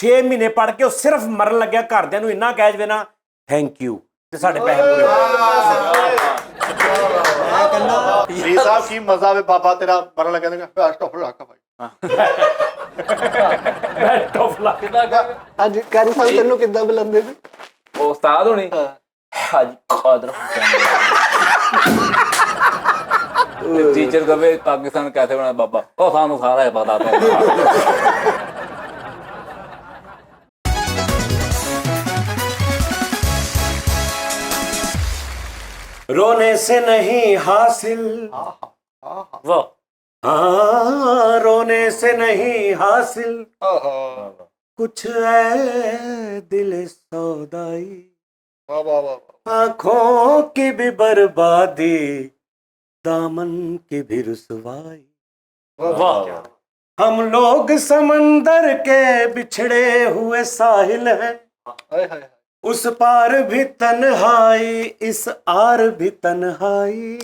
6 ਮਹੀਨੇ ਪੜ ਕੇ ਉਹ ਸਿਰਫ ਮਰਨ ਲੱਗਿਆ ਘਰਦਿਆਂ ਨੂੰ ਇੰਨਾ ਕਹਿ ਜਵੇ ਨਾ ਥੈਂਕ ਯੂ ਤੇ ਸਾਡੇ ਪੈਸੇ ਪੂਰੇ ਜੀ ਸਾਹਿਬ ਕੀ ਮਜ਼ਾ ਵੇ ਬਾਬਾ ਤੇਰਾ ਮਰਨ ਲੱਗਿਆ ਨੇ ਸਟਾਪ ਲਾ ਕੇ ਭਾਈ ਬੈਸਟ ਆਫ ਲੱਕ ਅੱਜ ਕੈਰੀ ਸਾਹਿਬ ਤੈਨੂੰ ਕਿੱਦਾਂ ਬੁਲਾਉਂਦੇ ਨੇ? ਉਹ ਉਸਤਾਦ ਹੋਣੀ ਹਾਜੀ ਕਾਦਰ टीचर कहे पाकिस्तान कैसे बना बाबा ओ सानू सारा है पता तो रोने से नहीं हासिल वाह हाँ रोने से नहीं हासिल कुछ है दिल सौदाई आंखों की भी बर्बादी दामन की भी रुसवाई वाह हम लोग समंदर के बिछड़े हुए साहिल हैं उस पार भी तन्हाई इस आर भी तन्हाई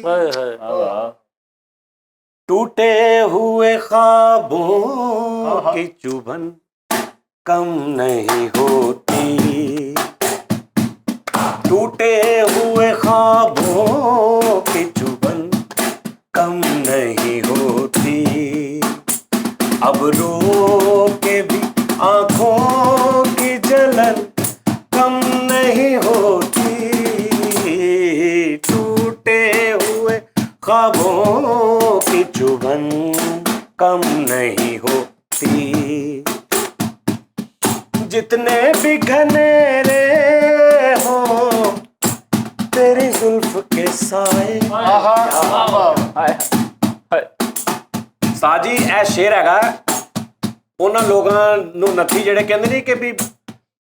टूटे हुए ख्वाबों की चुभन कम नहीं होती टूटे हुए ख्वाबों की चुभन कम नहीं होती अब रो के भी आंखों की जलन कम नहीं होती टूटे हुए ख्वाबों की चुभन कम नहीं होती जितने भी घनेरे हो तेरी जुल्फ के साए ਸਾਜੀ ਇਹ ਸ਼ੇਰ ਹੈਗਾ ਉਹਨਾਂ ਲੋਕਾਂ ਨੂੰ ਨੱਥੀ ਜਿਹੜੇ ਕਹਿੰਦੇ ਨੇ ਕਿ ਵੀ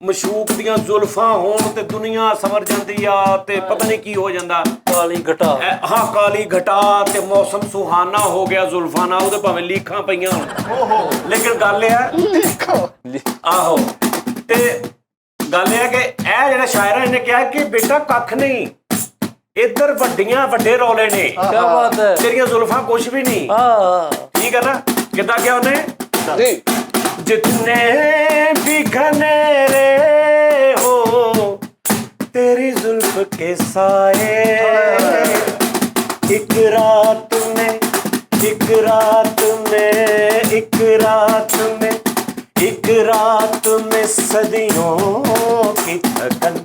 ਮਸ਼ੂਕ ਦੀਆਂ ਜ਼ੁਲਫਾਂ ਹੋਣ ਤੇ ਦੁਨੀਆ ਸਵਰ ਜਾਂਦੀ ਆ ਤੇ ਪਤਾ ਨਹੀਂ ਕੀ ਹੋ ਜਾਂਦਾ ਕਾਲੀ ਘਟਾ ਹਾਂ ਕਾਲੀ ਘਟਾ ਤੇ ਮੌਸਮ ਸੁਹਾਨਾ ਹੋ ਗਿਆ ਜ਼ੁਲਫਾਂ ਨਾਲ ਉਹਦੇ ਭਾਵੇਂ ਲੀਖਾਂ ਪਈਆਂ ਹੋਣ ਲੇਕਿਨ ਗੱਲ ਇਹ ਹੈ ਆਹੋ ਤੇ ਗੱਲ ਇਹ ਹੈ ਕਿ ਇਹ ਜਿਹੜਾ ਸ਼ਾਇਰ ਇਹਨੇ ਕਿਹਾ ਕਿ ਬੇਟਾ ਕੱਖ ਨਹੀਂ ਇੱਧਰ ਵੱਡੇ ਰੌਲੇ ਨੇ ਕੀ ਬਾਤ ਹੈ ਤੇਰੀਆਂ ਜ਼ੁਲਫਾਂ ਕੁਛ ਵੀ ਨਹੀਂ ਠੀਕ ਹੈ ਨਾ ਕਿੱਦਾਂ ਕਿਹਾ ਉਹਨੇ ਜੀ जितने भी घनेरे हो तेरी जुल्फ के साए एक रात में एक रात में एक रात में एक रात में सदियों की थकन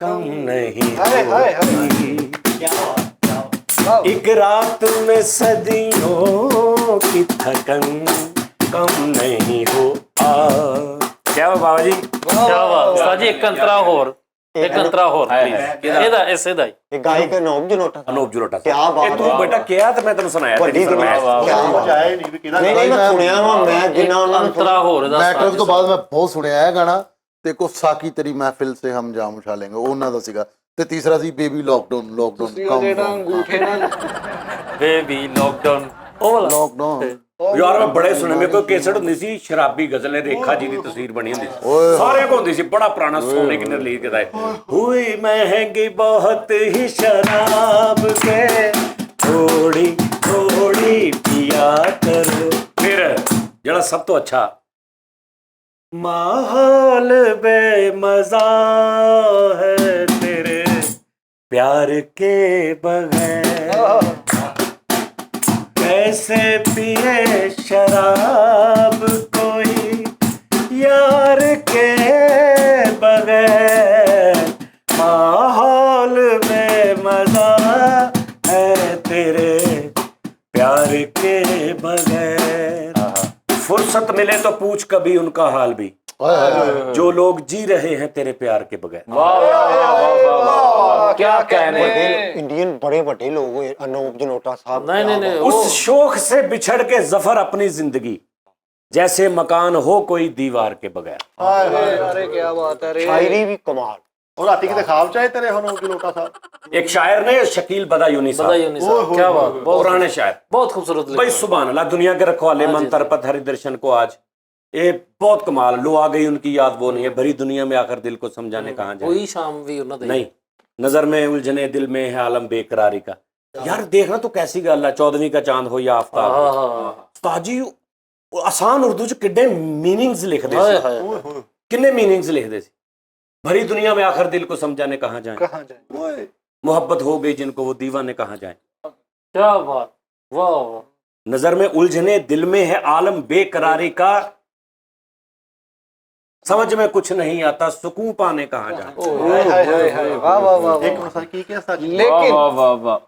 कम नहीं होती एक रात में सदियों की थकन कम नहीं हो क्या हो बाबा जी क्या बात उस्ताद जी एक अंतरा होर ਇਹਦਾ ਇਸੇ ਦਾ ਇਹ ਗਾਇਕ ਅਨੂਪ ਜਲੋਟਾ ਅਨੂਪ ਜਲੋਟਾ ਕਿਆ ਬਾਤ ਇਹ ਤੂੰ ਬੇਟਾ ਕਿਹਾ ਤੇ ਮੈਂ ਤੈਨੂੰ ਸੁਣਾਇਆ ਵੱਡੀ ਤੇਰੀ ਫਰਮਾਇਸ਼ ਸਮਝ ਆਇਆ ਨਹੀਂ ਵੀ ਕਿਹਦਾ ਨਹੀਂ ਮੈਂ ਸੁਣਿਆ ਵਾ ਮੈਂ ਜਿੰਨਾ ਉਹਨਾਂ ਨੂੰ ਅੰਤਰਾ ਹੋਰ ਦਾ ਮੈਟ੍ਰਿਕ ਤੋਂ ਬਾਅਦ ਮੈਂ ਬਹੁਤ ਸੁਣਿਆ ਹੈ ਗਾਣਾ ਤੇ ਕੋ ਸਾਕੀ ਤੇਰੀ ਮਹਿਫਿਲ ਸੇ ਹਮ ਜਾਮ ਉਛਾਲेंगे ਉਹਨਾਂ ਦਾ ਸੀਗਾ ਤੇ ਤੀਸਰਾ ਸੀ ਬੇਬੀ ਲੋਕਡਾਊਨ ਜਿਹੜਾ ਅੰਗੂਠੇ ਨਾਲ ਬੇਬੀ ਲੋਕਡਾਊਨ ਉਹ ਵਾਲਾ ਲੋਕਡਾਊਨ ਯਾਰ ਮੈਂ ਬੜੇ ਸੁਣੇ ਮੇਰੇ ਕੋਲ ਕੇਸਟ ਹੁੰਦੀ ਸੀ ਸ਼ਰਾਬੀ ਗਜ਼ਲ ਰੇਖਾ ਜੀ ਦੀ ਤਸਵੀਰ ਬਣੀ ਹੁੰਦੀ ਸੀ ਸਾਰਿਆਂ ਕੋਲ ਹੁੰਦੀ ਸੀ ਬੜਾ ਪੁਰਾਣਾ ਸੋਨੇ ਕਿੰਨੇ ਰਿਲੀਜ਼ ਕੀਤਾ ਹੈ हुई महंगी बहुत ही शराब के थोड़ी थोड़ी पिया करो फिर ਜਿਹੜਾ ਸਭ ਤੋਂ ਅੱਛਾ माहौल बेमजा है तेरे प्यार के बगैर कैसे पिए शराब कोई यार के बगैर माहौल में मजा है तेरे प्यार के बगैर फुर्सत मिले तो पूछ कभी उनका हाल भी जो लोग जी रहे हैं तेरे प्यार के बगैर क्या कहने इंडियन बड़े बड़े लोग हुए अनूप जलोटा साहब नहीं उस शौक से बिछड़ के जफर अपनी जिंदगी जैसे मकान हो कोई दीवार के बगैर अरे क्या बात है शायरी भी कमाल ਉਹ ਰਾਤੀ ਕਿਤੇ ਖਾਬ ਚਾਹੇ ਤੇਰੇ ਹੁਣ ਜਲੋਟਾ ਸਾਹਿਬ एक शायर ने शकील बदायूनी साहब क्या बात बहुत पुराने शायर बहुत खूबसूरत भाई सुभान अल्लाह दुनिया के रखवाले मन तरपत हरि दर्शन को आज ये बहुत कमाल लो आ गई उनकी याद वो नहीं है भरी दुनिया में आकर दिल को समझाने कहाँ जाए कोई शाम भी उन्होंने नहीं नजर में उलझने दिल में है आलम बेकरारी का यार देखना तो कैसी गल है 14वीं का चांद हो या आफ्ताब ताजी ਉਹ ਆਸਾਨ ਉਰਦੂ ਚ ਕਿੰਨੇ ਮੀਨਿੰਗਸ ਲਿਖਦੇ ਸੀ, ਕਿੰਨੇ ਮੀਨਿੰਗਸ ਲਿਖਦੇ ਸੀ। भरी दुनिया में आखिर दिल को समझाने कहाँ जाए, कहाँ जाए, मोहब्बत हो गई जिनको वो दीवाने कहाँ जाए। क्या बात, वाह वाह। नजर में उलझने दिल में है आलम बेकरारी का, समझ में कुछ नहीं आता सुकून पाने कहाँ जाए। वाह वाह वाह एक मिनट सर, की क्या सच, लेकिन वाह वाह वाह।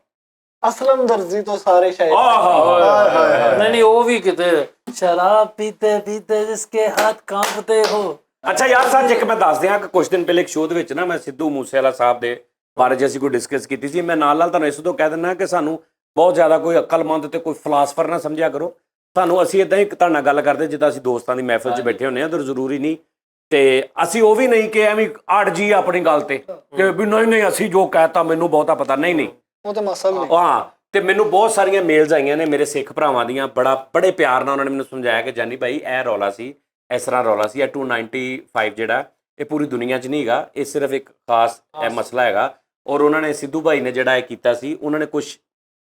असलम दर्जी तो सारे शायर नहीं वो भी किते शराब पीते पीते जिसके हाथ कांपते हो। ਅੱਛਾ ਯਾਰ ਸੱਚ ਇੱਕ ਮੈਂ ਦੱਸ ਦਿਆਂ ਕਿ ਕੁਝ ਦਿਨ ਪਹਿਲੇ ਇੱਕ ਸ਼ੋਅ ਦੇ ਵਿੱਚ ਨਾ ਮੈਂ ਸਿੱਧੂ ਮੂਸੇਵਾਲਾ ਸਾਹਿਬ ਦੇ ਬਾਰੇ ਜੇ ਅਸੀਂ ਕੋਈ ਡਿਸਕਸ ਕੀਤੀ ਸੀ। ਮੈਂ ਨਾਲ ਨਾਲ ਤੁਹਾਨੂੰ ਇਸ ਤੋਂ ਕਹਿ ਦਿੰਦਾ ਕਿ ਸਾਨੂੰ ਬਹੁਤ ਜ਼ਿਆਦਾ ਕੋਈ ਅਕਲਮੰਦ ਤੇ ਕੋਈ ਫਿਲਾਸਫਰ ਨਾ ਸਮਝਿਆ ਕਰੋ। ਸਾਨੂੰ ਅਸੀਂ ਇਦਾਂ ਹੀ ਤੁਹਾਡੇ ਨਾਲ ਗੱਲ ਕਰਦੇ ਜਿੱਦਾਂ ਅਸੀਂ ਦੋਸਤਾਂ ਦੀ ਮਹਿਫਿਲ 'ਚ ਬੈਠੇ ਹੁੰਦੇ ਹਾਂ, ਤਾਂ ਜ਼ਰੂਰੀ ਨਹੀਂ ਤੇ ਅਸੀਂ ਉਹ ਵੀ ਨਹੀਂ ਕਿ ਐਵੇਂ ਅੜ ਜੀ ਆਪਣੀ ਗੱਲ ਤੇ ਕਿ ਵੀ ਨਹੀਂ ਅਸੀਂ ਜੋ ਕਹਿਤਾ ਮੈਨੂੰ ਬਹੁਤਾ ਪਤਾ ਨਹੀਂ। ਉਹ ਤਾਂ ਮਾਸਾ ਵੀ ਹਾਂ, ਤੇ ਮੈਨੂੰ ਬਹੁਤ ਸਾਰੀਆਂ ਮੇਲਸ ਆਈਆਂ ਨੇ ਮੇਰੇ ਸਿੱਖ ਭਰਾਵਾਂ ਦੀਆਂ, ਬੜੇ ਪਿਆਰ ਨਾਲ ਉਹਨਾਂ ਨੇ ਮੈਨੂੰ ਸਮਝਾਇਆ ਕਿ ਜਾਨੀ ਭਾਈ ਇਹ ਰੌਲਾ ਸੀ, ਇਸ ਤਰ੍ਹਾਂ ਰੌਲਾ ਸੀ। ਇਹ 295 ਜਿਹੜਾ ਇਹ ਪੂਰੀ ਦੁਨੀਆ 'ਚ ਨਹੀਂ ਹੈਗਾ, ਇਹ ਸਿਰਫ ਇੱਕ ਖਾਸ ਇਹ ਮਸਲਾ ਹੈਗਾ। ਔਰ ਉਹਨਾਂ ਨੇ ਸਿੱਧੂ ਭਾਈ ਨੇ ਜਿਹੜਾ ਇਹ ਕੀਤਾ ਸੀ, ਉਹਨਾਂ ਨੇ ਕੁਛ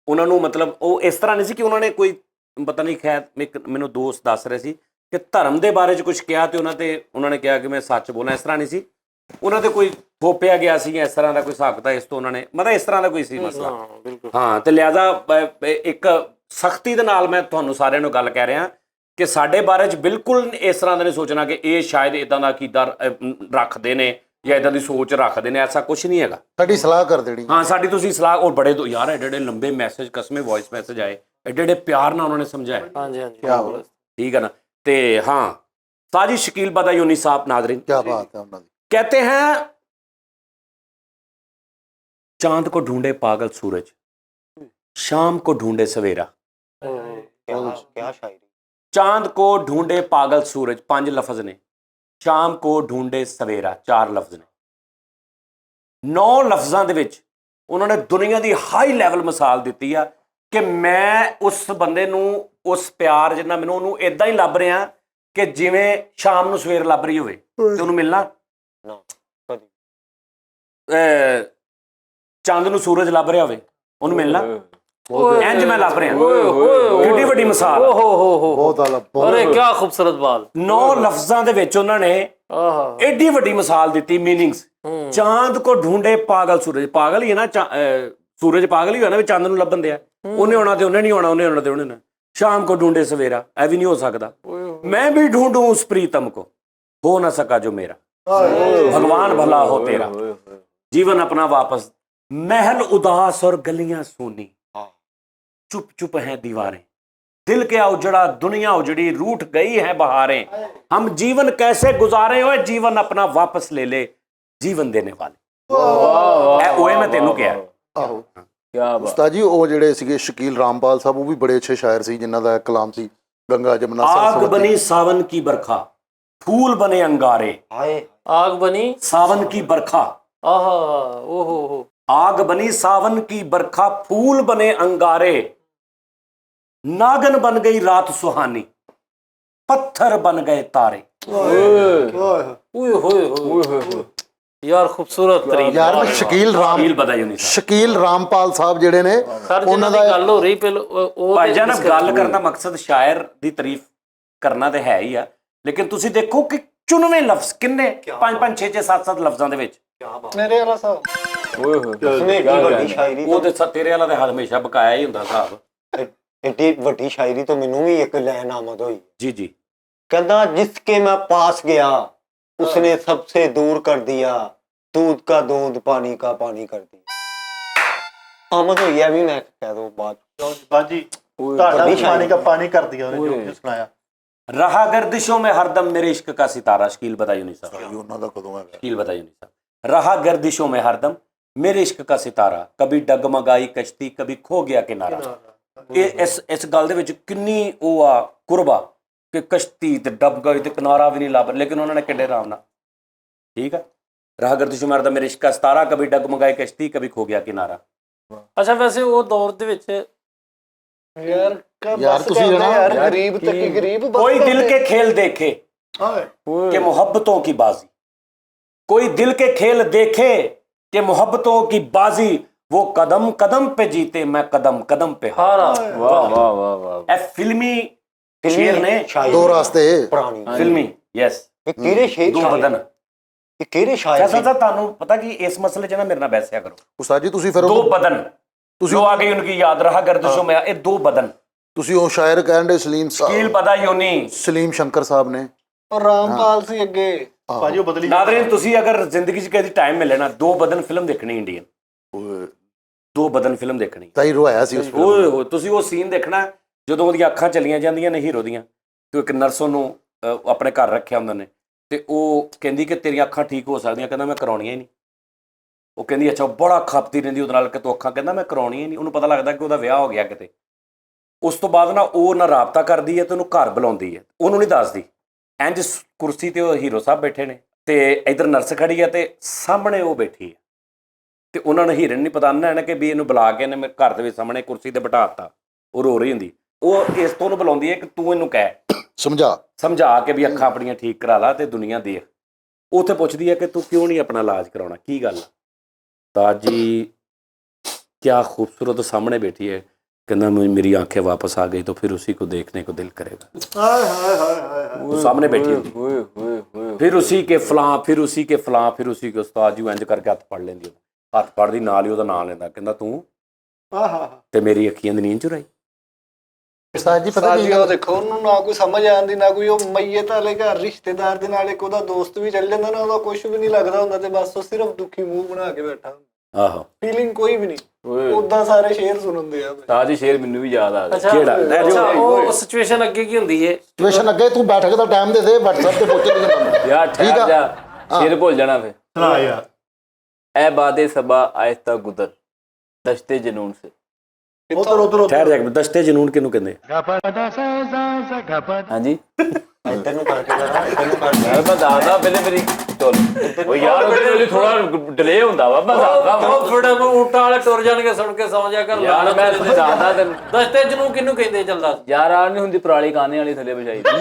ਉਹਨਾਂ ਨੂੰ ਮਤਲਬ ਉਹ ਇਸ ਤਰ੍ਹਾਂ ਨਹੀਂ ਸੀ ਕਿ ਉਹਨਾਂ ਨੇ ਕੋਈ ਪਤਾ ਨਹੀਂ, ਖੈਰ ਮੈਨੂੰ ਦੋਸਤ ਦੱਸ ਰਹੇ ਸੀ ਕਿ ਧਰਮ ਦੇ ਬਾਰੇ 'ਚ ਕੁਝ ਕਿਹਾ ਤੇ ਉਹਨਾਂ ਨੇ ਕਿਹਾ ਕਿ ਮੈਂ ਸੱਚ ਬੋਲਾਂ, ਇਸ ਤਰ੍ਹਾਂ ਨਹੀਂ ਸੀ। ਉਹਨਾਂ ਤੇ ਕੋਈ ਥੋਪਿਆ ਗਿਆ ਸੀ ਇਸ ਤਰ੍ਹਾਂ ਦਾ ਕੋਈ ਹਿਸਾਬ ਤਾਂ ਇਸ ਤੋਂ ਉਹਨਾਂ ਨੇ ਮਤਲਬ ਇਸ ਤਰ੍ਹਾਂ ਦਾ ਕੋਈ ਸੀ ਮਸਲਾ। ਹਾਂ, ਤੇ ਲਿਹਾਜ਼ਾ ਇੱਕ ਸਖਤੀ ਦੇ ਨਾਲ ਮੈਂ ਤੁਹਾਨੂੰ ਸਾਰਿਆਂ ਨੂੰ ਗੱਲ ਕਹਿ ਰਿਹਾ ਕਿ ਸਾਡੇ ਬਾਰੇ 'ਚ ਬਿਲਕੁਲ ਇਸ ਤਰ੍ਹਾਂ ਦਾ ਨਹੀਂ ਸੋਚਣਾ ਕਿ ਇਹ ਸ਼ਾਇਦ ਇਦਾਂ ਦਾ ਅਕੀਦਾ ਰੱਖਦੇ ਨੇ ਜਾਂ ਇਦਾਂ ਦੀ ਸੋਚ ਰੱਖਦੇ ਨੇ, ਐਸਾ ਕੁਝ ਨਹੀਂ ਹੈਗਾ। ਸਾਡੀ ਸਲਾਹ ਕਰ ਦੇਣੀ। ਹਾਂ, ਸਾਡੀ ਤੁਸੀਂ ਸਲਾਹ। ਔਰ ਬੜੇ ਯਾਰ ਐਡੇ ਲੰਬੇ ਮੈਸੇਜ ਕਸਮੇ ਵੌਇਸ ਮੈਸੇਜ ਆਏ, ਐਡੇ ਪਿਆਰ ਨਾਲ ਉਹਨਾਂ ਨੇ ਸਮਝਾਇਆ। ਹਾਂਜੀ ਹਾਂਜੀ, क्या बात, ठीक है ना। ते हाँ, साजिद शकील बदायूनी साहब नाजरीन क्या बात है उन्होंने। कहते हैं चांद को ढूंढे पागल सूरज, शाम को ढूंढे सवेरा। क्या शायरी। चांद को ढूंढे पागल सूरज 5 लफ्ज ने, शाम को ढूंढे सवेरा 4 लफ्ज ने। 9 लफ्जां दे विच उन्होंने दुनिया की हाई लैवल मिसाल दी है कि मैं उस बंदे नूं उस प्यार जिन्ना मैनूं ਉਹਨੂੰ ਇਦਾਂ ਹੀ ਲੱਭ ਰਿਹਾ ਕਿ ਜਿਵੇਂ ਸ਼ਾਮ ਨੂੰ ਸਵੇਰ ਲੱਭ ਰਹੀ ਹੋਵੇ ਤੇ ਉਹਨੂੰ ਮਿਲਣਾ ਚੰਦ ਨੂੰ ਸੂਰਜ ਲੱਭ ਰਿਹਾ ਹੋਵੇ ਉਹਨੂੰ ਮਿਲਣਾ ਇੰਜ ਮੈਂ ਲੱਭ ਰਿਹਾ। ਕਿੰਨੀ ਵੱਡੀ ਮਿਸਾਲ, बहुत आला, अरे क्या खूबसूरत बात। 9 ਲਫ਼ਜ਼ਾਂ ਦੇ ਵਿੱਚ ਉਹਨਾਂ ਨੇ ਐਡੀ ਵੱਡੀ ਮਿਸਾਲ ਦਿੱਤੀ। ਮੀਨਿੰਗਸ ਚਾਂਦ ਕੋ ਢੂੰਡੇ ਪਾਗਲ ਸੂਰਜ, ਪਾਗਲ ਹੀ ਹੈ ਨਾ ਸੂਰਜ, ਪਾਗਲ ਹੀ ਹੋਇਆ ਨਾ ਵੀ ਚੰਦ ਨੂੰ ਲੱਭਣ ਦਿਆ। ਉਹਨੇ ਆਉਣਾ ਤੇ ਉਹਨੇ ਨਹੀਂ ਆਉਣਾ, ਉਹਨੇ ਆਉਣਾ ਤੇ ਉਹਨੇ ਨਾ। शाम को ढूंढे सवेरा, ऐ भी नहीं हो सकता। मैं भी ढूंढूं उस प्रीतम को, हो ना सका जो मेरा, भगवान भला हो तेरा, जीवन अपना वापस। महल उदास और गलियां सूनी, चुप चुप हैं दीवारें, दिल क्या उजड़ा दुनिया उजड़ी, रूठ गई है बहारें, हम जीवन कैसे गुजारे, ओए जीवन अपना वापस ले ले जीवन देने वाले। ओए मैं तेनू क्या ਆਹੋ। क्या बात। ਉਸਤਾਦ ਜੀ ਉਹ ਜਿਹੜੇ ਸੀਗੇ ਸ਼ਕੀਲ ਰਾਮਪਾਲ ਸਾਹਿਬ, ਉਹ ਵੀ ਬੜੇ ਅੱਛੇ ਸ਼ਾਇਰ ਸੀ ਜਿਨ੍ਹਾਂ ਦਾ ਕਲਾਮ ਸੀ ਗੰਗਾ ਜਮਨਾ आग सरस्वती। बनी सावन की बरखा, फूल बने अंगारे, हाय आग बनी सावन की बरखा, आहा, ओहो हो। आग बनी सावन की बरखा, फूल बने अंगारे, नागन बन गई रात सुहानी, पत्थर बन गए तारे। ओए होए होए यार, खूबसूरत तरीन ਯਾਰ ਮੈਂ ਸ਼ਕੀਲ ਬਦਾਈ ਨਹੀਂ ਸ਼ਕੀਲ ਰਾਮਪਾਲ ਸਾਹਿਬ ਜਿਹੜੇ ਨੇ ਸਰ ਉਹਨਾਂ ਦੀ ਦਾ ਗੱਲ ਹੋ ਰਹੀ ਪਹਿਲਾਂ ਉਹ ਭਾਈ ਜਾਨ, ਗੱਲ ਕਰਨ ਦਾ ਮਕਸਦ ਸ਼ਾਇਰ ਦੀ ਤਾਰੀਫ ਕਰਨਾ ਤੇ ਹੈ ਹੀ ਆ, ਲੇਕਿਨ ਤੁਸੀਂ ਦੇਖੋ ਕਿ 94 ਲਫ਼ਜ਼ ਕਿੰਨੇ 5 5 6 6 7 7 ਲਫ਼ਜ਼ਾਂ ਦੇ ਵਿੱਚ। मेरे वाला साहब ओए होए उसने क्या एडी कहना। ਵੱਡੀ ਸ਼ਾਇਰੀ ਉਹ ਤੇ ਤੇਰੇ ਵਾਲਾ ਤੇ ਹਮੇਸ਼ਾ ਬਕਾਇਆ ਹੀ ਹੁੰਦਾ ਸਾਹਿਬ। एडी ਵੱਡੀ ਸ਼ਾਇਰੀ तो ਮੈਨੂੰ ਵੀ ਇੱਕ ਲੈਨ ਆਮਦ ਹੋਈ। जी जी, कहना जिसके मैं पास गया उसने सबसे दूर कर दिया, दूध का दूध पानी का पानी कर दिया। आमद हुई है भी, मैं कह दो बात बाजी पानी का पानी कर दिया उन्होंने, जो सुनाया। रहा गर्दिशों में हरदम मेरे इश्क का सितारा। शकील बदाई नहीं साहब, ਉਹਨਾਂ ਦਾ ਕਦੋਂ ਹੈਗਾ। शकील बदाई नहीं साहब। रहा गर्दिशों में हरदम मेरे इश्क का सितारा, कभी डगमगाई कश्ती कभी खो गया किनारा। ਇਹ ਇਸ ਗੱਲ ਦੇ ਵਿੱਚ ਕਿੰਨੀ ਉਹ ਆ ਕੁਰਬਾ ਕਿ ਕਸ਼ਤੀ ਤੇ ਡੱਬ ਗਈ ਤੇ ਕਿਨਾਰਾ ਵੀ ਨਹੀਂ ਲੱਭ, ਲੇਕਿਨ ਉਹਨਾਂ ਨੇ ਕਿੱਡੇ ਆਰਾਮ ਨਾਲ। ਠੀਕ ਹੈ, ਰਾਹ ਗਰਦਿਸ਼ ਮਾਰਦਾ ਮੇਰੇ ਇਸ਼ਕ ਦਾ ਸਿਤਾਰਾ, ਕभी डगमगाई कश्ती कभी खो गया किनारा। ਅੱਛਾ, ਵੈਸੇ ਉਹ ਦੌਰ ਦੇ ਵਿੱਚ यार ਤੁਸੀਂ ना यार गरीब तक ही गरीब कोई दिल के खेल देखे कि मोहब्बतों की बाजी, कोई दिल के खेल देखे कि मोहब्बतों की बाजी, वो कदम कदम पे जीते मैं कदम कदम पे हारा। ਹਾਰਾ वाह वाह वाह वाह। ਇਹ ਫਿਲਮੀ शेर ने दो रास्ते ਪੁਰਾਣੀ फिल्मी यस ਇਹ ਕਿਹੜੇ ਸ਼ੇਰ दो बदन ਇਹ ਕਿਹੜੇ ਸ਼ਾਇਰ फैसल साहब ਤੁਹਾਨੂੰ पता कि इस मसले च ना मेरे नाल बैसिया करो ਉਸਤਾਦ ਜੀ ਤੁਸੀਂ ਫਿਰ दो ਉਹਨੂੰ- बदन जो आगे उनकी याद रहा गर्दिशों में ये दो बदन ਤੁਸੀਂ ਉਹ ਸ਼ਾਇਰ ਕਹਿੰਦੇ कील पता योनी ਸਲੀਮ ਸ਼ੰਕਰ ਸਾਹਿਬ ਨੇ ਔਰ ਰਾਮਪਾਲ ਸੀ ਅੱਗੇ ਭਾਜੀ ਉਹ ਬਦਲੀ नादरीन तुसी अगर जिंदगी च कभी टाइम मिले ना दो बदन फिल्म देखनी इंडियन दो बदन फिल्म देखनी ਤਾਈ ਰੋਇਆ ਸੀ ਉਸ film ਓਏ ਹੋਏ ਤੁਸੀਂ ਉਹ ਸੀਨ ਦੇਖਣਾ ਜਦੋਂ ਉਹਦੀਆਂ ਅੱਖਾਂ ਚਲੀਆਂ ਜਾਂਦੀਆਂ ਨੇ ਹੀਰੋ ਦੀਆਂ ਤੇ ਇੱਕ ਨਰਸ ਨੂੰ ਆਪਣੇ ਘਰ ਰੱਖਿਆ ਹੁੰਦਾ ਨੇ ਤੇ ਉਹ ਕਹਿੰਦੀ ਕਿ ਤੇਰੀਆਂ ਅੱਖਾਂ ਠੀਕ ਹੋ ਸਕਦੀਆਂ ਕਹਿੰਦਾ ਮੈਂ ਕਰਾਉਣੀਆਂ ਹੀ ਨਹੀਂ ਉਹ ਕਹਿੰਦੀ ਅੱਛਾ ਉਹ ਬੜਾ ਖਪਤੀ ਰਹਿੰਦੀ ਉਹਦੇ ਨਾਲ ਕਿ ਤੂੰ ਅੱਖਾਂ ਕਹਿੰਦਾ ਮੈਂ ਕਰਾਉਣੀਆਂ ਹੀ ਨਹੀਂ ਉਹਨੂੰ ਪਤਾ ਲੱਗਦਾ ਕਿ ਉਹਦਾ ਵਿਆਹ ਹੋ ਗਿਆ ਕਿਤੇ ਉਸ ਤੋਂ ਬਾਅਦ ਨਾ ਉਹ ਨਾ ਰਾਬਤਾ ਕਰਦੀ ਹੈ ਤੇ ਉਹਨੂੰ ਘਰ ਬੁਲਾਉਂਦੀ ਹੈ ਉਹਨੂੰ ਨਹੀਂ ਦੱਸਦੀ ਇੰਜ ਕੁਰਸੀ ਤੇ ਉਹ ਹੀਰੋ ਸਾਹਿਬ ਬੈਠੇ ਨੇ ਤੇ ਇਧਰ ਨਰਸ ਖੜੀ ਹੈ ਤੇ ਸਾਹਮਣੇ ਉਹ ਬੈਠੀ ਹੈ ਤੇ ਉਹਨਾਂ ਨੂੰ ਹੀਰਨ ਨਹੀਂ ਪਤਾ ਨਾ ਕਿ ਵੀ ਇਹਨੂੰ ਬੁਲਾ ਕੇ ਇਹਨੇ ਮੇਰੇ ਘਰ ਦੇ ਵਿੱਚ ਸਾਹਮਣੇ ਕੁਰਸੀ ਤੇ ਬਿਠਾਤਾ ਉਹ ਰੋ ਰਹੀ ਹੁੰਦੀ ਉਹ ਇਸ ਤੋਂ ਉਹਨੂੰ ਬੁਲਾਉਂਦੀ ਹੈ ਕਿ ਤੂੰ ਇਹਨੂੰ ਕਹਿ ਸਮਝਾ ਕੇ ਵੀ ਅੱਖਾਂ ਆਪਣੀਆਂ ਠੀਕ ਕਰਾ ਲਾ ਤੇ ਦੁਨੀਆ ਦੇਖ ਉੱਥੇ ਪੁੱਛਦੀ ਹੈ ਕਿ ਤੂੰ ਕਿਉਂ ਨਹੀਂ ਆਪਣਾ ਇਲਾਜ ਕਰਾਉਣਾ ਕੀ ਗੱਲ ਤਾਜੀ क्या खूबसूरत तो सामने बैठी है कहना मेरी आंखें वापस आ गई तो फिर उसी को देखने को दिल करेगा वो सामने बैठी होती फिर उसी के फलां फिर उसी के फलां फिर उसी के उस्ताद जी इंज करके हथ पढ़ लेंदी हथ पढ़दी नाल ही ओहदा नाम लेंदा कहंदा तू ते मेरी अखियां दी नींद चुराई ਉਸਤਾਦ ਜੀ ਪਤਾ ਕੀ ਉਹ ਦੇਖੋ ਉਹਨੂੰ ਨਾ ਕੋਈ ਸਮਝ ਆਉਂਦੀ ਨਾ ਕੋਈ ਉਹ ਮਈਤ ਵਾਲੇ ਘਰ ਰਿਸ਼ਤੇਦਾਰ ਦੇ ਨਾਲ ਇੱਕ ਉਹਦਾ ਦੋਸਤ ਵੀ ਚੱਲ ਜਾਂਦਾ ਨਾ ਉਹਦਾ ਕੁਝ ਵੀ ਨਹੀਂ ਲੱਗਦਾ ਹੁੰਦਾ ਤੇ ਬਸ ਉਹ ਸਿਰਫ ਦੁਖੀ ਮੂੰਹ ਬਣਾ ਕੇ ਬੈਠਾ ਹੁੰਦਾ ਆਹੋ ਫੀਲਿੰਗ ਕੋਈ ਵੀ ਨਹੀਂ ਉਦਾਂ ਸਾਰੇ ਸ਼ੇਰ ਸੁਣਦੇ ਆ ਤਾਜੀ ਸ਼ੇਰ ਮੈਨੂੰ ਵੀ ਯਾਦ ਆ ਗਿਆ ਅੱਛਾ ਉਹ ਸਿਚੁਏਸ਼ਨ ਅੱਗੇ ਕੀ ਹੁੰਦੀ ਹੈ ਸਿਚੁਏਸ਼ਨ ਅੱਗੇ ਤੂੰ ਬੈਠ ਕੇ ਤਾਂ ਟਾਈਮ ਦੇ WhatsApp ਤੇ ਪੁੱਛ ਲਈ ਜਾਂਦਾ ਯਾਰ ਠੀਕ ਠਹਿਰ ਆ। ਜਾ ਸ਼ੇਰ ਭੁੱਲ ਜਾਣਾ ਫਿਰ ਸੁਣਾ ਯਾਰ ਐ ਬਾਦੇ ਸਬਾ ਆਇਸਤਾ ਗੁਦਰ ਦਸ਼ਤੇ ਜਨੂਨ ਸੇ ਉਧਰ ठहर जा दस्ते जनून किनू कहंदे ਹਾਂਜੀ ਇੱਧਰ ਨੂੰ ਕਰਕੇ ਜਰਾ ਇੱਧਰ ਨੂੰ ਕਰਕੇ ਯਾਰ ਮੈਂ ਦੱਸਦਾ ਪਹਿਲੇ ਮੇਰੀ ਚਲ ਉਹ ਯਾਰ ਉਹਦੇ ਲਈ ਥੋੜਾ ਡਿਲੇ ਹੁੰਦਾ ਵਾ ਮੈਂ ਦੱਸਦਾ ਉਹ ਫੜਾ ਊਂਟਾਂ ਵਾਲੇ ਟੁਰ ਜਾਣਗੇ ਸੁਣ ਕੇ ਸੌਂ ਜਾ ਕਰ ਯਾਰ ਮੈਂ ਦੱਸਦਾ ਤੈਨੂੰ ਦਸਤੇ ਜਨੂੰ ਕਿਹਨੂੰ ਕਹਿੰਦੇ ਚੱਲਦਾ ਯਾਰ ਆ ਨਹੀਂ ਹੁੰਦੀ ਪਰਾਲੀ ਕਾਨੇ ਵਾਲੀ ਥੱਲੇ ਵਿਛਾਈ ਦੀ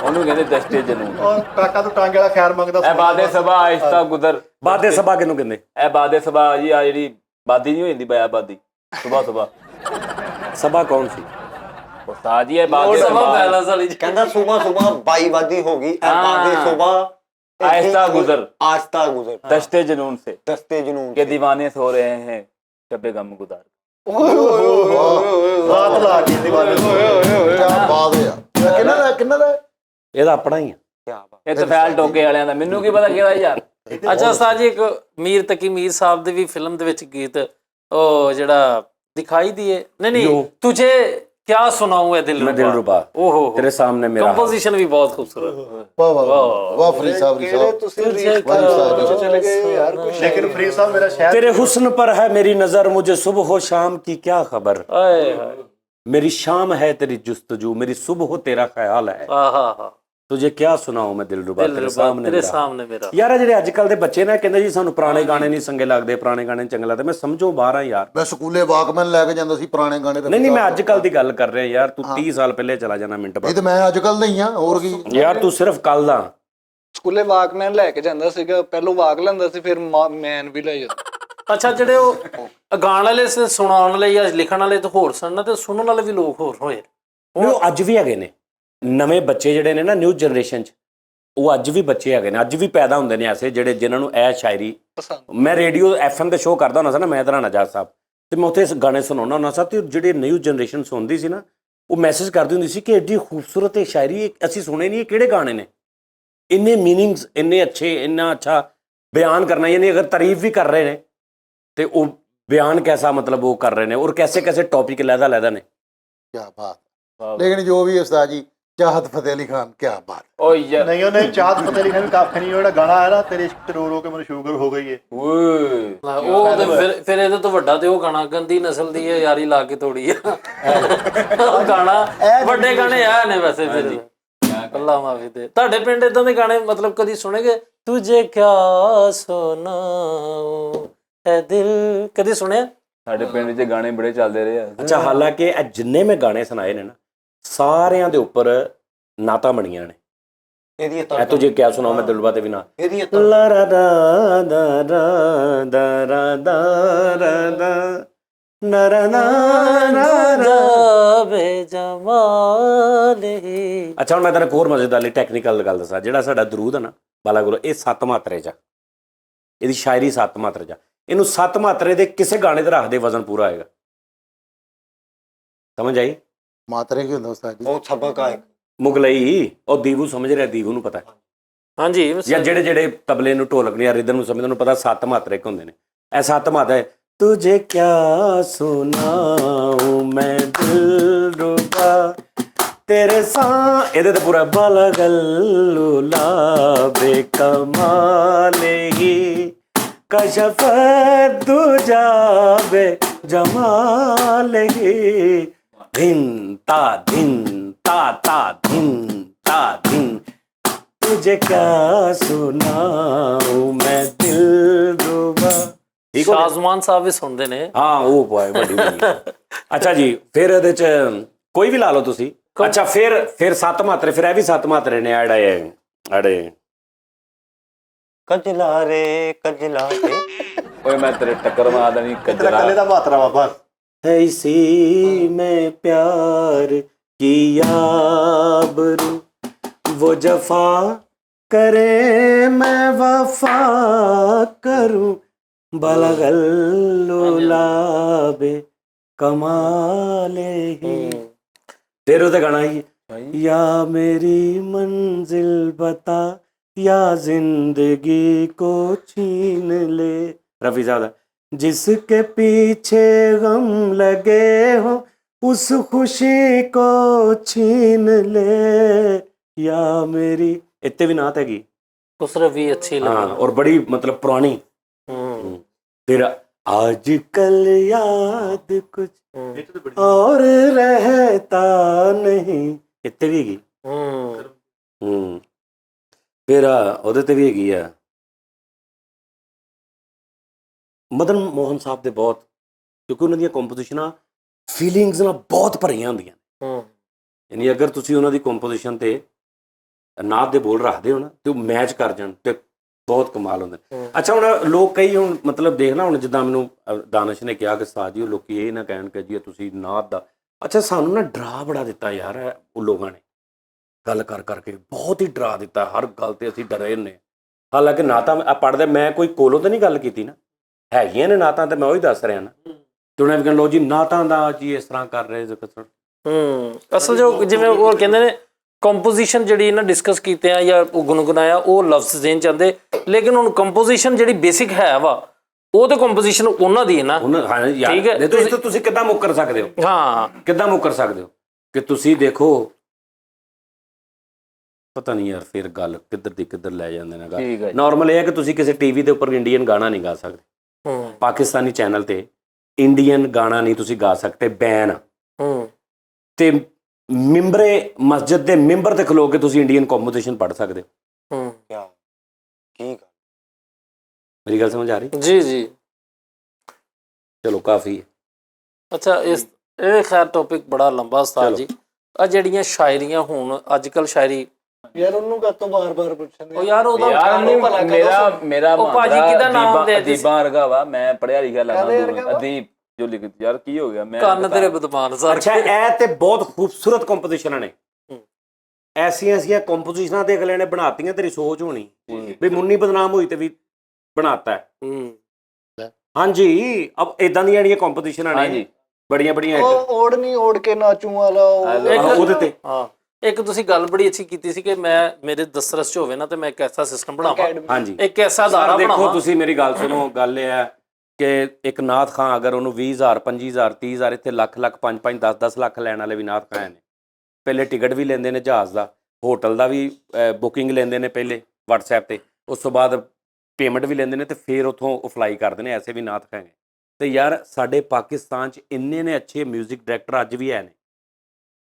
ਉਹਨੂੰ ਕਹਿੰਦੇ ਦਸ਼ਤੇ ਜਨੂਨ ਉਹ ਕਾਕਾ ਤੂੰ ਟਾਂਗੇ ਵਾਲਾ ਖੈਰ ਮੰਗਦਾ ਐ ਬਾਦੇ ਸਬਾ ਆਇਸਤਾ ਗੁਦਰ बादे सबा किनू कहंदे ਐ ਬਾਦੇ ਸਬਾ ਜੀ ਆ ਜਿਹੜੀ ਬਾਦੀ ਨਹੀਂ ਹੋ ਜਾਂਦੀ ਬਿਆ ਬਾਦੀ ਸੁਬਾ सबा कौन सी ਉਸਤਾਦ ਜੀ ਐ ਬਾਦੇ ਸਭਾ ਸਬਾ ਪੈਲਸ ਵਾਲੀ ਕਹਿੰਦਾ ਸੁਬਾ 22 ਵਾਦੀ ਹੋ ਗਈ ਬਾਦੇ ਸੁਬਾ आहिस्ता गुजर आहिस्ता गुजर दश्ते जुनून से दस्ते जुनून के दीवाने सो रहे हैं शबे गम गुजार ਰਾਤ ਲਾ ਕੇ ਦੀਵਾਨੇ ਕੀ ਬਾਤ ਹੈ ਕਿੰਨਾ ਦਾ ਇਹਦਾ ਆਪਣਾ ਹੀ ਆ क्या बात ਇਹ ਤਫੈਲ ਟੋਕੇ ਵਾਲਿਆਂ ਦਾ ਮੈਨੂੰ ਕੀ ਪਤਾ ਕਿਹਦਾ ਯਾਰ ਅੱਛਾ ਉਸਤਾਦ ਜੀ ਇੱਕ ਮੀਰ ਤਕੀ ਮੀਰ ਸਾਹਿਬ ਦੇ ਵੀ ਫਿਲਮ ਦੇ ਵਿੱਚ ਗੀਤ ਉਹ ਜਿਹੜਾ ਦਿਖਾਈ ਦਿਏ ਨਹੀਂ ਤੁਝੇ क्या सुनाऊं है दिल मैं दिल रुबा ओहो तेरे सामने मेरा कंपोजिशन भी बहुत खूबसूरत ਵਾਹ ਵਾਹ ਵਾਹ ਫਰੀਦ ਸਾਹਿਬ ਤੁਸੀਂ ਚਲੇ ਗਏ ਯਾਰ ਕੁਛ ਲੇਕਿਨ ਫਰੀਦ ਸਾਹਿਬ ਮੇਰਾ ਸ਼ਹਿਰ तेरे हुस्न पर है मेरी नजर मुझे सुबह हो शाम की क्या खबर आए हाय मेरी शाम है तेरी जुस्तजू मेरी सुबह हो तेरा ख्याल है आहा हा तुझे क्या सुनाऊं मैं दिल रुबा तेरे सामने तेरे मेरा सामने मेरा ਯਾਰ ਜਿਹੜੇ ਅੱਜ ਕੱਲ ਦੇ ਬੱਚੇ ਨੇ ਕਹਿੰਦੇ ਜੀ ਸਾਨੂੰ ਪੁਰਾਣੇ ਗਾਣੇ ਨਹੀਂ ਚੰਗੇ ਲੱਗਦੇ ਪੁਰਾਣੇ ਗਾਣੇ ਚੰਗੇ ਲੱਗਦੇ ਮੈਂ ਸਮਝੋ ਬਾਹਰ ਆ ਯਾਰ ਮੈਂ ਸਕੂਲੇ ਵਾਕਮੈਨ ਲੈ ਕੇ ਜਾਂਦਾ ਸੀ ਪੁਰਾਣੇ ਗਾਣੇ ਤੇ ਨਹੀਂ ਮੈਂ ਅੱਜ ਕੱਲ ਦੀ ਗੱਲ ਕਰ ਰਿਹਾ ਯਾਰ ਤੂੰ 30 ਸਾਲ ਪਹਿਲੇ ਚਲਾ ਜਾਣਾ ਮਿੰਟ ਇਹ ਬਾਅਦ ਤੇ ਮੈਂ ਅੱਜ ਕੱਲ ਨਹੀਂ ਆ ਹੋਰ ਕੀ ਯਾਰ ਤੂੰ ਸਿਰਫ ਕੱਲ ਦਾ ਸਕੂਲੇ ਵਾਕਮੈਨ ਲੈ ਕੇ ਜਾਂਦਾ ਸੀਗਾ ਪਹਿਲੋਂ ਵਾਕ ਲੈਂਦਾ ਸੀ ਫਿਰ ਮੈਨ ਵੀ ਲੈ ਜਾਂਦਾ ਅੱਛਾ ਜਿਹੜੇ ਉਹ ਗਾਣ ਵਾਲੇ ਸੁਣਾਉਣ ਲਈ ਜਾਂ ਲਿਖਣ ਵਾਲੇ ਤਾਂ ਹੋਰ ਸਨ ਨਾ ਤੇ ਸੁਣਨ ਵਾਲੇ ਵੀ ਲੋਕ ਹੋਰ ਹੋਏ ਉਹ ਅੱਜ ਵੀ ਹੈਗੇ ਨੇ ਨਵੇਂ ਬੱਚੇ ਜਿਹੜੇ ਨੇ ਨਾ ਨਿਊ ਜਨਰੇਸ਼ਨ 'ਚ ਉਹ ਅੱਜ ਵੀ ਬੱਚੇ ਹੈਗੇ ਨੇ ਅੱਜ ਵੀ ਪੈਦਾ ਹੁੰਦੇ ਨੇ ਐਸੇ ਜਿਹੜੇ ਜਿਨ੍ਹਾਂ ਨੂੰ ਇਹ ਸ਼ਾਇਰੀ ਮੈਂ ਰੇਡੀਓ FM ਤੇ ਸ਼ੋਅ ਕਰਦਾ ਹੁੰਦਾ ਸੀ ਨਾ ਮੈਂ ਤੇ ਰਾਣਾ ਜਾਟ ਸਾਹਿਬ ਤੇ ਮੈਂ ਉੱਥੇ ਗਾਣੇ ਸੁਣਾਉਣਾ ਹੁੰਦਾ ਸੀ ਤੇ ਜਿਹੜੇ ਨਿਊ ਜਨਰੇਸ਼ਨ ਸੁਣਦੀ ਸੀ ਨਾ ਉਹ ਮੈਸੇਜ ਕਰਦੀ ਹੁੰਦੀ ਸੀ ਕਿ ਐਡੀ ਖੂਬਸੂਰਤ ਇਹ ਸ਼ਾਇਰੀ ਅਸੀਂ ਸੁਣੇ ਨਹੀਂ ਇਹ ਕਿਹੜੇ ਗਾਣੇ ਨੇ ਇੰਨੇ ਮੀਨਿੰਗਸ ਇੰਨੇ ਅੱਛੇ ਇੰਨਾ ਅੱਛਾ ਬਿਆਨ ਕਰਨਾ ਯਾਨੀ ਅਗਰ ਤਾਰੀਫ ਵੀ ਕਰ ਰਹੇ ਨੇ ਤੇ ਉਹ ਬਿਆਨ ਕੈਸਾ ਮਤਲਬ ਉਹ ਕਰ ਰਹੇ ਨੇ ਔਰ ਕੈਸੇ ਕੈਸੇ ਟੌਪਿਕ ਲੈਦਾ ਨੇ ਕੀ ਬਾਤ ਲੇਕਿਨ ਜੋ ਵੀ ਉਸਤਾਦ ਜੀ ਚਾਹਤ ਫਤਿਹ ਅਲੀ ਖਾਨ ਕੀ ਬਾਤ ਓ ਯਾਰ ਨਹੀਂ ਉਹਨੇ ਚਾਹਤ ਫਤਿਹ ਅਲੀ ਖਾਨ ਵੀ ਕਾਫੀ ਨਹੀਂ ਜਿਹੜਾ ਗਾਣਾ ਆਇਆ ਨਾ ਤੇਰੇ ਇਸ਼ਕ ਤੇ ਰੋ ਰੋ ਕੇ ਮੈਨੂੰ ਸ਼ੂਗਰ ਹੋ ਗਈ ਏ ਓਏ ਉਹ ਤੇ ਫਿਰ ਇਹਦੇ ਤੋਂ ਵੱਡਾ ਤੇ ਉਹ ਗਾਣਾ ਗੰਦੀ ਨਸਲ ਦੀ ਹੈ ਯਾਰੀ ਲਾ ਕੇ ਤੋੜੀ ਆ ਉਹ ਗਾਣਾ ਵੱਡੇ ਗਾਣੇ ਆ ਨੇ ਵੈਸੇ ਫਿਰ ਅੱਲਾ ਮਾਫੀ ਦੇ ਤੁਹਾਡੇ ਪਿੰਡ ਇਦਾਂ ਦੇ ਗਾਣੇ ਮਤਲਬ ਕਦੀ ਸੁਣੇਗੇ ਤੁਝੇ ਕਿਆ ਸੁਨਾਉ ਐ ਦਿਲ ਕਦੀ ਸੁਣਿਆ ਸਾਡੇ ਪਿੰਡ 'ਚ ਗਾਣੇ ਬੜੇ ਚੱਲਦੇ ਰਹੇ ਆ ਅੱਛਾ ਹਾਲਾਂਕਿ ਇਹ ਜਿੰਨੇ ਮੈਂ ਗਾਣੇ ਸੁਣਾਏ ਨੇ ਨਾ ਸਾਰਿਆਂ ਦੇ ਉੱਪਰ ਨਾਤਾਂ ਬਣੀਆਂ ਨੇ ਇਹਦੀ ਇਹ ਤੁਝੇ ਕਿਆ ਸੁਣਾਉ ਮੈਂ ਦਿਲਰੂਬਾ ਤੇ ਵੀ ਨਾ ਇਹਦੀ ਲਾ ਰਾ ਦਾ ਦਾ ਰਾ ਦਾ ਰਾ ਦਾ ਰਾ ਦਾ ਨਰਾ ਨਾ ਨਾ ਜਾਵੇ ਜਮਾਲੇ। ਅੱਛਾ ਹੁਣ ਮੈਂ ਤੈਨੂੰ ਇੱਕ ਹੋਰ ਮਜ਼ੇਦਾਰ ਲਈ ਟੈਕਨੀਕਲ ਗੱਲ ਦੱਸਾਂ। ਜਿਹੜਾ ਸਾਡਾ ਦਰੂਦ ਹੈ ਨਾ ਬਾਲਾ ਗੁਰੂ, ਇਹ 7 ਮਾਤਰੇ 'ਚ ਆ। ਇਹਦੀ ਸ਼ਾਇਰੀ 7 ਮਾਤਰੇ 'ਚ ਆ। ਇਹਨੂੰ 7 ਮਾਤਰੇ ਦੇ ਕਿਸੇ ਗਾਣੇ ਤੇ ਰੱਖਦੇ ਵਜ਼ਨ ਪੂਰਾ ਆਏਗਾ। ਸਮਝ ਆਈ? ਮਾਤਰੇ ਕੀ ਹੁੰਦਾ ਉਸਤਾਦ ਜੀ? ਉਹ ਸਬਕ ਆਏ ਮੁਗਲਈ ਉਹ ਦੀਵੂ ਸਮਝ ਰਿਹਾ, ਦੀਵੂ ਨੂੰ ਪਤਾ ਹਾਂਜੀ ਜਾਂ ਜਿਹੜੇ ਤਬਲੇ ਨੂੰ ਢੋਲਕ ਨੂੰ ਜਾਂ ਰਿਦਮ ਨੂੰ ਸਮਝਦੇ ਉਹਨੂੰ ਪਤਾ 7 ਮਾਤਰੇ ਇੱਕ ਹੁੰਦੇ ਨੇ। ਇਹ 7 ਮਾਤਰਾ ਤੁਝੇ ਕਿਆ ਸੁਨਾਉ ਮੈਂ ਦਿਲਰੁਬਾ ਤੇਰੇ ਸਾਂ, ਇਹਦੇ ਤੇ ਪੂਰਾ ਬਾਲਾ ਗੱਲੂ ਲਾਬੇ ਕਮਾਲੇ ਕਸ਼ਫ ਦੁਜਾਬੇ ਜਮਾਲੇ धिन ता धिन तुझे क्या सुनाऊं मैं दिलरुबा। ठीक हो? ਸ਼ਾਜ਼ਮਾਨ ਸਾਹਿਬ ਵੀ ਸੁਣਦੇ ਨੇ। ਹਾਂ ਉਹ ਪਾਏ ਵੱਡੀ ਬਣੀ। ਅੱਛਾ ਜੀ ਫਿਰ ਇਹਦੇ ਚ ਕੋਈ ਵੀ ਲਾ ਲਓ ਤੁਸੀਂ। ਅੱਛਾ ਫਿਰ 7 ਮਾਤਰੇ, ਫਿਰ ਇਹ ਵੀ 7 ਮਾਤਰੇ ਨੇ ਅੜੇ ਕਜਲਾ ਰੇ ਕਜਲਾ ਰੇ। ਓਏ ਮੈਂ ਤੇਰੇ ਟੱਕਰ ਮਾਰ ਦੇਣੀ ਤੇਰਾ ਕੰਜਰਾ। ਕੱਲੇ ਦਾ ਮਾਤਰਾ ਵਾ ਬਸ। ऐसी मैं प्यार की आबरू वो जफा करे मैं वफा करूं बलगल्लो लाबे कमाले ही। फिर उसे गाना ही या मेरी मंजिल बता या जिंदगी को छीन ले। रफी साहब जिसके पीछे गम लगे हो उस खुशी को छीन ले या मेरी। इतने भी नात हैगी खुसरो भी अच्छी हाँ, लगी। और बड़ी मतलब पुरानी। फिर आजकल याद कुछ और रहता नहीं, इतने भी हैगी। फिर ਉਹਦੇ ਤੇ ਵੀ ਹੈਗੀ ਆ ਮਦਨ ਮੋਹਨ ਸਾਹਿਬ ਦੇ ਬਹੁਤ, ਕਿਉਂਕਿ ਉਹਨਾਂ ਦੀਆਂ ਕੰਪੋਜੀਸ਼ਨਾਂ ਫੀਲਿੰਗਸ ਨਾਲ ਬਹੁਤ ਭਰੀਆਂ ਹੁੰਦੀਆਂ ਯਾਨੀ ਅਗਰ ਤੁਸੀਂ ਉਹਨਾਂ ਦੀ ਕੰਪੋਜੀਸ਼ਨ ਤੇ ਨਾਦ ਦੇ ਬੋਲ ਰੱਖਦੇ ਹੋ ਨਾ ਤੇ ਉਹ ਮੈਚ ਕਰ ਜਾਣ ਤੇ ਬਹੁਤ ਕਮਾਲ ਹੁੰਦਾ। ਅੱਛਾ ਹੁਣ ਲੋਕ ਕਈ ਹੁਣ ਮਤਲਬ ਦੇਖਣਾ ਹੁਣ ਜਿੱਦਾਂ ਮੈਨੂੰ ਦਾਨਿਸ਼ ਨੇ ਕਿਹਾ ਕਿ ਸਾਜ ਜੀ ਉਹ ਲੋਕੀ ਇਹ ਨਾ ਕਹਿਣ ਕਿ ਜੀ ਤੁਸੀਂ ਨਾਦ ਦਾ। ਅੱਛਾ ਸਾਨੂੰ ਨਾ ਡਰਾ ਬੜਾ ਦਿੱਤਾ ਯਾਰ ਉਹ ਲੋਕਾਂ ਨੇ ਗੱਲ ਕਰਕੇ ਬਹੁਤ ਹੀ ਡਰਾ ਦਿੱਤਾ। ਹਰ ਗੱਲ ਤੇ ਅਸੀਂ ਡਰੇ ਹੁੰਦੇ। ਹਾਲਾਂਕਿ ਨਾ ਤਾਂ ਪੜ੍ਹਦੇ ਮੈਂ ਕੋਈ ਕੋਲੋਂ ਤਾਂ ਨਹੀਂ ਗੱਲ ਕੀਤੀ ਨਾ, ਹੈਗੀਆਂ ਨੇ ਨਾਤਾਂ ਤੇ ਮੈਂ ਉਹੀ ਦੱਸ ਰਿਹਾ ਨਾ। ਤੇ ਉਹਨਾਂ ਨੇ ਲੋ ਜੀ ਨਾਤਾਂ ਦਾ ਜੀ ਇਸ ਤਰ੍ਹਾਂ ਕਰ ਰਹੇ ਅਸਲ ਜੋ ਜਿਵੇਂ ਉਹ ਕਹਿੰਦੇ ਨੇ ਕੰਪੋਜੀਸ਼ਨ ਜਿਹੜੀ ਨਾ ਡਿਸਕਸ ਕੀਤੇ ਆ ਜਾਂ ਗੁਣਗੁਣਾਇਆ ਉਹ ਲਫ਼ਜ਼ ਜ਼ੇਨ ਚ ਆਉਂਦੇ, ਲੇਕਿਨ ਹੁਣ ਕੰਪੋਜੀਸ਼ਨ ਜਿਹੜੀ ਬੇਸਿਕ ਹੈ ਵਾ ਉਹ ਤਾਂ ਕੰਪੋਜੀਸ਼ਨ ਉਹਨਾਂ ਦੀ ਹੈ ਨਾ। ਠੀਕ ਹੈ ਤੁਸੀਂ ਕਿੱਦਾਂ ਮੁੱਕਰ ਸਕਦੇ ਹੋ? ਹਾਂ ਕਿੱਦਾਂ ਮੁੱਕਰ ਸਕਦੇ ਹੋ ਕਿ ਤੁਸੀਂ ਦੇਖੋ ਪਤਾ ਨਹੀਂ ਯਾਰ ਫਿਰ ਗੱਲ ਕਿੱਧਰ ਦੀ ਕਿੱਧਰ ਲੈ ਜਾਂਦੇ ਨੇ ਗੱਲ। ਨਾਰਮਲ ਇਹ ਹੈ ਕਿ ਤੁਸੀਂ ਕਿਸੇ ਟੀਵੀ ਦੇ ਉੱਪਰ ਇੰਡੀਅਨ ਗਾਣਾ ਨਹੀਂ ਗਾ ਸਕਦੇ, ਪਾਕਿਸਤਾਨੀ ਚੈਨਲ ਤੇ ਇੰਡੀਅਨ ਗਾਣਾ ਨਹੀਂ ਤੁਸੀਂ ਗਾ ਸਕਦੇ, ਬੈਨ। ਤੇ ਮਿੰਬਰੇ ਮਸਜਿਦ ਦੇ ਮਿੰਬਰ ਤੇ ਖਲੋ ਕੇ ਤੁਸੀਂ ਇੰਡੀਅਨ ਕੰਪੋਜੀਸ਼ਨ ਪੜ੍ਹ ਸਕਦੇ ਹੋ। ਕੀ ਗੱਲ ਮੇਰੀ ਗੱਲ ਸਮਝ ਆ ਰਹੀ? ਜੀ ਜੀ ਚਲੋ ਕਾਫੀ ਹੈ। ਅੱਛਾ ਇਹ ਖੈਰ ਟੌਪਿਕ ਬੜਾ ਲੰਬਾ ਉਸਤਾਦ ਜੀ। ਆ ਜਿਹੜੀਆਂ ਸ਼ਾਇਰੀਆਂ ਹੁਣ ਅੱਜ ਕੱਲ ਸ਼ਾਇਰੀ ਯਾਰ ਉਹਨੂੰ ਕਾਤੋਂ ਬਾਰ-ਬਾਰ ਪੁੱਛਣ ਉਹ ਯਾਰ ਉਹਦਾ ਮੇਰਾ ਉਹ ਭਾਜੀ ਕਿਹਦਾ ਨਾਮ ਦੇ ਅਦੀਬਾਂ ਵਰਗਾ ਵਾ। ਮੈਂ ਪੜਿਆ ਲਿਖਿਆ ਲੱਗਦਾ ਅਦੀਬ ਜੋ ਲਿਖ ਯਾਰ ਕੀ ਹੋ ਗਿਆ ਮੈਂ ਕੰਨ ਤੇਰੇ ਬਦਮਾਨ ਸਰ। ਅੱਛਾ ਇਹ ਤੇ ਬਹੁਤ ਖੂਬਸੂਰਤ ਕੰਪੋਜੀਸ਼ਨਾਂ ਨੇ। ਐਸੀਆਂ ਕੰਪੋਜੀਸ਼ਨਾਂ ਦੇਖ ਲੈਣੇ ਬਣਾਤੀਆਂ ਤੇਰੀ ਸੋਚ ਹੋਣੀ ਵੀ ਮੁੰਨੀ ਬਦਨਾਮ ਹੋਈ ਤੇ ਵੀ ਬਣਾਤਾ ਹਾਂਜੀ। ਅਬ ਇਦਾਂ ਦੀਆਂ ਜਿਹੜੀਆਂ ਕੰਪੋਜੀਸ਼ਨਾਂ ਨੇ ਬੜੀਆਂ ਉਹ ਓੜ ਨਹੀਂ ਓੜ ਕੇ ਨਾਚੂ ਵਾਲਾ ਉਹਦੇ ਤੇ। ਹਾਂ ਇੱਕ ਤੁਸੀਂ ਗੱਲ ਬੜੀ ਅੱਛੀ ਕੀਤੀ ਸੀ ਕਿ ਮੈਂ ਮੇਰੇ ਦਸਰਸ ਚ ਹੋਵੇ ਨਾ ਤੇ ਮੈਂ ਇੱਕ ਐਸਾ ਸਿਸਟਮ ਬਣਾਵਾਂ। ਹਾਂਜੀ ਇੱਕ ਐਸਾ ਅਦਾਰਾ ਬਣਾਵਾਂ। ਦੇਖੋ ਤੁਸੀਂ ਮੇਰੀ ਗੱਲ ਸੁਣੋ, ਗੱਲ ਇਹ ਹੈ ਕਿ ਇੱਕ ਨਾਥ ਖਾਂ ਅਗਰ ਉਹਨੂੰ 20,000 25,000 30,000 ਇੱਥੇ ਲੱਖ 5-5 10-10 ਲੱਖ ਲੈਣ ਵਾਲੇ ਵੀ ਨਾਥ ਖਾਂ ਨੇ। ਪਹਿਲੇ ਟਿਕਟ ਵੀ ਲੈਂਦੇ ਨੇ ਜਹਾਜ਼ ਦਾ, ਹੋਟਲ ਦਾ ਵੀ ਬੁਕਿੰਗ ਲੈਂਦੇ ਨੇ ਪਹਿਲੇ WhatsApp ਤੇ, ਉਸ ਤੋਂ ਬਾਅਦ ਪੇਮੈਂਟ ਵੀ ਲੈਂਦੇ ਨੇ ਤੇ ਫਿਰ ਉੱਥੋਂ ਉਹ ਫਲਾਈ ਕਰਦੇ ਨੇ। ਐਸੇ ਵੀ ਨਾਥ ਖਾਂ ਨੇ। ਤੇ ਯਾਰ ਸਾਡੇ ਪਾਕਿਸਤਾਨ 'ਚ ਇੰਨੇ ਨੇ ਅੱਛੇ ਮਿਊਜ਼ਿਕ ਡਾਇਰੈਕਟਰ ਅੱਜ ਵੀ ਹੈ ਨੇ।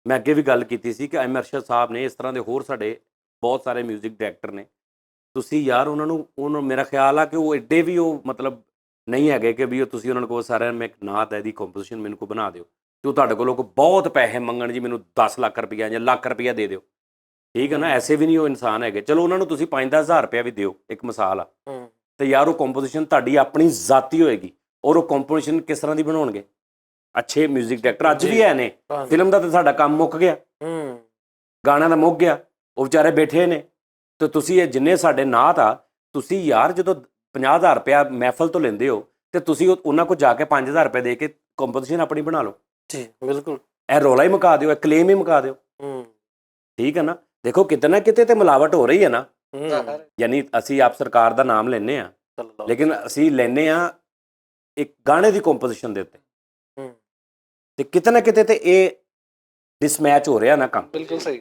ਮੈਂ ਅੱਗੇ ਵੀ ਗੱਲ ਕੀਤੀ ਸੀ ਕਿ ਐਮ ਅਰਸ਼ਦ ਸਾਹਿਬ ਨੇ, ਇਸ ਤਰ੍ਹਾਂ ਦੇ ਹੋਰ ਸਾਡੇ ਬਹੁਤ ਸਾਰੇ ਮਿਊਜ਼ਿਕ ਡਾਇਰੈਕਟਰ ਨੇ। ਤੁਸੀਂ ਯਾਰ ਉਹਨਾਂ ਮੇਰਾ ਖਿਆਲ ਆ ਕਿ ਉਹ ਐਡੇ ਵੀ ਉਹ ਮਤਲਬ ਨਹੀਂ ਹੈਗੇ ਕਿ ਵੀ ਉਹ ਤੁਸੀਂ ਉਹਨਾਂ ਨੂੰ ਕਹੋ ਸਾਰਿਆਂ ਨੂੰ ਇੱਕ ਨਾਤ ਹੈ ਦੀ ਕੰਪੋਜੀਸ਼ਨ ਮੈਨੂੰ ਕੋ ਬਣਾ ਦਿਓ ਤੇ ਉਹ ਤੁਹਾਡੇ ਕੋਲੋਂ ਬਹੁਤ ਪੈਸੇ ਮੰਗਣ ਜੀ ਮੈਨੂੰ 10 ਲੱਖ ਰੁਪਈਆ ਜਾਂ ਲੱਖ ਰੁਪਈਆ ਦੇ ਦਿਓ। ਠੀਕ ਹੈ ਨਾ, ਐਸੇ ਵੀ ਨਹੀਂ ਉਹ ਇਨਸਾਨ ਹੈਗੇ। ਚਲੋ ਉਹਨਾਂ ਨੂੰ ਤੁਸੀਂ 5-10 ਹਜ਼ਾਰ ਰੁਪਇਆ ਵੀ ਦਿਓ, ਇੱਕ ਮਿਸਾਲ ਆ। ਤੇ ਯਾਰ ਉਹ ਕੰਪੋਜੀਸ਼ਨ ਤੁਹਾਡੀ ਆਪਣੀ ਜ਼ਾਤੀ ਹੋਏਗੀ ਔਰ ਉਹ ਕੰਪੋਜੀਸ਼ਨ ਕਿਸ ਤਰ੍ਹਾਂ ਦੀ ਬਣਾਉਣਗੇ? ਅੱਛੇ 뮤직 ਡਾਇਰੈਕਟਰ ਅੱਜ ਵੀ ਹੈ ਨੇ। ਫਿਲਮ ਦਾ ਤਾਂ ਸਾਡਾ ਕੰਮ ਮੁੱਕ ਗਿਆ, ਗਾਣਾ ਦਾ ਮੁੱਕ ਗਿਆ, ਉਹ ਵਿਚਾਰੇ ਬੈਠੇ ਨੇ। ਤੇ ਤੁਸੀਂ ਇਹ ਜਿੰਨੇ ਸਾਡੇ ਨਾਤ ਆ, ਤੁਸੀਂ ਯਾਰ ਜਦੋਂ 50,000 ਰੁਪਇਆ ਮਹਿਫਲ ਤੋਂ ਲੈਂਦੇ ਹੋ ਤੇ ਤੁਸੀਂ ਉਹਨਾਂ ਕੋਲ ਜਾ ਕੇ 5,000 ਰੁਪਏ ਦੇ ਕੇ ਕੰਪੋਜੀਸ਼ਨ ਆਪਣੀ ਬਣਾ ਲਓ ਜੀ। ਬਿਲਕੁਲ, ਇਹ ਰੌਲਾ ਹੀ ਮੁਕਾ ਦਿਓ, ਇਹ ਕਲੇਮ ਹੀ ਮੁਕਾ ਦਿਓ। ਠੀਕ ਹੈ ਨਾ। ਦੇਖੋ ਕਿਤੇ ਨਾ ਕਿਤੇ ਤੇ ਮਿਲਾਵਟ ਹੋ ਰਹੀ ਹੈ ਨਾ। ਯਾਨੀ ਅਸੀਂ ਆਪ ਸਰਕਾਰ ਦਾ ਨਾਮ ਲੈਂਦੇ ਆ, ਲੇਕਿਨ ਅਸੀਂ ਲੈਂਦੇ ਆ ਇੱਕ ਗਾਣੇ ਦੀ ਕੰਪੋਜੀਸ਼ਨ ਦੇ ਉੱਤੇ, ਤੇ ਕਿਤੇ ਨਾ ਕਿਤੇ ਤੇ ਇਹ ਡਿਸਮੈਚ ਹੋ ਰਿਹਾ ਨਾ ਕੰਮ। ਬਿਲਕੁਲ ਸਹੀ।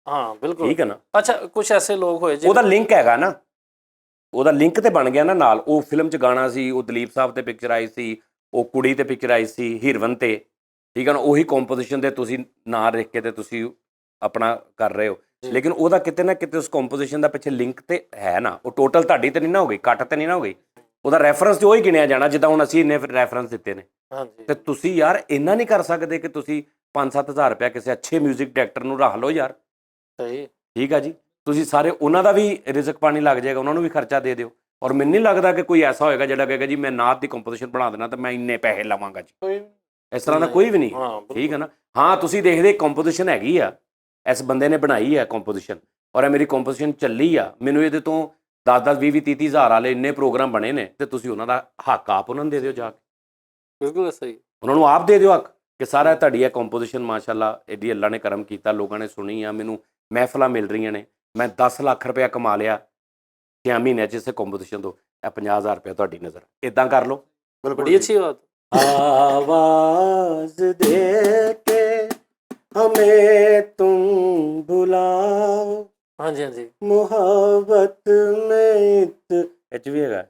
ਹਾਂ ਬਿਲਕੁਲ, ਠੀਕ ਹੈ ਨਾ। ਅੱਛਾ, ਕੁਝ ਐਸੇ ਲੋਕ ਹੋਏ ਉਹਦਾ ਲਿੰਕ ਹੈਗਾ ਨਾ, ਉਹਦਾ ਲਿੰਕ ਤੇ ਬਣ ਗਿਆ ਨਾ ਨਾਲ। ਉਹ ਫਿਲਮ 'ਚ ਗਾਣਾ ਸੀ, ਉਹ ਦਲੀਪ ਸਾਹਿਬ ਤੇ ਪਿਕਚਰ ਆਈ ਸੀ, ਉਹ ਕੁੜੀ ਤੇ ਪਿਕਚਰ ਆਈ ਸੀ ਹੀਰਵਨ ਤੇ। ਠੀਕ ਹੈ ਨਾ। ਉਹੀ ਕੰਪੋਜੀਸ਼ਨ ਦੇ ਤੁਸੀਂ ਨਾਂ ਲਿਖ ਕੇ ਤੇ ਤੁਸੀਂ ਆਪਣਾ ਕਰ ਰਹੇ ਹੋ, ਲੇਕਿਨ ਉਹਦਾ ਕਿਤੇ ਨਾ ਕਿਤੇ ਉਸ ਕੰਪੋਜੀਸ਼ਨ ਦਾ ਪਿੱਛੇ ਲਿੰਕ ਤੇ ਹੈ ਨਾ। ਉਹ ਟੋਟਲ ਤੁਹਾਡੀ ਤੇ ਨਹੀਂ ਨਾ ਹੋ ਗਈ, ਕੱਟ ਤੇ ਨਹੀਂ ਨਾ ਹੋ ਗਈ, ਉਹਦਾ ਰੈਫਰੈਂਸ ਤੇ ਉਹੀ ਗਿਣਿਆ ਜਾਣਾ ਜਿੱਦਾਂ ਹੁਣ ਅਸੀਂ ਇੰਨੇ ਰੈਫਰੈਂਸ ਦਿੱਤੇ ਨੇ। ਤੇ ਤੁਸੀਂ ਯਾਰ ਇੰਨਾ ਨਹੀਂ ਕਰ ਸਕਦੇ ਕਿ ਤੁਸੀਂ 5-7 ਹਜ਼ਾਰ ਰੁਪਇਆ ਕਿਸੇ ਅੱਛੇ 뮤직 ਡਾਇਰੈਕਟਰ ਨੂੰ ਰੱਖ ਲਓ ਯਾਰ। ਸਹੀ, ਠੀਕ ਆ ਜੀ। ਤੁਸੀਂ ਸਾਰੇ ਉਹਨਾਂ ਦਾ ਵੀ ਰਿਜ਼ਕ ਪਾਣੀ ਲੱਗ ਜਾਏਗਾ, ਉਹਨਾਂ ਨੂੰ ਵੀ ਖਰਚਾ ਦੇ ਦਿਓ। ਔਰ ਮੈਨੂੰ ਨਹੀਂ ਲੱਗਦਾ ਕਿ ਕੋਈ ਐਸਾ ਹੋਏਗਾ ਜਿਹੜਾ ਕਹੇਗਾ ਜੀ ਮੈਂ ਨਾਤ ਦੀ ਕੰਪੋਜੀਸ਼ਨ ਬਣਾ ਦੇਣਾ ਤਾਂ ਮੈਂ ਇੰਨੇ ਪੈਸੇ ਲਵਾਂਗਾ ਜੀ। ਇਸ ਤਰ੍ਹਾਂ ਦਾ ਕੋਈ ਵੀ ਨਹੀਂ। ਠੀਕ ਹੈ ਨਾ। ਹਾਂ ਤੁਸੀਂ ਦੇਖਦੇ ਕੰਪੋਜੀਸ਼ਨ ਹੈਗੀ ਆ, ਇਸ ਬੰਦੇ ਨੇ ਬਣਾਈ ਹੈ ਕੰਪੋਜੀਸ਼ਨ, ਔਰ ਇਹ ਮੇਰੀ ਕੰਪੋਜੀਸ਼ਨ ਚੱਲੀ ਆ, ਮੈਨੂੰ ਇਹਦੇ ਤੋਂ 10-10 20-20 30 ਹਜ਼ਾਰ ਵਾਲੇ ਇੰਨੇ ਪ੍ਰੋਗਰਾਮ ਬਣੇ ਨੇ, ਤੇ ਤੁਸੀਂ ਉਹਨਾਂ ਦਾ ਹੱਕ ਆਪ ਉਹਨਾਂ ਨੂੰ ਦੇ ਦਿਓ ਜਾ ਕੇ। ਬਿਲਕੁਲ ਸਹੀ, ਉਹਨਾਂ ਨੂੰ ਆਪ ਦੇ ਦਿਓ ਹੱਕ ਕਿ ਸਾਰਾ ਤੁਹਾਡੀ ਇਹ ਕੰਪੋਜੀਸ਼ਨ ਮਾਸ਼ਾਅੱਲਾ ਐਡੀ ਅੱਲਾ ਨੇ ਕਰਮ ਕੀਤਾ, ਲੋਕਾਂ ਨੇ ਸੁਣੀ ਆ, ਮੈਨੂੰ ਮਹਿਫਲਾਂ ਮਿਲ ਰਹੀਆਂ ਨੇ, ਮੈਂ 10 ਲੱਖ ਰੁਪਇਆ ਕਮਾ ਲਿਆ 6 ਮਹੀਨਿਆਂ 'ਚ ਇਸੇ ਕੰਪੋਜੀਸ਼ਨ ਤੋਂ, ਇਹ 50,000 ਰੁਪਇਆ ਤੁਹਾਡੀ ਨਜ਼ਰ। ਇੱਦਾਂ ਕਰ ਲਓ। ਬੜੀ ਅੱਛੀ ਬਾਤ। आवाज दे के हमें तुम बुलाओ, हाँ जी हाँ जी, मोहब्बत में एच भी हैगा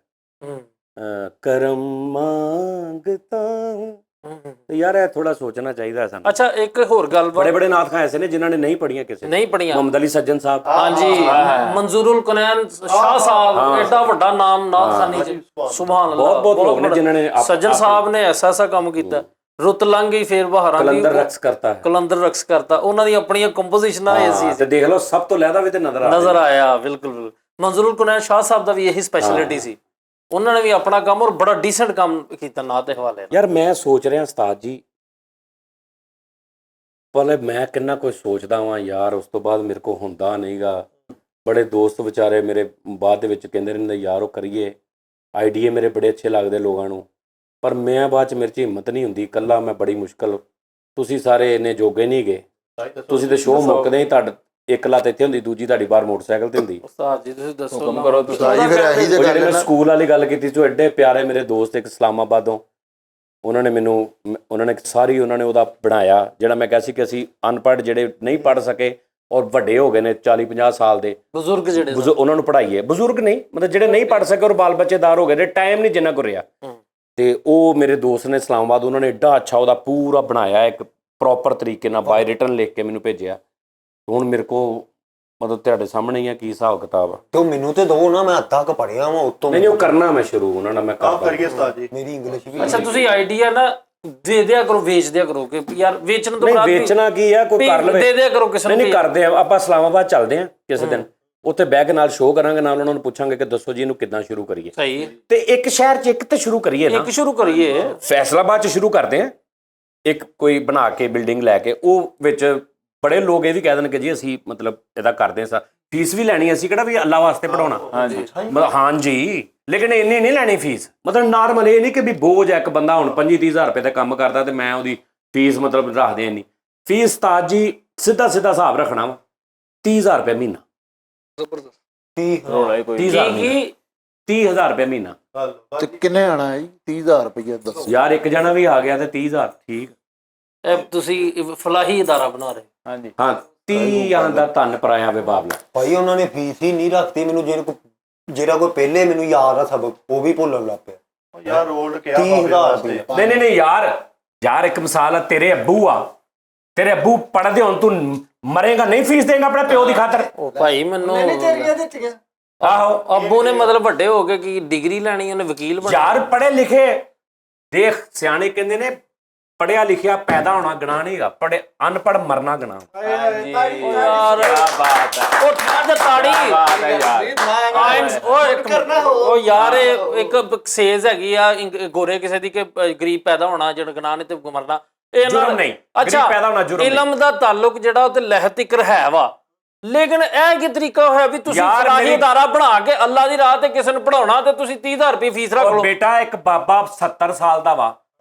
करम मांगता हूँ। तो यार ਇਹ ਥੋੜਾ ਸੋਚਣਾ ਚਾਹੀਦਾ ਸਾਨੂੰ। ਅੱਛਾ, ਇੱਕ ਹੋਰ ਗੱਲ, ਬੜੇ ਬੜੇ ਨਾਤ ਖਾਂ ਐਸੇ ਨੇ ਜਿਨ੍ਹਾਂ ਨੇ ਨਹੀਂ ਪੜੀਆਂ ਕਿਸੇ ਨੇ। ਨਹੀਂ ਪੜੀਆਂ। ਮੁਹੰਮਦ ਅਲੀ ਸੱਜਣ ਸਾਹਿਬ, ਹਾਂਜੀ, ਮਨਜ਼ੂਰੁਲ ਕੁਨੈਨ ਸ਼ਾਹ ਸਾਹਿਬ, ਐਡਾ ਵੱਡਾ ਨਾਮ ਨਾਤ ਖਾਨੀ ਚ, ਸੁਭਾਨ ਅੱਲਾਹ। ਬਹੁਤ ਲੋਕ ਨੇ ਜਿਨ੍ਹਾਂ ਨੇ ਸੱਜਣ ਸਾਹਿਬ ਨੇ ਐਸਾ ਕੰਮ ਕੀਤਾ। ਰੁੱਤ ਲੰਘ ਗਈ ਫੇਰ ਬਹਾਰਾਂ ਦੀ, ਕਲੰਦਰ ਰਕਸ ਕਰਤਾ ਹੈ, ਕਲੰਦਰ ਰਕਸ ਕਰਤਾ। ਉਹਨਾਂ ਦੀ ਆਪਣੀਆਂ ਕੰਪੋਜੀਸ਼ਨਾਂ ਐਸੀ ਤੇ ਦੇਖ ਲਓ ਸਭ ਤੋਂ ਲਹਿਦਾ ਵੀ ਤੇ ਨਜ਼ਰ ਆਇਆ। ਬਿਲਕੁਲ, ਮਨਜ਼ੂਰੁਲ ਕੁਨੈਨ ਸ਼ਾਹ ਸਾਹਿਬ ਦਾ ਵੀ ਇਹੀ ਸਪੈਸ਼ਲਿਟੀ ਸੀ। ਉਹਨਾਂ ਨੇ ਵੀ ਆਪਣਾ ਕੰਮ ਔਰ ਬੜਾ ਡੀਸੈਂਟ ਕੰਮ ਕੀਤਾ ਨਾਤ ਦੇ ਹਵਾਲੇ ਨਾਲ। ਯਾਰ ਮੈਂ ਸੋਚ ਰਿਹਾ ਉਸਤਾਦ ਜੀ, ਪਹਿਲੇ ਮੈਂ ਕਿੰਨਾ ਕੁਝ ਸੋਚਦਾ ਵਾਂ ਯਾਰ, ਉਸ ਤੋਂ ਬਾਅਦ ਮੇਰੇ ਕੋਲ ਹੁੰਦਾ ਨਹੀਂਗਾ। ਬੜੇ ਦੋਸਤ ਵਿਚਾਰੇ ਮੇਰੇ ਬਾਅਦ ਦੇ ਵਿੱਚ ਕਹਿੰਦੇ ਰਹਿੰਦੇ ਯਾਰ ਉਹ ਕਰੀਏ, ਆਈਡੀਏ ਮੇਰੇ ਬੜੇ ਅੱਛੇ ਲੱਗਦੇ ਲੋਕਾਂ ਨੂੰ, ਪਰ ਮੈਂ ਬਾਅਦ 'ਚ ਮੇਰੇ 'ਚ ਹਿੰਮਤ ਨਹੀਂ ਹੁੰਦੀ। ਇਕੱਲਾ ਮੈਂ ਬੜੀ ਮੁਸ਼ਕਲ, ਤੁਸੀਂ ਸਾਰੇ ਇੰਨੇ ਜੋਗੇ ਨਹੀਂ ਗਏ, ਤੁਸੀਂ ਤਾਂ ਸ਼ੋਅ ਮੁੱਕਦੇ ਹੀ, ਤੁਹਾਡਾ ਇੱਕ ਲੱਤ ਇੱਥੇ ਹੁੰਦੀ, ਦੂਜੀ ਤੁਹਾਡੀ ਬਾਹਰ ਮੋਟਰਸਾਈਕਲ ਤੇ ਹੁੰਦੀ। ਉਸਤਾਦ ਜੀ ਤੁਸੀਂ ਦੱਸੋ, ਹੁਕਮ ਕਰੋ ਤੁਸੀਂ। ਜਿਹੜੇ ਮੈਂ ਸਕੂਲ ਵਾਲੀ ਗੱਲ ਕੀਤੀ ਸੀ, ਐਡੇ ਪਿਆਰੇ ਮੇਰੇ ਦੋਸਤ ਇੱਕ ਇਸਲਾਮਾਬਾਦੋਂ, ਉਹਨਾਂ ਨੇ ਸਾਰੀ ਉਹਨਾਂ ਨੇ ਉਹਦਾ ਬਣਾਇਆ, ਜਿਹੜਾ ਮੈਂ ਕਿਹਾ ਸੀ ਕਿ ਅਸੀਂ ਅਨਪੜ੍ਹ ਜਿਹੜੇ ਨਹੀਂ ਪੜ੍ਹ ਸਕੇ ਔਰ ਵੱਡੇ ਹੋ ਗਏ ਨੇ 40-50 ਸਾਲ ਦੇ ਬਜ਼ੁਰਗ, ਜਿਹੜੇ ਉਹਨਾਂ ਨੂੰ ਪੜ੍ਹਾਈਏ। ਬਜ਼ੁਰਗ ਨਹੀਂ, ਮਤਲਬ ਜਿਹੜੇ ਨਹੀਂ ਪੜ੍ਹ ਸਕੇ ਔਰ ਬਾਲ ਬੱਚੇਦਾਰ ਹੋ ਗਏ ਨੇ, ਟਾਈਮ ਨਹੀਂ ਜਿੰਨਾ ਕੋ ਰਿਹਾ। ਤੇ ਉਹ ਮੇਰੇ ਦੋਸਤ ਨੇ ਇਸਲਾਮਾਬਾਦ, ਉਹਨਾਂ ਨੇ ਐਡਾ ਅੱਛਾ ਉਹਦਾ ਪੂਰਾ ਬਣਾਇਆ, ਇੱਕ ਪ੍ਰੋਪਰ ਤਰੀਕੇ ਨਾਲ ਬਾਈ ਰਿਟਨ ਲਿਖ ਕੇ ਮੈਨੂੰ ਭੇਜਿਆ। ਹੁਣ ਮੇਰੇ ਕੋ ਮਤਲਬ ਤੁਹਾਡੇ ਸਾਹਮਣੇ ਹੀ ਆ ਕੀ ਹਿਸਾਬ ਕਿਤਾਬ ਆ। ਤੇ ਮੈਨੂੰ ਤੇ ਦੋ ਨਾ, ਮੈਂ ਅੱਧਾ ਕ ਪੜਿਆ ਵਾਂ ਉਤੋਂ। ਨਹੀਂ ਉਹ ਕਰਨਾ ਮੈਂ ਸ਼ੁਰੂ ਉਹਨਾਂ ਨਾਲ ਮੈਂ ਕਰਦਾ। ਕਰੀਏ ਉਸਤਾਦ ਜੀ। ਮੇਰੀ ਇੰਗਲਿਸ਼ ਵੀ ਅੱਛਾ, ਤੁਸੀਂ ਆਈਡੀਆ ਨਾ ਦੇ ਦਿਆ ਕਰੋ, ਵੇਚ ਦਿਆ ਕਰੋ ਕਿ ਯਾਰ ਵੇਚਣ ਤੋਂ ਨਹੀਂ ਵੇਚਣਾ ਕੀ ਆ, ਕੋਈ ਕਰ ਲਵੇ, ਦੇ ਦਿਆ ਕਰੋ ਕਿਸੇ ਨੂੰ। ਨਹੀਂ ਕਰਦੇ ਆ ਆਪਾਂ, ਇਸਲਾਮਾਬਾਦ ਚੱਲਦੇ ਆ ਕਿਸੇ ਦਿਨ, ਉੱਥੇ ਬਹਿ ਕੇ ਨਾਲ ਸ਼ੋਅ ਕਰਾਂਗੇ, ਨਾਲ ਉਹਨਾਂ ਨੂੰ ਪੁੱਛਾਂਗੇ ਕਿ ਦੱਸੋ ਜੀ ਇਹਨੂੰ ਕਿੱਦਾਂ ਸ਼ੁਰੂ ਕਰੀਏ। ਸਹੀ, ਤੇ ਇੱਕ ਸ਼ਹਿਰ 'ਚ ਇੱਕ ਤੇ ਸ਼ੁਰੂ ਕਰੀਏ ਨਾ, ਇੱਕ ਸ਼ੁਰੂ ਕਰੀਏ। ਫੈਸਲਾਬਾਦ 'ਚ ਸ਼ੁਰੂ ਕਰਦੇ ਆ, ਇੱਕ ਕੋਈ ਬਣਾ ਕੇ ਬਿਲਡਿੰਗ ਲੈ ਕੇ, ਉਹ ਵਿੱਚ ਬੜੇ ਲੋਕ ਇਹ ਵੀ ਕਹਿ ਦੇਣਗੇ ਜੀ ਅਸੀਂ ਮਤਲਬ ਇਹਦਾ ਕਰਦੇ ਸਾਂ, ਫੀਸ ਵੀ ਲੈਣੀ, ਅਸੀਂ ਕਿਹੜਾ ਵੀ ਅੱਲਾ ਵਾਸਤੇ ਪੜਾਉਣਾ। ਹਾਂਜੀ, ਲੇਕਿਨ ਇੰਨੀ ਨਹੀਂ ਲੈਣੀ ਫੀਸ, ਮਤਲਬ ਨਾਰਮਲ। ਇਹ ਨਹੀਂ ਕਿ ਵੀ ਬੋਝ ਹੈ, ਇੱਕ ਬੰਦਾ ਹੁਣ 25-30 ਹਜ਼ਾਰ ਰੁਪਏ ਦਾ ਕੰਮ ਕਰਦਾ ਤੇ ਮੈਂ ਉਹਦੀ ਫੀਸ ਮਤਲਬ ਰੱਖਦੇ ਇੰਨੀ ਫੀਸ। ਉਸਤਾਦ ਜੀ ਸਿੱਧਾ ਹਿਸਾਬ ਰੱਖਣਾ ਵਾ 30,000 ਰੁਪਏ ਮਹੀਨਾ। 30,000 ਰੁਪਏ ਮਹੀਨਾ। ਤੇ ਕਿੰਨੇ ਆਣਾ ਹੈ ਜੀ 30,000 ਰੁਪਏ ਦੱਸੋ ਯਾਰ ਇੱਕ ਜਣਾ ਵੀ ਆ ਗਿਆ ਤੇ 30,000 ਠੀਕ। ਇਹ ਤੁਸੀਂ ਫਲਾਹੀ ਅਦਾਰਾ ਬਣਾ ਰਹੇ। ਹਾਂਜੀ ਹਾਂ, 30 ਦਾ ਧੰਨ ਪਰਾਇਆ ਵੇ ਬਾਬਲਾ। ਭਾਈ ਉਹਨਾਂ ਨੇ ਫੀਸ ਹੀ ਨਹੀਂ ਰੱਖਤੀ ਮੈਨੂੰ, ਜਿਹੜਾ ਕੋਈ ਪਹਿਲੇ ਮੈਨੂੰ ਯਾਦ ਆ ਸਭ ਉਹ ਵੀ ਭੁੱਲਣ ਲੱਗ ਪਿਆ ਯਾਰ। ਰੋਲਡ ਕਿਹਾ 30,000 ਰੁਪਏ। ਨਹੀਂ ਯਾਰ ਇੱਕ ਮਿਸਾਲ ਆ, ਤੇਰੇ ਅੱਬੂ ਪੜ੍ਹਦੇ ਹੁਣ ਤੂੰ ਮਰੇਗਾ ਨਹੀਂ, ਫੀਸ ਦੇਗਾ ਆਪਣੇ ਪਿਓ ਦੀ ਖਾਤਰ। ਉਹ ਭਾਈ ਮੈਨੂੰ ਆਹੋ, ਅੱਬੂ ਨੇ ਮਤਲਬ ਵੱਡੇ ਹੋ ਕੇ ਕੀ ਡਿਗਰੀ ਲੈਣੀ, ਉਹਨੇ ਵਕੀਲ ਬਣਨਾ। ਯਾਰ ਪੜ੍ਹੇ ਲਿਖੇ ਦੇਖ, ਸਿਆਣੇ ਕਹਿੰਦੇ ਨੇ ਪੜ੍ਹਿਆ ਲਿਖਿਆ ਪੈਦਾ ਹੋਣਾ ਗੁਨਾਹ ਨਹੀਂ ਹੈਗਾ, ਅਨਪੜ੍ਹ ਮਰਨਾ ਗੁਨਾਹ। ਯਾਰ ਕੀ ਬਾਤ ਹੈ, ਉਹ ਠਾਜ ਤਾੜੀ। ਬਾਤ ਹੈ ਯਾਰ। ਆਏ ਟਾਈਮਸ ਉਹ ਯਾਰ ਇੱਕ ਸੇਜ਼ ਹੈਗੀ ਆ ਗੋਰੇ ਕਿਸੇ ਦੀ ਕਿ ਗਰੀਬ ਪੈਦਾ ਹੋਣਾ ਜਨਗਣਾ ਨੇ ਤੇ ਮਰਨਾ ਜੁਰਮ ਨਹੀਂ, ਗਰੀਬ ਪੈਦਾ ਹੋਣਾ ਜੁਰਮ ਨਹੀਂ। ਇਲਮ ਦਾ ਤਾਲੁਕ ਜਿਹੜਾ ਉਹ ਤੇ ਲਹਿਤ ਇਕਰ ਹੈ ਵਾ, ਲੇਕਿਨ ਇਹ ਕੀ ਤਰੀਕਾ ਹੋਇਆ ਵੀ ਤੁਸੀਂ ਫਲਾਹੀ ਅਦਾਰਾ ਬਣਾ ਕੇ ਅੱਲਾ ਦੀ ਰਾਹ ਤੇ ਕਿਸੇ ਨੂੰ ਪੜਾਉਣਾ ਤੇ ਤੁਸੀਂ 30,000 ਰੁਪਏ ਫੀਸ ਰੱਖ ਲਓ। ਬੇਟਾ ਇੱਕ ਬਾਬਾ 70 ਸਾਲ ਦਾ ਵਾ,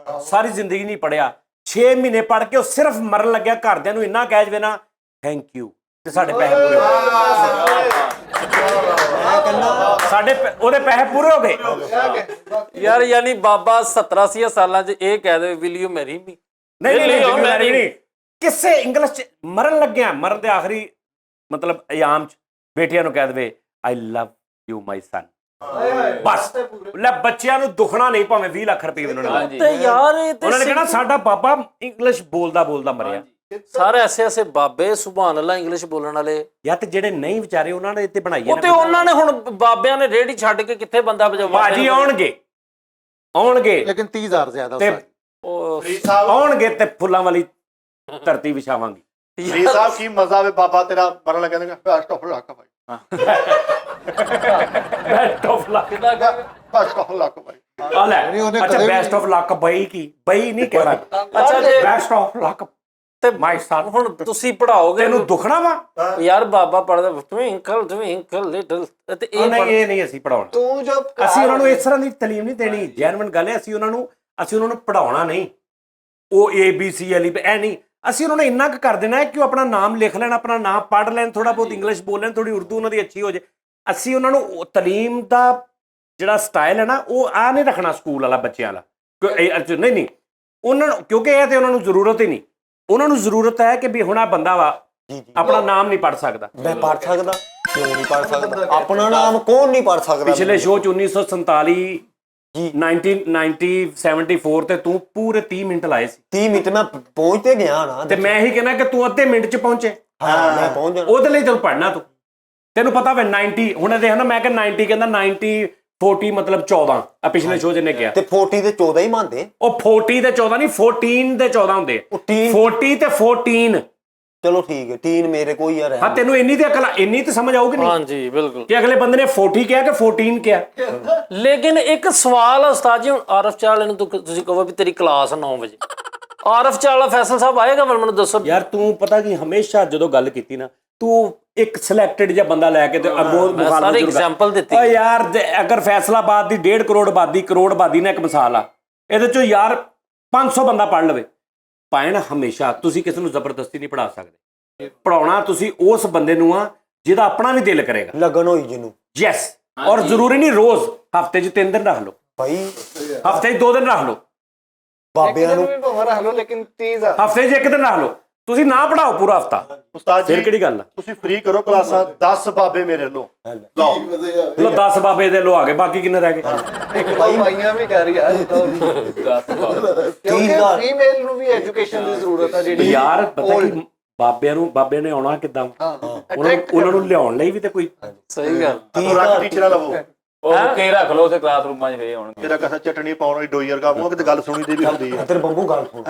ਸਾਰੀ ਜ਼ਿੰਦਗੀ ਨਹੀਂ ਪੜਿਆ, 6 ਮਹੀਨੇ ਪੜ ਕੇ ਉਹ ਸਿਰਫ ਮਰਨ ਲੱਗਿਆ ਘਰਦਿਆਂ ਨੂੰ ਇੰਨਾ ਕਹਿ ਜਵੇ ਨਾ ਥੈਂਕ ਯੂ ਤੇ ਸਾਡੇ ਪੈਸੇ ਪੂਰੇ ਹੋ ਗਏ। ਸਾਡੇ ਉਹਦੇ ਪੈਸੇ ਪੂਰੇ ਹੋ ਗਏ ਯਾਰ ਯਾਨੀ ਬਾਬਾ 70-80 ਸਾਲਾਂ 'ਚ ਇਹ ਕਹਿ ਦੇ ਵਿਲ ਯੂ ਮੈਰੀ ਮੀ? ਨਹੀਂ ਕਿਸੇ ਇੰਗਲਿਸ਼ ਚ ਮਰਨ ਲੱਗਿਆ, ਮਰਨ ਦੇ ਆਖਰੀ ਮਤਲਬ ਅਯਾਮ ਚ ਬੇਟੀਆਂ ਨੂੰ ਕਹਿ ਦੇਵੇ ਆਈ ਲਵ ਯੂ ਮਾਈ ਸਨ, ਬਸ ਲੈ ਬੱਚਿਆਂ ਨੂੰ ਦੁਖਣਾ ਨਹੀਂ ਭਾਵੇਂ 20 ਲੱਖ ਰੁਪਏ ਉਹਨਾਂ ਨੇ ਤੇ ਯਾਰ ਇਹ ਤੇ ਉਹਨਾਂ ਨੇ ਕਹਿਣਾ ਸਾਡਾ ਬਾਬਾ ਇੰਗਲਿਸ਼ ਬੋਲਦਾ ਮਰਿਆ। ਸਾਰੇ ਐਸੇ ਬਾਬੇ ਸੁਭਾਨ ਅੱਲਾ ਇੰਗਲਿਸ਼ ਬੋਲਣ ਵਾਲੇ ਜਾਂ ਤੇ ਜਿਹੜੇ ਨਹੀਂ ਵਿਚਾਰੇ ਉਹਨਾਂ ਨੇ ਇੱਥੇ ਬਣਾਈ ਉਹ ਤੇ ਉਹਨਾਂ ਨੇ ਹੁਣ ਬਾਬਿਆਂ ਨੇ ਰੇੜੀ ਛੱਡ ਕੇ ਕਿੱਥੇ ਬੰਦਾ ਬਾਜੀ ਆਉਣਗੇ ਲੇਕਿਨ 30,000 ਜ਼ਿਆਦਾ ਤੇ ਆਉਣਗੇ ਤੇ ਫੁੱਲਾਂ ਵਾਲੀ ਧਰਤੀ ਵਿਛਾਵਾਂਗੇ। ਜੀ ਸਾਹਿਬ ਕੀ ਮਜ਼ਾ ਵੇ ਬਾਬਾ ਤੇਰਾ ਮਰਨ ਲੱਗਾ ਕਹਿੰਦਾ best of luck Bhai, best of luck best of luck ਭਾਈ। ਆ ਲੈ ਅੱਛਾ ਬੈਸਟ ਆਫ ਲੱਕ ਬਈ ਕੀ ਬਈ ਨਹੀਂ ਕਹਿਣਾ, ਅੱਛਾ ਜੇ ਬੈਸਟ ਆਫ ਲੱਕ ਤੇ ਮਾਈ ਸਨ ਹੁਣ ਤੁਸੀਂ ਪੜਾਓਗੇ ਤੈਨੂੰ ਦੁਖਣਾ ਵਾ ਯਾਰ ਬਾਬਾ ਪੜਦਾ ਟਵਿੰਕਲ ਲਿਟਲ ਤੇ ਇਹ ਨਹੀਂ ਅਸੀਂ ਪੜਾਉਣਾ, ਤੂੰ ਜਬ ਅਸੀਂ ਉਹਨਾਂ ਨੂੰ ਇਸ ਤਰ੍ਹਾਂ ਦੀ ਤਾਲੀਮ ਨਹੀਂ ਦੇਣੀ। ਜੈਨੂਇਨ ਗੱਲ ਹੈ, ਅਸੀਂ ਉਹਨਾਂ ਨੂੰ ਪੜਾਉਣਾ ਨਹੀਂ, ਉਹ ABC ਵਾਲੀ ਇਹ ਨਹੀਂ, ਅਸੀਂ ਉਹਨਾਂ ਨੂੰ ਇੰਨਾ ਕੁ ਕਰ ਦੇਣਾ ਹੈ ਕਿ ਉਹ ਆਪਣਾ ਨਾਮ ਲਿਖ ਲੈਣ, ਆਪਣਾ ਨਾਮ ਪੜ੍ਹ ਲੈਣ, ਥੋੜਾ ਬਹੁਤ ਇੰਗਲਿਸ਼ ਬੋਲ ਲੈਣ, ਥੋੜੀ ਉਰਦੂ ਉਹਨਾਂ ਦੀ ਅੱਛੀ ਹੋ ਜਾਏ। ਅਸੀਂ ਉਹਨਾਂ ਨੂੰ ਤਾਲੀਮ ਦਾ ਜਿਹੜਾ ਸਟਾਈਲ ਹੈ ਨਾ ਉਹ ਆ ਨਹੀਂ ਰੱਖਣਾ ਸਕੂਲ ਵਾਲਾ ਬੱਚਿਆਂ ਵਾਲਾ, ਨਹੀਂ ਉਹਨਾਂ ਨੂੰ, ਕਿਉਂਕਿ ਇਹ ਤੇ ਉਹਨਾਂ ਨੂੰ ਜ਼ਰੂਰਤ ਹੀ ਨਹੀਂ। ਉਹਨਾਂ ਨੂੰ ਜ਼ਰੂਰਤ ਹੈ ਕਿ ਵੀ ਹੁਣ ਆ ਬੰਦਾ ਵਾ ਆਪਣਾ ਨਾਮ ਨਹੀਂ ਪੜ੍ਹ ਸਕਦਾ। ਮੈਂ ਪੜ੍ਹ ਸਕਦਾ, ਕਿਉਂ ਨਹੀਂ ਪੜ੍ਹ ਸਕਦਾ? ਆਪਣਾ ਨਾਮ ਕੌਣ ਨਹੀਂ ਪੜ੍ਹ ਸਕਦਾ? ਪਿਛਲੇ ਸ਼ੋਅ ਚ 1947 1974 ਤੇ ਤੂੰ ਪੂਰੇ 30 ਮਿੰਟ ਲਾਏ ਸੀ। 30 ਮਿੰਟ ਮੈਂ ਪਹੁੰਚ ਤੇ ਗਿਆ ਨਾ, ਤੇ ਮੈਂ ਇਹੀ ਕਹਿਣਾ ਕਿ ਤੂੰ ਅੱਧੇ ਮਿੰਟ ਚ ਪਹੁੰਚੇ। ਹਾਂ ਮੈਂ ਪਹੁੰਚ ਜਾਣਾ। ਉਹਦੇ ਲਈ ਤੈਨੂੰ ਪੜ੍ਹਨਾ, ਤੈਨੂੰ ਪਤਾ ਵੇ 90 ਹੁਣ ਦੇਖ ਨਾ, ਮੈਂ ਕਿਹਾ 90 ਕਹਿੰਦਾ 90 40 ਮਤਲਬ 14 ਆ ਪਿਛਲੇ ਸ਼ੋਅ ਜਿਹਨੇ ਕਿਹਾ ਤੇ 40 ਤੇ 14 ਹੀ ਮੰਨਦੇ। ਉਹ 40 ਤੇ 14 ਨਹੀਂ 14 ਤੇ 14 ਹੁੰਦੇ, 40 ਤੇ 14। ਚਲੋ ਠੀਕ ਹੈ, 3 ਮੇਰੇ ਕੋਈ ਯਾਰ ਹਾਂ ਤੈਨੂੰ ਇੰਨੀ ਤੇ ਅਕਲ, ਇੰਨੀ ਤੇ ਸਮਝ ਆਊਗੀ ਨਹੀਂ? ਹਾਂਜੀ ਬਿਲਕੁਲ, ਕਿ ਅਗਲੇ ਬੰਦੇ ਨੇ 40 ਕਿਹਾ ਕਿ 14 ਕਿਹਾ। ਲੇਕਿਨ ਇੱਕ ਸਵਾਲ ਉਸਤਾਦ ਜੀ, ਹੁਣ ਆਰਫ ਚਾਲ ਨੂੰ ਤੁਸੀਂ ਕਹੋ ਵੀ ਤੇਰੀ ਕਲਾਸ 9 ਵਜੇ, ਆਰਫ ਚਾਲ ਫੈਸਲ ਸਾਹਿਬ ਆਏਗਾ ਮੈਨੂੰ ਦੱਸੋ ਯਾਰ। ਤੂੰ ਪਤਾ ਕੀ ਹਮੇਸ਼ਾ ਜਦੋਂ ਗੱਲ ਕੀਤੀ ਨਾ, ਤੂੰ ਇੱਕ ਸਿਲੈਕਟਡ ਜਿਹਾ ਬੰਦਾ ਲੈ ਕੇ ਤੇ ਅੱਗੋਂ ਸਾਰੇ ਐਗਜ਼ਾਮਪਲ ਦਿੱਤੀ। ਓ ਯਾਰ ਅਗਰ ਫੈਸਲਾਬਾਦ ਦੀ 1.5 ਕਰੋੜ ਆਬਾਦੀ ਨੇ ਇੱਕ ਮਿਸਾਲ ਆ, ਇਹਦੇ ਚੋਂ ਯਾਰ 500 ਬੰਦਾ ਪੜ੍ਹ ਲਵੇ ਪਾਇਣ। ਹਮੇਸ਼ਾ ਤੁਸੀਂ ਕਿਸੇ ਨੂੰ ਜ਼ਬਰਦਸਤੀ ਨਹੀਂ ਪੜ੍ਹਾ ਸਕਦੇ, ਪੜਾਉਣਾ ਤੁਸੀਂ ਉਸ ਬੰਦੇ ਨੂੰ ਆ ਜਿਹਦਾ ਆਪਣਾ ਵੀ ਦਿਲ ਕਰੇਗਾ, ਲੱਗਣ ਹੋਈ ਜਿਹਨੂੰ। ਯੈਸ, ਔਰ ਜ਼ਰੂਰੀ ਨਹੀਂ ਰੋਜ਼, ਹਫਤੇ 'ਚ 3 ਦਿਨ ਰੱਖ ਲਓ, ਭਾਈ ਹਫਤੇ 'ਚ 2 ਦਿਨ ਰੱਖ ਲਓ, ਬਾਬਿਆਂ ਨੂੰ ਵੀ ਭਾਵੇਂ ਰੱਖ ਲਓ, ਲੇਕਿਨ 30,000 ਹਫਤੇ 'ਚ 1 ਦਿਨ ਰੱਖ ਲਓ। ਤੁਸੀਂ ਨਾ ਪੜਾਓ ਪੂਰਾ ਹਫਤਾ, ਉਸਤਾਦ ਫਿਰ ਜੀ ਕਿਹੜੀ ਗੱਲ ਆ? ਤੁਸੀਂ ਫ੍ਰੀ ਕਰੋ ਕਲਾਸਾਂ, 10 ਬਾਬੇ ਮੇਰੇ ਲੋ ਲਓ। ਲੋ 10 ਬਾਬੇ ਦੇ ਲੋ ਆ ਗਏ, ਬਾਕੀ ਕਿੰਨੇ ਰਹਿ ਗਏ? ਇੱਕ ਭਾਈਆਂ ਵੀ ਕਰ ਰਿਹਾ ਕਿਉਂਕਿ ਫੀਮੇਲ ਨੂੰ ਵੀ ਐਜੂਕੇਸ਼ਨ ਦੀ ਜ਼ਰੂਰਤ ਹੈ ਜਿਹੜੀ ਯਾਰ ਪਤਾ ਕੀ ਬਾਬਿਆਂ ਨੇ ਆਉਣਾ ਕਿੱਦਾਂ? ਉਹਨਾਂ ਨੂੰ ਲਿਆਉਣ ਲਈ ਵੀ ਤੇ ਕੋਈ ਸਹੀ ਗੱਲ। ਰੱਖ ਟੀਚਰਾਂ ਲਵੋ, ਉਹ ਕੇ ਰੱਖ ਲਓ ਤੇ ਕਲਾਸਰੂਮਾਂ 'ਚ ਫੇਰ ਹੋਣਗੇ। ਤੇਰਾ ਕਸਾ ਚਟਣੀ ਪਾਉਣ ਵਾਲੀ ਡੋਈ ਵਰਗਾ ਮੂੰਹ, ਕਿਤੇ ਗੱਲ ਸੁਣੀ ਦੀ ਵੀ ਹੁੰਦੀ ਹੈ। ਤੇਰੇ ਬੰਬੂ ਗੱਲ ਸੁਣ,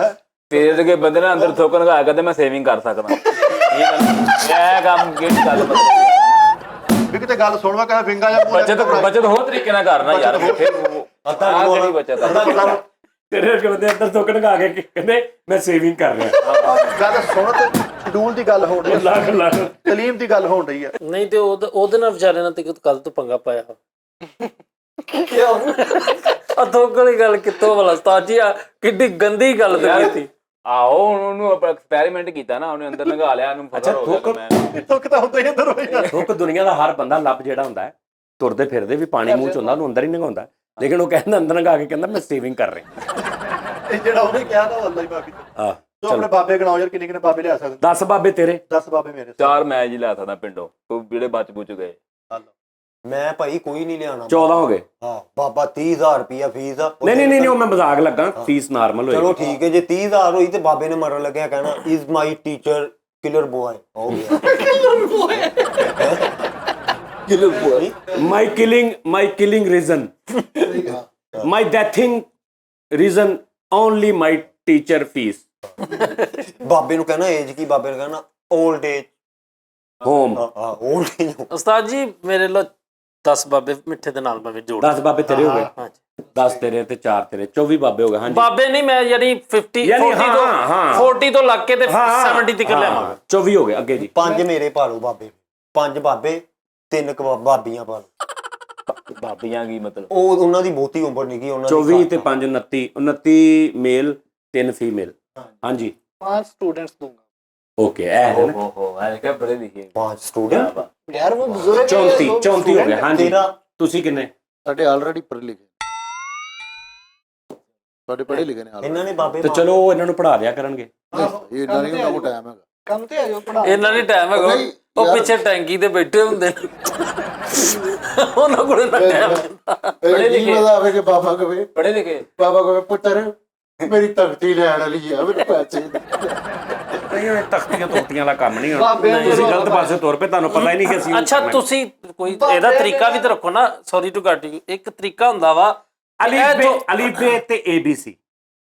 ਤੇਰੇ ਵਰਗੇ ਬੰਦੇ ਨੇ ਅੰਦਰ ਥੋਕਣ ਲਗਾ ਕਹਿੰਦੇ ਮੈਂ ਸੇਵਿੰਗ ਕਰ ਸਕਦਾ। ਇਹ ਕੰਮ ਕਿਹੜੀ ਗੱਲ ਵੀ ਕਿਤੇ ਗੱਲ ਸੁਣਵਾ ਕਹਿੰਦਾ ਫਿੰਗਾ ਜਾਂ ਬਚਤ ਹੋਰ ਤਰੀਕੇ ਨਾਲ ਕਰਨਾ ਯਾਰ। ਫਿਰ ਕਿਹੜੀ ਬਚਤ ਆ? ਤੇਰੇ ਬੰਦੇ ਅੰਦਰ ਥੋਕਣ ਗਾ ਕੇ ਕਹਿੰਦੇ ਮੈਂ ਸੇਵਿੰਗ ਕਰ ਰਿਹਾ। ਗੱਲ ਸੁਣ ਤੇ ਸ਼ਡਿਊਲ ਦੀ ਗੱਲ ਹੋ ਰਹੀ ਹੈ, ਲੱਖ ਤਾਲੀਮ ਦੀ ਗੱਲ ਹੋ ਰਹੀ ਹੈ। ਨਹੀਂ ਤੇ ਉਹਦੇ ਨਾਲ ਵਿਚਾਰੇ ਨਾਲ ਤੇ ਕੱਲ ਤੋਂ ਪੰਗਾ ਪਾਇਆ ਆ ਥੋਕਲੀ ਗੱਲ ਕਿੱਥੋਂ ਵਾਲਾ ਉਸਤਾਦ ਜੀ, ਕਿੱਡੀ ਗੰਦੀ ਗੱਲ ਤੇ ਕੀਤੀ। ਆਹੋ ਉਹਨੂੰ ਐਕਸਪੈਰੀਮੈਂਟ ਕੀਤਾ ਨਾ, ਉਹਨੇ ਅੰਦਰ ਲੰਘਾ ਲਿਆ, ਉਹਨੂੰ ਪਤਾ ਹੋ ਗਿਆ। ਥੁੱਕ ਤਾਂ ਹੁੰਦਾ ਹੀ ਅੰਦਰ ਹੋਈ। ਥੁੱਕ ਦੁਨੀਆ ਦਾ ਹਰ ਬੰਦਾ ਲੱਭ ਜਿਹੜਾ ਹੁੰਦਾ ਹੈ, ਤੁਰਦੇ ਫਿਰਦੇ ਵੀ ਪਾਣੀ ਮੂੰਹ ਚ ਹੁੰਦਾ, ਉਹਨੂੰ ਅੰਦਰ ਹੀ ਲੰਘਾਉਂਦਾ, ਲੇਕਿਨ ਉਹ ਕਹਿੰਦਾ ਅੰਦਰ ਲੰਘਾ ਕੇ ਕਹਿੰਦਾ ਮੈਂ ਸੇਵਿੰਗ ਕਰ ਰਿਹਾ। ਜਿਹੜਾ ਉਹਨੇ ਕਿਹਾ ਨਾ ਅੱਲਾ ਹੀ ਬਾਕੀ ਆਹ ਤੂੰ ਆਪਣੇ ਬਾਬੇ ਗਣਾਓ ਯਾਰ, ਕਿੰਨੇ ਬਾਬੇ ਲਿਆ ਸਕਦੇ? 10 ਬਾਬੇ ਤੇਰੇ, 10 ਬਾਬੇ ਮੇਰੇ। 4 ਮੈਚ ਹੀ ਲੈ ਸਕਦਾ ਪਿੰਡੋਂ, ਕੋਈ ਜਿਹੜੇ ਬਚ ਗਏ। ਮੈਂ ਭਾਈ ਕੋਈ ਨਹੀਂ ਲਿਆਣਾ। 14 ਹੋ ਗਏ। ਹਾਂ ਬਾਬਾ 30,000 ਰੁਪਇਆ ਫੀਸ ਆ। ਨਹੀਂ ਉਹ ਮੈਂ ਮਜ਼ਾਕ ਲੱਗਾ, ਫੀਸ ਨਾਰਮਲ ਹੋਈ। ਚਲੋ ਠੀਕ ਹੈ, ਜੇ 30,000 ਹੋਈ ਤੇ ਬਾਬੇ ਨੇ ਮਰਨ ਲੱਗਿਆ ਕਹਿਣਾ is my teacher killer boy ਹੋ ਗਿਆ। Killer boy my killing reason my deathing reason only my teacher fees ਬਾਬੇ ਨੂੰ ਕਹਿਣਾ ਏਜ ਕੀ, ਬਾਬੇ ਨੂੰ ਕਹਿਣਾ old age home। Old age. ਉਸਤਾਦ ਜੀ ਮੇਰੇ ਲੋ 10 ਬਾਬੇ ਮਿੱਠੇ ਦੇ ਨਾਲ ਭਾਵੇਂ ਜੋੜ 10 ਬਾਬੇ ਤੇਰੇ ਹੋ ਗਏ, ਹਾਂਜੀ 10 ਤੇਰੇ ਤੇ 4 ਤੇਰੇ, 24 ਬਾਬੇ ਹੋ ਗਏ। ਹਾਂਜੀ ਬਾਬੇ ਨਹੀਂ, ਮੈਂ ਯਾਨੀ 50 ਯਾਨੀ 40 ਤੋਂ ਹਾਂ, ਹਾਂ। 40 ਤੋਂ ਲੱਗ ਕੇ ਤੇ ਹਾਂ, 70 ਤੱਕ ਲਿਆਵਾਂਗਾ। 24 ਹੋ ਗਏ। ਅੱਗੇ ਜੀ 5 ਮੇਰੇ ਪਾਲੋ ਬਾਬੇ, 5 ਬਾਬੇ 3 ਬਾਬੀਆਂ ਪਾਲੋ। ਬਾਬੀਆਂ ਕੀ ਮਤਲਬ? ਉਹ ਉਹਨਾਂ ਦੀ ਬਹੁਤੀ ਉਮਰ ਨਹੀਂ ਗਈ, ਉਹਨਾਂ ਦੀ 24 ਤੇ 5 29, 29 ਮੇਲ 3 ਫੀਮੇਲ। ਹਾਂਜੀ 5 स्टूडेंट्स दूंगा ਓਕੇ ਇਹ ਹੈ ਨਾ ਓਹੋ ਐ ਕਿ ਬੜੇ ਲਿਖੇ 5 ਸਟੂਡੈਂਟ। यार वो बुजुर्ग 34 ਹੋ ਗਏ। ਹਾਂਜੀ ਤੇਰਾ ਤੁਸੀਂ ਕਿੰਨੇ? ਸਾਡੇ ਆਲਰੇਡੀ ਪੜ੍ਹੇ ਲਿਖੇ, ਸਾਡੇ ਪੜ੍ਹੇ ਲਿਖੇ ਨੇ ਇਹਨਾਂ ਨੇ ਬਾਬੇ ਤੇ ਚਲੋ ਉਹ ਇਹਨਾਂ ਨੂੰ ਪੜ੍ਹਾ ਦਿਆ ਕਰਨਗੇ। ਇਹ ਇਹਨਾਂ ਨਹੀਂ ਉਹਨਾਂ ਕੋਲ ਟਾਈਮ ਹੈਗਾ। कम ते आयो पढ़ा ਇਹਨਾਂ ਦੀ ਟਾਈਮ ਹੈਗਾ, ਨਹੀਂ, ਉਹ ਯਾਰ- ਪਿੱਛੇ ਟੈਂਕੀ ਤੇ ਬੈਠੇ ਹੁੰਦੇ ਨੇ ਉਹਨਾਂ ਕੋਲ ਨਾ ਟਾਈਮ ਇਹ ਕੀ ਮਜ਼ਾ ਆਵੇ ਕਿ ਬਾਬਾ ਕਵੇ, ਪੜੇ ਲਿਖੇ ਬਾਬਾ ਕਵੇ ਪੁੱਤਰ ਮੇਰੀ ਤਖਤੀ ਲੈਣ ਵਾਲੀ ਆ, ਮੈਨੂੰ ਪੈਸੇ ਦੇ। ਨਹੀਂ ਇਹ ਤਖਤੀਆਂ ਤੋਤੀਆਂ ਦਾ ਕੰਮ ਨਹੀਂ ਹੋਣਾ, ਬਾਬਿਆਂ ਦੇ ਤੁਸੀਂ ਗਲਤ ਪਾਸੇ ਤੁਰ ਪਏ, ਤੁਹਾਨੂੰ ਪਤਾ ਹੀ ਨਹੀਂ ਕਿ ਅਸੀਂ ਅੱਛਾ ਤੁਸੀਂ ਕੋਈ ਇਹਦਾ ਤਰੀਕਾ ਵੀ ਤਾਂ ਰੱਖੋ ਨਾ, ਸੌਰੀ ਟੂ ਕੱਟ ਯੂ, ਇੱਕ ਤਰੀਕਾ ਹੁੰਦਾ ਵਾ ਅਲੀ ਬੇ ਤੇ ABC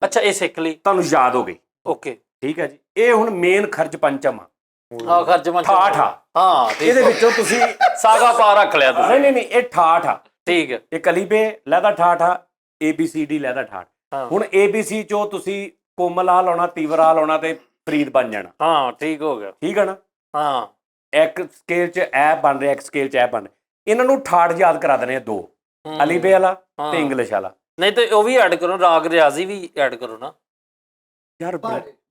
ਅੱਛਾ ਇਹ ਸਿੱਖ ਲਈ, ਤੁਹਾਨੂੰ ਯਾਦ ਹੋ ਗਈ, ਓਕੇ ਠੀਕ ਹੈ ਜੀ। ਇਹ ਹੁਣ ਮੇਨ ਖਰਚ ਪੰਚਮ ਆ, ਹਾਂ ਖਰਚ ਮਾ ਠਾਠ ਆ। ਹਾਂ ਠੀਕ ਇਹਦੇ ਵਿੱਚੋਂ ਤੁਸੀਂ ਸਾਗਾ ਪਾ ਰੱਖ ਲਿਆ ਤੁਸੀਂ, ਨਹੀਂ ਇਹ ਠਾਠ ਆ, ਠੀਕ ਹੈ ਇਹ ਅਲੀਬੇ ਲਹਿਦਾ ਠਾਠ ਆ, ABCD ਲਹਿਦਾ ਠਾਠ। ਹਾਂ। ਹੁਣ ABC ਚੋਂ ਤੁਸੀਂ ਕੋਮਲ ਆ ਲਾਉਣਾ, ਤੀਵਰਾ ਲਾਉਣਾ ਤੇ ਫਰੀਦ ਬਣ ਜਾਣਾ, ਹਾਂ ਠੀਕ ਹੋ ਗਿਆ, ਠੀਕ ਹੈ ਨਾ। ਹਾਂ ਇੱਕ ਸਕੇਲ 'ਚ ਇਹ ਬਣ ਰਿਹਾ, ਇੱਕ ਸਕੇਲ 'ਚ ਇਹ ਬਣ ਰਿਹਾ। ਇਹਨਾਂ ਨੂੰ ਠਾਠ ਯਾਦ ਕਰਾ ਦੇਣੇ ਆ ਦੋ, ਅਲੀਬੇ ਵਾਲਾ ਹਾਂ। ਤੇ ਇੰਗਲਿਸ਼ ਵਾਲਾ। ਨਹੀਂ ਤੇ ਉਹ ਵੀ ਐਡ ਕਰੋ, ਰਾਗ ਰਿਆਜ਼ੀ ਵੀ ਐਡ ਕਰੋ ਨਾ ਯਾਰ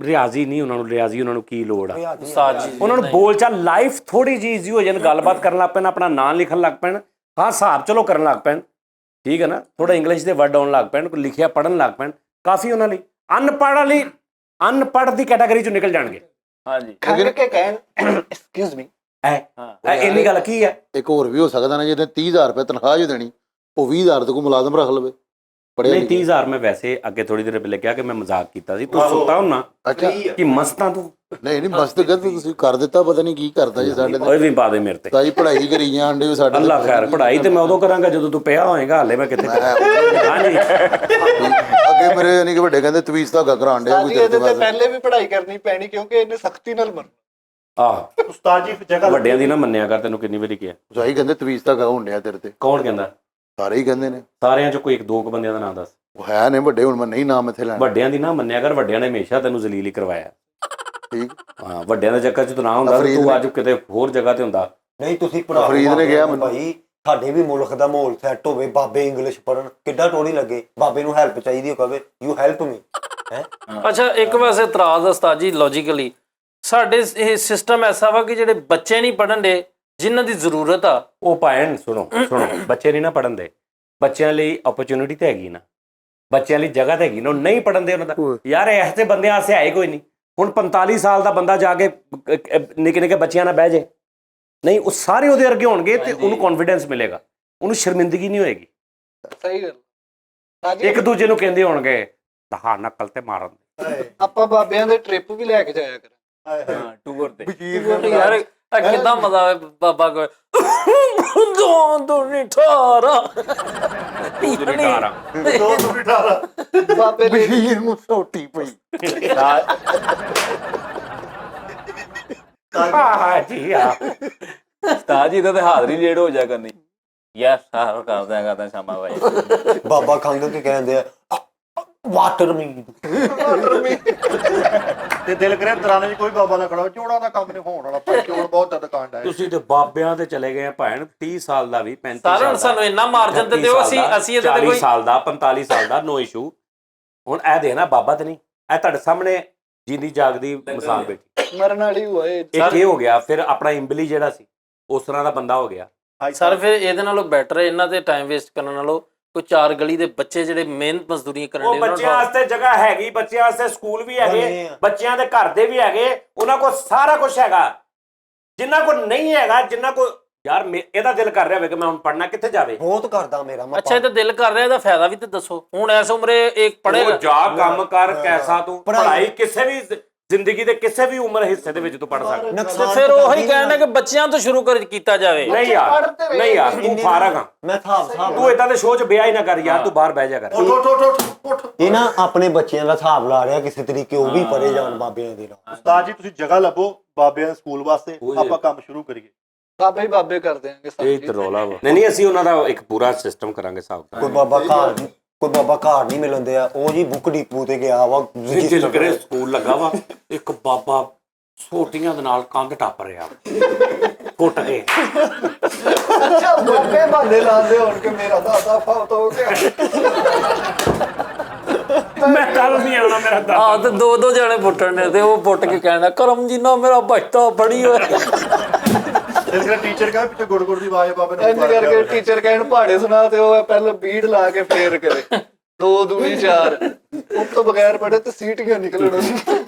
ਰਿਆਜ਼ੀ ਨਹੀਂ, ਉਹਨਾਂ ਨੂੰ ਰਿਆਜ਼ੀ ਉਹਨਾਂ ਨੂੰ ਕੀ ਲੋੜ ਆ, ਉਸਤਾਦ ਜੀ। ਉਹਨਾਂ ਨੂੰ ਬੋਲਚਾਲ ਲਾਈਫ ਥੋੜੀ ਜਿਹੀ ਈਜ਼ੀ ਹੋ ਜਾਣ, ਗੱਲਬਾਤ ਕਰਨ ਲੱਗ ਪੈਣ, ਆਪਣਾ ਨਾਂ ਲਿਖਣ ਲੱਗ ਪੈਣ, ਹਾਂ ਹਿਸਾਬ ਚਲੋ ਕਰਨ ਲੱਗ ਪੈਣ, ਠੀਕ ਹੈ ਨਾ। ਥੋੜਾ ਇੰਗਲਿਸ਼ ਦੇ ਵਰਡ ਆਉਣ ਲੱਗ ਪੈਣ, ਕੋਈ ਲਿਖਿਆ ਪੜ੍ਹਨ ਲੱਗ ਪੈਣ, ਕਾਫੀ ਉਹਨਾਂ ਲਈ। ਅਨਪੜ੍ਹ ਦੀ ਕੈਟਾਗਰੀ ਚੋਂ ਨਿਕਲ ਜਾਣਗੇ। ਹਾਂਜੀ खंग के कहन एक्सक्यूज मी ਇੰਨੀ ਗੱਲ ਕੀ ਹੈ। ਇੱਕ ਹੋਰ ਵੀ ਹੋ ਸਕਦਾ ਨਾ, ਜਿਹਨੇ 30,000 ਰੁਪਏ ਤਨਖਾਹ ਜੋ ਦੇਣੀ, ਉਹ 20,000 ਤੇ ਕੋਈ ਮੁਲਾਜ਼ਮ ਰੱਖ ਲਵੇ ਪੜਿਆ ਨਹੀਂ 30,000 ਮੈਂ ਵੈਸੇ ਅੱਗੇ ਥੋੜੀ ਦੇਰ ਪਹਿਲੇ ਕਿਹਾ ਕਿ ਮੈਂ ਮਜ਼ਾਕ ਕੀਤਾ ਸੀ, ਤੂੰ ਸੁੱਤਾ ਹੁੰਨਾ ਅੱਛਾ ਕਿ ਮਸਤਾਂ ਤੂੰ ਨਹੀਂ ਮਸਤ ਕਰ ਤੁਸੀਂ ਕਰ ਦਿੱਤਾ, ਪਤਾ ਨਹੀਂ ਕੀ ਕਰਦਾ ਜੀ ਸਾਡੇ ਓਏ ਵੀ ਪਾ ਦੇ ਮੇਰੇ ਤੇ। ਤਾਈ ਪੜ੍ਹਾਈ ਕਰੀ ਜਾਂਦੇ ਹੋ ਸਾਡੇ ਅੱਲਾ ਖੈਰ, ਪੜ੍ਹਾਈ ਤੇ ਮੈਂ ਉਦੋਂ ਕਰਾਂਗਾ ਜਦੋਂ ਤੂੰ ਪਿਆ ਹੋਏਗਾ, ਹਾਲੇ ਮੈਂ ਕਿੱਥੇ ਹਾਂਜੀ ਅੱਗੇ ਮੇਰੇ ਯਾਨੀ ਕਿ ਵੱਡੇ ਕਹਿੰਦੇ ਤਵੀਜ਼ ਧਾਗਾ ਕਰਾਉਣ ਡਿਆ ਕੋਈ साजी ਤੇਰੇ ਇਹਦੇ ਤੇ ਤੇ ਪਹਿਲੇ ਵੀ ਪੜ੍ਹਾਈ ਕਰਨੀ ਪੈਣੀ ਕਿਉਂਕਿ ਇਹਨੇ ਸਖਤੀ ਨਾਲ ਮਰਨਾ। ਆਹ ਉਸਤਾਦ ਜੀ ਜਗ੍ਹਾ ਵੱਡਿਆਂ ਦੀ ਨਾ ਮੰਨਿਆ ਕਰ, ਤੈਨੂੰ ਕਿੰਨੀ ਵਾਰੀ ਕਿਹਾ। ਸਾਈ ਕਹਿੰਦੇ ਤਵੀਜ਼ ਧਾਗਾ ਹੋਣ ਡਿਆ ਤੇਰੇ ਤੇ, ਕੌਣ ਕਹਿੰਦਾ? ਸਾਰੇ ਹੀ ਕਹਿੰਦੇ ਨੇ। ਸਾਰਿਆਂ ਚੋਂ ਕੋਈ ਇੱਕ ਦੋ ਕੁ ਬੰਦਿਆਂ ਦਾ ਨਾਮ ਦੱਸ। ਉਹ ਹੈ ਨੇ ਵੱਡੇ, ਹੁਣ ਮੈਂ ਨਹੀਂ ਨਾਮ ਇੱਥੇ ਲੈਣਾ। ਵੱਡਿਆਂ ਦੀ ਨਾ ਮੰਨਿਆ ਕਰ, ਵੱਡਿਆਂ ਨੇ ਹਮੇਸ਼ਾ ਤੈਨੂੰ ਜ਼ਲੀਲ ਹੀ ਕਰਵਾਇਆ। ਠੀਕ ਹਾਂ ਵੱਡਿਆਂ ਦੇ ਚੱਕਰ 'ਚ ਤੂੰ ਨਾ ਹੁੰਦਾ, ਤੂੰ ਅੱਜ ਕਿਤੇ ਹੋਰ ਜਗ੍ਹਾ ਤੇ ਹੁੰਦਾ। ਨਹੀਂ ਤੁਸੀਂ ਪੜਾਓ ਫਰੀਦ ਨੇ ਕਿਹਾ ਮੈਨੂੰ। ਭਾਈ ਸਾਡੇ ਵੀ ਮੁਲਕ ਦਾ ਮਾਹੌਲ ਸੈੱਟ ਹੋਵੇ, ਬਾਬੇ ਇੰਗਲਿਸ਼ ਪੜਨ, ਕਿੱਡਾ ਟੋੜੀ ਲੱਗੇ, ਬਾਬੇ ਨੂੰ ਹੈਲਪ ਚਾਹੀਦੀ ਹੋ ਕਵੇ ਯੂ ਹੈਲਪ ਮੀ ਹੈ। ਅੱਛਾ ਇੱਕ ਵੈਸੇ ਇਤਰਾਜ਼ ਆ ਉਸਤਾਦ ਜੀ, ਲੌਜੀਕਲੀ ਸਾਡੇ ਇਹ ਸਿਸਟਮ ਐਸਾ ਵਾ ਕਿ ਜਿਹੜੇ ਬੱਚੇ ਨਹੀਂ ਪੜਨ ਦੇ, ਜਿਨ੍ਹਾਂ ਦੀ ਜ਼ਰੂਰਤ ਆ ਉਹ ਭਾਵੇਂ ਸੁਣੋ ਬੱਚੇ ਨਹੀਂ ਨਾ ਪੜਨ ਦੇ, ਬੱਚਿਆਂ ਲਈ ਓਪਰਚੁਨਿਟੀ ਤੇ ਹੈਗੀ ਨਾ, ਬੱਚਿਆਂ ਲਈ ਜਗ੍ਹਾ ਤੇ ਹੈਗੀ ਨਾ, ਉਹ ਨਹੀਂ ਪੜਨ ਦੇ ਉਹਨਾਂ ਦਾ। ਯਾਰ ਐਸੇ ਬੰਦਿਆਂ ਆਸੇ ਆਏ ਕੋਈ ਨਹੀਂ। ਹੁਣ 45 ਸਾਲ ਦਾ ਬੰਦਾ ਜਾ ਕੇ ਨਿੱਕੇ ਨਿੱਕੇ ਬੱਚਿਆਂ ਨਾਲ ਬਹਿ ਜੇ, ਨਹੀਂ ਉਹ ਸਾਰੇ ਉਹਦੇ ਵਰਗੇ ਹੋਣਗੇ ਤੇ ਉਹਨੂੰ ਕੌਨਫੀਡੈਂਸ ਮਿਲੇਗਾ, ਉਹਨੂੰ ਸ਼ਰਮਿੰਦਗੀ ਨਹੀਂ ਹੋਏਗੀ। ਸਹੀ ਗੱਲ ਸਾਜੀ ਇੱਕ ਦੂਜੇ ਨੂੰ ਕਹਿੰਦੇ ਹੋਣਗੇ ਦਹਾ ਨਕਲ ਤੇ ਮਾਰਨ ਦੇ। ਆਪਾਂ ਬਾਬਿਆਂ ਦੇ ਟ੍ਰਿਪ ਵੀ ਲੈ ਕੇ ਜਾਇਆ ਕਰ। ਹਾਂ ਟੂਰ ਤੇ ਯਾਰ ਇਹ ਕਿੱਦਾਂ ਮਜ਼ਾ ਆਵੇ ਬਾਬਾ ਕੋ ਦੋ ਨਹੀਂ ਠਾਰਾ ਬਾਬੇ ਦੇ ਬਸ਼ੀਰ ਨੂੰ ਸੋਟੀ ਪਈ। ਹਾਂ ਜੀ ਆ ਉਸਤਾਦ ਜੀ ਦਾ ਤੇ ਹਾਜ਼ਰੀ ਲੇਟ ਹੋ ਜਾ ਕਰਨੀ। ਯੈਸ ਸਾਰ ਕਰਦਾ ਸ਼ਾਮਾ ਭਾਈ। ਬਾਬਾ ਖੰਗ ਕੇ ਕਹਿੰਦੇ ਆ ਵਾਟਰ ਮੀ। ਤੇ ਦਿਲ ਕਰੇ ਦਰਾਨੇ 'ਚ ਕੋਈ ਬਾਬਾ ਨਾ ਖੜਾ, ਚੋੜਾਂ ਦਾ ਕੰਮ ਨਹੀਂ ਹੋਣ ਵਾਲਾ ਭਾਈ, ਚੋੜ ਬਹੁਤ ਜ਼ਿਆਦਾ ਕਾਂਡ ਹੈ। ਤੁਸੀਂ ਤੇ ਬਾਬਿਆਂ ਤੇ ਚਲੇ ਗਏ ਭੈਣ, 30 ਸਾਲ ਦਾ ਵੀ 35 ਸਾਲ ਸਾਰਿਆਂ ਦਾ, ਸਾਨੂੰ ਇੰਨਾ ਮਾਰਜਨ ਤੇ ਦਿਓ, ਅਸੀਂ ਇਹਦੇ ਤੇ 40 ਕੋਈ ਸਾਲ ਦਾ 45 ਸਾਲ ਦਾ ਨੋ ਇਸ਼ੂ। ਹੁਣ ਇਹ ਦੇਣਾ ਬਾਬਾ ਤੇ ਨਹੀਂ, ਇਹ ਤੁਹਾਡੇ ਸਾਹਮਣੇ ਜਿੰਦੀ ਜਾਗਦੀ ਮਿਸਾਲ ਬੈਠੀ। ਮਰਨ ਵਾਲੀ ਹੋਏ ਇੱਕ ਇਹ ਹੋ ਗਿਆ, ਫਿਰ ਆਪਣਾ ਇੰਬਲੀ ਜਿਹੜਾ ਸੀ ਉਸ ਤਰ੍ਹਾਂ ਦਾ ਬੰਦਾ ਹੋ ਗਿਆ। ਸਰ ਫਿਰ ਇਹਦੇ ਨਾਲੋਂ ਬੈਟਰ ਹੈ ਇਹਨਾਂ ਤੇ ਟਾਈਮ ਵੇਸਟ ਕਰਨ ਨਾਲੋਂ ਕੋਈ ਚਾਰ ਗਲੀ ਦੇ ਬੱਚੇ ਜਿਹੜੇ ਮਿਹਨਤ ਮਜ਼ਦੂਰੀਆਂ ਕਰਨ ਉਹ ਦੇ ਬੱਚਿਆਂ ਵਾਸਤੇ ਜਗ੍ਹਾ ਹੈਗੀ, ਬੱਚਿਆਂ ਵਾਸਤੇ ਸਕੂਲ ਵੀ ਹੈਗੇ, ਬੱਚਿਆਂ ਦੇ ਘਰ ਦੇ ਵੀ ਹੈਗੇ, ਉਹਨਾਂ ਕੋਲ ਸਾਰਾ ਕੁਝ ਹੈਗਾ। ਜਿਨ੍ਹਾਂ ਕੋਲ ਨਹੀਂ ਹੈਗਾ, ਜਿਨ੍ਹਾਂ ਕੋਲ ਯਾਰ ਇਹਦਾ ਦਿਲ ਕਰ ਰਿਹਾ ਹੋਵੇ ਕਿ ਮੈਂ ਹੁਣ ਪੜਨਾ, ਕਿੱਥੇ ਜਾਵੇ? ਬਹੁਤ ਕਰਦਾ ਮੇਰਾ ਮੈਂ ਅੱਛਾ ਇਹ ਤਾਂ ਦਿਲ ਕਰ ਰਿਹਾ, ਇਹਦਾ ਫਾਇਦਾ ਵੀ ਤੇ ਦੱਸੋ। ਹੁਣ ਇਸ ਉਮਰੇ ਇੱਕ ਪੜ੍ਹੇਗਾ, ਉਹ ਜਾ ਕੰਮ ਕਰ ਕੈਸਾ, ਤੂੰ ਪੜ੍ਹਾਈ ਕਿਸੇ ਵੀ ਜ਼ਿੰਦਗੀ ਦੇ ਕਿਸੇ ਵੀ ਉਮਰ ਹਿੱਸੇ ਦੇ ਵਿੱਚ ਤੂੰ ਪੜ ਸਕਦਾ। ਤੇ ਫਿਰ ਉਹੀ ਕਹਿਣਾ ਕਿ ਬੱਚਿਆਂ ਤੋਂ ਸ਼ੁਰੂ ਕੀਤਾ ਜਾਵੇ। ਨਹੀਂ ਯਾਰ ਤੂੰ ਫਾਰਗ ਆ, ਮੈਂ ਹਿਸਾਬ ਤੂੰ ਇਦਾਂ ਦੇ ਸ਼ੋਅ 'ਚ ਵਿਆਹ ਹੀ ਨਾ ਕਰ ਯਾਰ, ਤੂੰ ਬਾਹਰ ਬਹਿ ਜਾ ਕਰ। ਉੱਠ ਇਹ ਨਾ ਆਪਣੇ ਬੱਚਿਆਂ ਦਾ ਹਿਸਾਬ ਲਾ ਰਿਹਾ ਕਿਸੇ ਤਰੀਕੇ, ਉਹ ਵੀ ਪੜੇ ਜਾਣ ਬਾਬਿਆਂ ਦੇ ਨਾਲ। ਉਸਤਾਦ ਜੀ ਤੁਸੀਂ ਜਗ੍ਹਾ ਲੱਭੋ ਬਾਬਿਆਂ ਦੇ ਸਕੂਲ ਵਾਸਤੇ, ਆਪਾਂ ਕੰਮ ਸ਼ੁਰੂ ਕਰੀਏ। ਬਾਬੇ ਹੀ ਬਾਬੇ ਕਰ ਦਿਆਂਗੇ ਸਭ ਇਹ ਤਰੋਲਾ ਵਾ ਨਹੀਂ ਅਸੀਂ ਉਹਨਾਂ ਦਾ ਇੱਕ ਪੂਰਾ ਸਿਸਟਮ ਕਰਾਂਗੇ ਹਿਸਾਬ ਦਾ। ਕੋਈ ਬਾਬਾ ਘਰ ਨਹੀਂ ਮਿਲਦੇ ਆ, ਉਹ ਜੀ ਬੁੱਕ ਡਿਪੂ ਤੇ ਗਿਆ ਵਾ ਜਿਸ ਕਰੇ ਸਕੂਲ ਲੱਗਾ ਵਾ, ਇੱਕ ਬਾਬਾ ਸੋਟੀਆਂ ਦੇ ਨਾਲ ਕੰਧ ਟੱਪ ਰਿਹਾ ਕੁੱਟ ਕੇ। ਅੱਛਾ ਬਾਬੇ ਬਹਾਨੇ ਲਾਉਂਦੇ ਹੋਣ ਕਿ ਮੇਰਾ ਦਾਦਾ ਫੌਤ ਹੋ ਗਿਆ। ਮੈਂ ਕੱਲ ਨਹੀਂ ਆਉਣਾ ਮੇਰਾ ਦਾਦਾ। ਆ ਤੇ ਦੋ ਜਣੇ ਪੁੱਟਣ ਨੇ ਤੇ ਉਹ ਪੁੱਟ ਕੇ ਕਹਿਣਾ ਕਰਮ ਜਿੰਨਾ ਮੇਰਾ ਬੱਚਾ ਬੜੀ ਹੋਇਆ। ਇਸ ਕਰਕੇ ਟੀਚਰ ਕਹੇ ਪਿੱਛੇ ਗੁੜ ਗੁੜ ਦੀ ਆਵਾਜ਼ ਬਾਬੇ ਨੇ ਇੰਜ ਕਰਕੇ ਟੀਚਰ ਕਹਿਣ ਪਹਾੜੇ ਸੁਣਾ ਤੇ ਉਹ ਪਹਿਲਾਂ ਬੀੜ ਲਾ ਕੇ ਫੇਰ ਕਰੇ 2 ਦੂਣੀ 4 ਉਸ ਤੋਂ ਬਗੈਰ ਪੜੇ ਤੇ ਸੀਟੀਆਂ ਨਿਕਲਣ।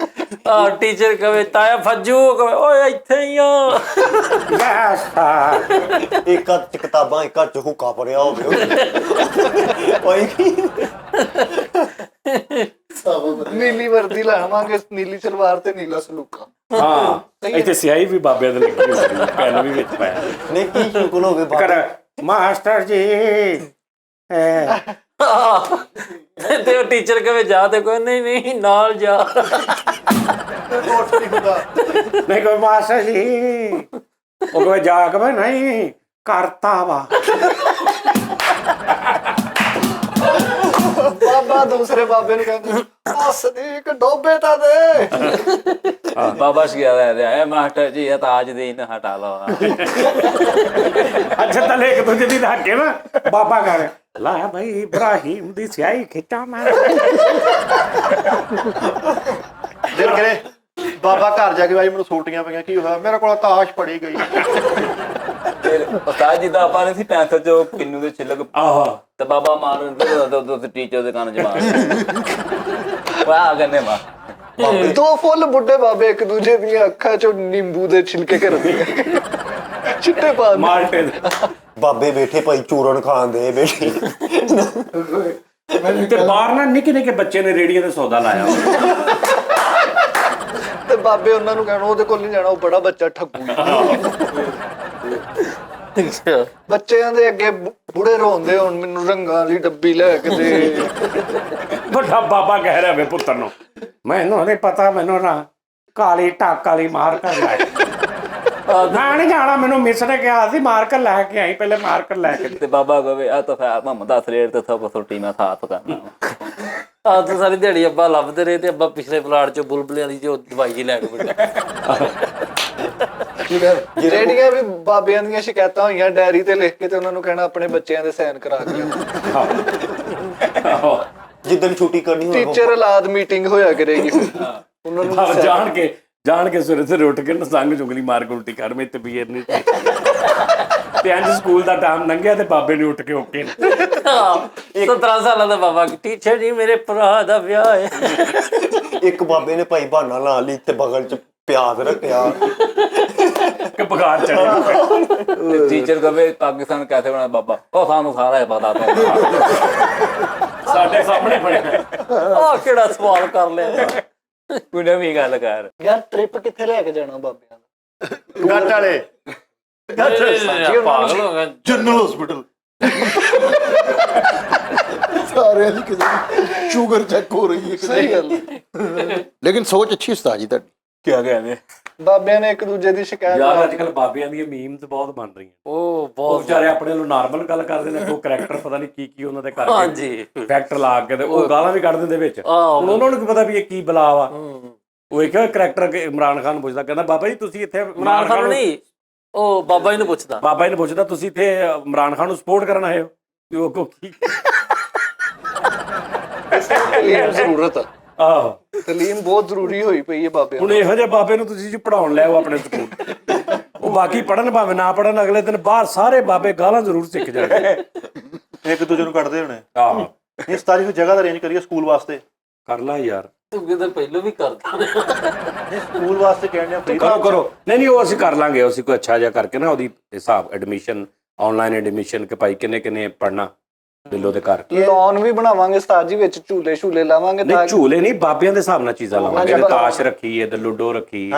ਆ ਟੀਚਰ ਕਵੇ ਤਾਇਆ ਫੱਜੂ ਕਵੇ ਓਏ ਇੱਥੇ ਹੀ ਆ। ਇੱਕ ਹੱਥ 'ਚ ਕਿਤਾਬਾਂ, ਇੱਕ ਹੱਥ 'ਚ ਹੁੱਕਾ ਭਰਿਆ ਹੋਵੇ। ਨੀਲੀ ਵਰਦੀ ਲਾਵਾਂਗੇ, ਨੀਲੀ ਸਲਵਾਰ ਤੇ ਨੀਲਾ ਸਲੂਕਾ। ਹਾਂ ਇੱਥੇ ਸਿਆਹੀ ਵੀ ਬਾਬਿਆਂ ਦੇ ਲੱਗੀ ਹੋਈ ਸੀ, ਪੈਨ ਵੀ ਵਿੱਚ ਪਾਇਆ। ਨਹੀਂ ਕੀ ਸ਼ੁਕਰ ਹੋਵੇ ਕਰ ਮਾਸਟਰ ਜੀ ਤੇ ਉਹ ਟੀਚਰ ਕਵੇ ਜਾ ਤੇ ਕੋਈ ਨਹੀਂ ਨਾਲ ਜਾ। ਨਹੀਂ ਕੋਈ ਮਾਸਟਰ ਜੀ, ਉਹ ਕਹੇ ਜਾ ਕੇ ਮੈਂ ਨਹੀਂ ਕਰਤਾ ਵਾ। ਬਾਬਾ ਦੂਸਰੇ ਬਾਬੇ ਨੂੰ ਕਹਿੰਦੇ ਸਦੀਕ ਡੋਬੇ ਤਾਂ ਦੇ। बाबा शिया है मास्टर जी ये तो आज दिन हटा लो। ਅੱਛਾ ਤਾਂ ਇੱਕ ਦੂਜੇ ਦੀ ਧਾਕੇ ਨਾ ਬਾਬਾ ਕਰ ਲਾ ਭਾਈ ਇਬਰਾਹੀਮ ਦੀ ਸਿਆਹੀ ਖਿੱਚਾ ਮੈਂ। ਦਿਲ ਕਰੇ ਬਾਬਾ ਘਰ ਜਾ ਕੇ ਭਾਈ ਮੈਨੂੰ ਸੋਟੀਆਂ ਪਈਆਂ, ਕੀ ਹੋਇਆ? ਮੇਰੇ ਕੋਲ ਤਾਸ਼ ਪੜੀ ਗਈ। ਉਸਤਾਦ ਜੀ ਦਾ ਆਪਾਂ ਨੇ ਸੀ ਪੈਂਥਰ ਚੋਂ ਕਿੰਨੂ ਦੇ ਛਿਲਕ ਆਹੋ ਤੇ ਬਾਬਾ ਮਾਰਨ ਤੇ ਟੀਚਰ ਦੇ ਕੰਨ 'ਚ ਮਾਰ ਵਾਹ ਗੰਨੇ ਮਾ। ਦੋ ਫੁੱਲ ਬੁੱਢੇ ਬਾਬੇ ਇੱਕ ਦੂਜੇ ਦੀਆਂ ਅੱਖਾਂ ਚੋਂ ਨਿੰਬੂ ਦੇ ਛਿਲਕੇ ਕਰਦੇ ਚਿੱਟੇ ਪਾ ਮਾਲਟੇ ਬਾਬੇ ਬੈਠੇ ਭਾਈ ਚੂਰਨ ਖਾਣ ਦੇ ਬੈਠੇ। ਤੇ ਬਾਹਰ ਨਾ ਨਿੱਕੇ ਨਿੱਕੇ ਬੱਚੇ ਨੇ ਰੇੜੀਆਂ ਤੇ ਸੌਦਾ ਲਾਇਆ। ਤੇ ਬਾਬੇ ਉਹਨਾਂ ਨੂੰ ਕਹਿਣਾ ਉਹਦੇ ਕੋਲ ਨਹੀਂ ਜਾਣਾ, ਉਹ ਬੜਾ ਬੱਚਾ ਠੱਗੂ। ਬੱਚਿਆਂ ਦੇ ਅੱਗੇ ਬੁੜੇ ਰੋਂਦੇ ਹੁਣ ਮੈਨੂੰ ਰੰਗਾਂ ਵਾਲੀ ਡੱਬੀ ਲੈ ਕੇ ਦੇ। ਵੱਡਾ ਬਾਬਾ ਕਹਿ ਰਿਹਾ ਵੇ ਪੁੱਤਰ ਨੂੰ ਮੈਨੂੰ ਨਹੀਂ ਪਤਾ, ਮੈਨੂੰ ਨਾ ਕਾਲੀ ਟੱਕ ਵਾਲੀ ਮਾਰਕਰ ਲੈ ਮੈਂ ਨਹੀਂ ਜਾਣਾ, ਮੈਨੂੰ ਮਿਸ ਨੇ ਕਿਹਾ ਸੀ ਮਾਰਕਰ ਲੈ ਕੇ ਆਈ, ਪਹਿਲੇ ਮਾਰਕਰ ਲੈ ਕੇ। ਤੇ ਬਾਬਾ ਕਹੇ ਆ ਤਾਂ ਫਿਰ ਮੁਹੰਮਦ ਦਾ ਸਰੀਰ ਤੇ ਸਭ ਛੁੱਟੀ ਮੈਂ ਸਾਥ ਕਰਨਾ। ਆ ਤਾਂ ਸਾਰੀ ਦਿਹਾੜੀ ਅੱਬਾ ਲੱਭਦੇ ਰਹੇ ਤੇ ਅੱਬਾ ਪਿਛਲੇ ਪਲਾਟ ਚੋਂ ਬੁਲਬੁਲਿਆਂ ਦੀ ਜੋ ਦਵਾਈ ਜੀ ਲੈ ਕੇ ਬੈਠਾ। ਜਿਹੜੀਆਂ ਵੀ ਬਾਬਿਆਂ ਦੀਆਂ ਸ਼ਿਕਾਇਤਾਂ ਹੋਈਆਂ ਡਾਇਰੀ ਤੇ ਲਿਖ ਕੇ ਤੇ ਉਹਨਾਂ ਨੂੰ ਕਹਿਣਾ ਆਪਣੇ ਬੱਚਿਆਂ ਦੇ ਸਾਈਨ ਕਰਾ ਕੇ ਜਿੱਦਣ ਛੁੱਟੀ ਕਰਨੀ ਹੋਵੇ ਟੀਚਰ ਔਲਾਦ ਮੀਟਿੰਗ ਹੋਇਆ ਕਰੇਗੀ। ਉਹਨਾਂ ਨੂੰ ਜਾਣ ਕੇ ਸਵੇਰੇ ਸਵੇਰੇ ਉੱਠ ਕੇ ਨਾ ਸੰਗ ਚੁਗਲੀ ਮਾਰ ਕੇ ਉਲਟੀ ਕਰ, ਮੈਂ ਤਬੀਅਤ ਨਹੀਂ ਤੇ ਇੰਜ ਸਕੂਲ ਦਾ ਟਾਈਮ ਲੰਘਿਆ ਤੇ ਬਾਬੇ ਨੇ ਉੱਠ ਕੇ ਓਕੇ 17 ਸਾਲਾਂ ਦਾ ਬਾਬਾ ਟੀਚਰ ਜੀ ਮੇਰੇ ਭਰਾ ਦਾ ਵਿਆਹ ਹੈ। ਇੱਕ ਬਾਬੇ ਨੇ ਭਾਈ ਬਹਾਨਾ ਲਾ ਲਈ ਤੇ ਬਗਲ 'ਚ ਪਿਆਜ਼ ਰੱਖਿਆ ਕਿ ਬੁਖਾਰ ਚੜਿਆ। ਟੀਚਰ ਕਹੇ ਪਾਕਿਸਤਾਨ ਕੈਸੇ ਬਣਾ ਬਾਬਾ, ਉਹ ਸਾਨੂੰ ਸਾਰਾ ਹੀ ਪਤਾ ਤਾਂ ਸਾਡੇ ਸਾਹਮਣੇ ਬਣਿਆ। ਆਹ ਕਿਹੜਾ ਸਵਾਲ ਕਰ ਲਿਆ। ਕੋਈ ਨਵੀਂ ਗੱਲ ਕਰ। ਯਾਰ ਟ੍ਰਿਪ ਕਿੱਥੇ ਲੈ ਕੇ ਜਾਣਾ ਬਾਬਿਆਂ ਦਾ? ਗੱਟ ਵਾਲੇ ਪਾਗਲ ਹੋ ਗਿਆ। ਜਨਰਲ ਹਸਪੀਟਲ ਸਾਰਿਆਂ ਦੀ ਕਿਸੇ ਸ਼ੂਗਰ ਚੈੱਕ ਹੋ ਰਹੀ ਹੈ। ਸਹੀ ਗੱਲ। ਲੇਕਿਨ ਸੋਚ ਅੱਛੀ ਉਸਤਾਦ ਜੀ ਤੁਹਾਡੀ। ਕੀ ਕਹਿੰਦੇ ਬਾਬਿਆਂ ਨੇ ਇੱਕ ਦੂਜੇ ਦੀ ਸ਼ਿਕਾਇਤ ਯਾਰ ਅੱਜ ਕੱਲ ਬਾਬਿਆਂ ਦੀਆਂ ਮੀਮਸ ਬਹੁਤ ਬਣ ਰਹੀਆਂ। ਉਹ ਉਹ ਬਹੁਤ ਵਿਚਾਰੇ ਆਪਣੇ ਨੂੰ ਨਾਰਮਲ ਗੱਲ ਕਰਦੇ ਨੇ, ਕੋਈ ਕਰੈਕਟਰ ਪਤਾ ਨਹੀਂ ਕੀ ਉਹਨਾਂ ਦੇ ਕਰਕੇ ਹਾਂਜੀ ਫੈਕਟਰ ਲਾ ਕੇ ਤੇ ਉਹ ਗਾਲਾਂ ਵੀ ਕੱਢ ਦਿੰਦੇ ਵਿੱਚ। ਆਹੋ। ਹੁਣ ਉਹਨਾਂ ਨੂੰ ਕੀ ਪਤਾ ਵੀ ਇਹ ਕੀ ਬਲਾ ਵਾ। ਉਹ ਇੱਕ ਕਰੈਕਟਰ ਇਮਰਾਨ ਖਾਨ ਨੂੰ ਪੁੱਛਦਾ, ਕਹਿੰਦਾ ਬਾਬਾ ਜੀ ਤੁਸੀਂ ਇੱਥੇ ਇਮਰਾਨ ਖਾਨ ਨਹੀਂ, ਉਹ ਬਾਬਾ ਜੀ ਨੂੰ ਪੁੱਛਦਾ। ਬਾਬਾ ਜੀ ਨੂੰ ਪੁੱਛਦਾ ਤੁਸੀਂ ਇੱਥੇ ਇਮਰਾਨ ਖਾਨ ਨੂੰ ਸਪੋਰਟ ਕਰਨ ਆਏ ਹੋ? ਤੇ ਉਹ ਕੋ ਕੀ ਤਾਲੀਮ ਜ਼ਰੂਰਤ ਆ। ਆਹੋ ਤਾਲੀਮ ਬਹੁਤ ਜ਼ਰੂਰੀ ਹੋਈ ਪਈ ਹੈ ਬਾਬਿਆਂ ਹੁਣ ਇਹੋ ਜਿਹੇ ਬਾਬੇ ਨੂੰ ਤੁਸੀਂ ਜੀ ਪੜਾਉਣ ਲੈ ਆਓ ਆਪਣੇ ਸਕੂਲ। ਉਹ ਬਾਕੀ ਪੜਨ ਭਾਵੇਂ ਨਾ ਪੜਨ, ਅਗਲੇ ਦਿਨ ਬਾਹਰ ਸਾਰੇ ਬਾਬੇ ਗਾਲਾਂ ਜ਼ਰੂਰ ਸਿੱਖ ਜਾਣਗੇ। ਇੱਕ ਦੂਜੇ ਨੂੰ ਕੱਢਦੇ ਹੋਣੇ। ਆਹੋ ਇਹ ਸਤਾਰੀ ਨੂੰ ਜਗ੍ਹਾ ਦਾ ਅਰੇਂਜ ਕਰੀਏ ਸਕੂਲ ਵਾਸਤੇ। ਕਰ ਲਾ ਯਾਰ, ਤੂੰ ਕਿਤੇ ਪਹਿਲਾਂ ਵੀ ਕਰਦਾ। ਸਕੂਲ ਵਾਸਤੇ ਕਹਿੰਦੇ ਆ free ਦਾ। ਕਰੋ ਨਹੀਂ ਉਹ ਅਸੀਂ ਕਰ ਲਾਂਗੇ। ਅਸੀਂ ਕੋਈ ਅੱਛਾ ਜਿਹਾ ਕਰਕੇ ਨਾ ਉਹਦੀ ਹਿਸਾਬ ਐਡਮਿਸ਼ਨ, ਆਨਲਾਈਨ ਐਡਮਿਸ਼ਨ ਕਿ ਭਾਈ ਕਿੰਨੇ ਪੜਨਾ ਬਿੱਲੋ ਦੇ ਘਰ। ਲੋਨ ਵੀ ਬਣਾਵਾਂਗੇ ਉਸਤਾਦ ਜੀ, ਵਿੱਚ ਝੂਲੇ ਛੂਲੇ ਲਾਵਾਂਗੇ ਨਹੀਂ ਝੂਲੇ ਨਹੀਂ, ਬਾਬਿਆਂ ਦੇ ਹਿਸਾਬ ਨਾਲ ਚੀਜ਼ਾਂ ਲਾਵਾਂਗੇ। ਇਹਦੇ ਤਾਸ਼ ਰੱਖੀ, ਇਹਦੇ ਲੂਡੋ ਰੱਖੀ।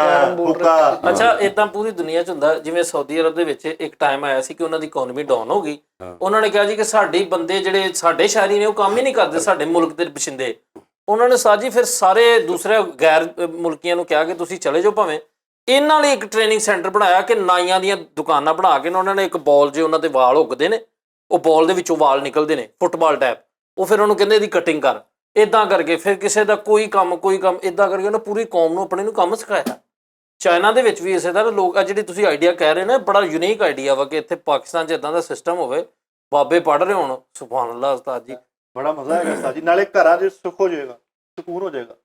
ਅੱਛਾ ਇਦਾਂ ਪੂਰੀ ਦੁਨੀਆ 'ਚ ਹੁੰਦਾ। ਜਿਵੇਂ ਸਾਊਦੀ ਅਰਬ ਦੇ ਵਿੱਚ ਇੱਕ ਟਾਈਮ ਆਇਆ ਸੀ ਕਿ ਉਹਨਾਂ ਦੀ ਇਕਨੋਮੀ ਡਾਊਨ ਹੋ ਗਈ। ਉਹਨਾਂ ਨੇ ਕਿਹਾ ਜੀ ਕਿ ਸਾਡੇ ਬੰਦੇ ਜਿਹੜੇ ਸਾਡੇ ਸ਼ਹਿਰੀ ਨੇ ਉਹ ਕੰਮ ਹੀ ਨਹੀਂ ਕਰਦੇ, ਸਾਡੇ ਮੁਲਕ ਦੇ ਬਸ਼ਿੰਦੇ। ਉਹਨਾਂ ਨੇ ਸਾਜੀ ਫਿਰ ਸਾਰੇ ਦੂਸਰੇ ਗੈਰ ਮੁਲਕੀਆਂ ਨੂੰ ਕਿਹਾ ਕਿ ਤੁਸੀਂ ਚਲੇ ਜਾਓ ਭਾਵੇਂ, ਇਹਨਾਂ ਲਈ ਇੱਕ ਟ੍ਰੇਨਿੰਗ ਸੈਂਟਰ ਬਣਾਇਆ ਕਿ ਨਾਈਆਂ ਦੀਆਂ ਦੁਕਾਨਾਂ ਬਣਾ ਕੇ ਨਾ ਉਹਨਾਂ ਨੇ ਇੱਕ ਬਾਲ ਜੇ ਉਹਨਾਂ ਦੇ ਵਾਲ ਉੱਗਦੇ ਨੇ, ਉਹ ਬਾਲ ਦੇ ਵਿੱਚੋਂ ਵਾਲ ਨਿਕਲਦੇ ਨੇ ਫੁੱਟਬਾਲ ਟਾਈਪ, ਉਹ ਫਿਰ ਉਹਨੂੰ ਕਹਿੰਦੇ ਇਹਦੀ ਕਟਿੰਗ ਕਰ, ਇਦਾਂ ਕਰਕੇ ਫਿਰ ਕਿਸੇ ਦਾ ਕੋਈ ਕੰਮ ਇਦਾਂ ਕਰਕੇ ਉਹਨੇ ਪੂਰੀ ਕੌਮ ਨੂੰ ਆਪਣੇ ਨੂੰ ਕੰਮ ਸਿਖਾਇਆ। ਚਾਈਨਾ ਦੇ ਵਿੱਚ ਵੀ ਇਸੇ ਤਰ੍ਹਾਂ ਲੋਕ ਆ, ਜਿਹੜੀ ਤੁਸੀਂ ਆਈਡੀਆ ਕਹਿ ਰਹੇ ਨੇ ਬੜਾ ਯੂਨੀਕ ਆਈਡੀਆ ਵਾ ਕਿ ਇੱਥੇ ਪਾਕਿਸਤਾਨ 'ਚ ਇਦਾਂ ਦਾ ਸਿਸਟਮ ਹੋਵੇ, ਬਾਬੇ ਪੜ੍ਹ ਰਹੇ ਹੋਣ। ਸੁਭਾਨ ਅੱਲਾਹ ਉਸਤਾਦ ਜੀ, ਬੜਾ ਮਜ਼ਾ ਆਏਗਾ ਉਸਤਾਦ ਜੀ, ਨਾਲੇ ਘਰਾਂ 'ਚ ਸੁੱਖ ਹੋ ਜਾਏਗਾ, ਸਕੂਨ ਹੋ ਜਾਏਗਾ।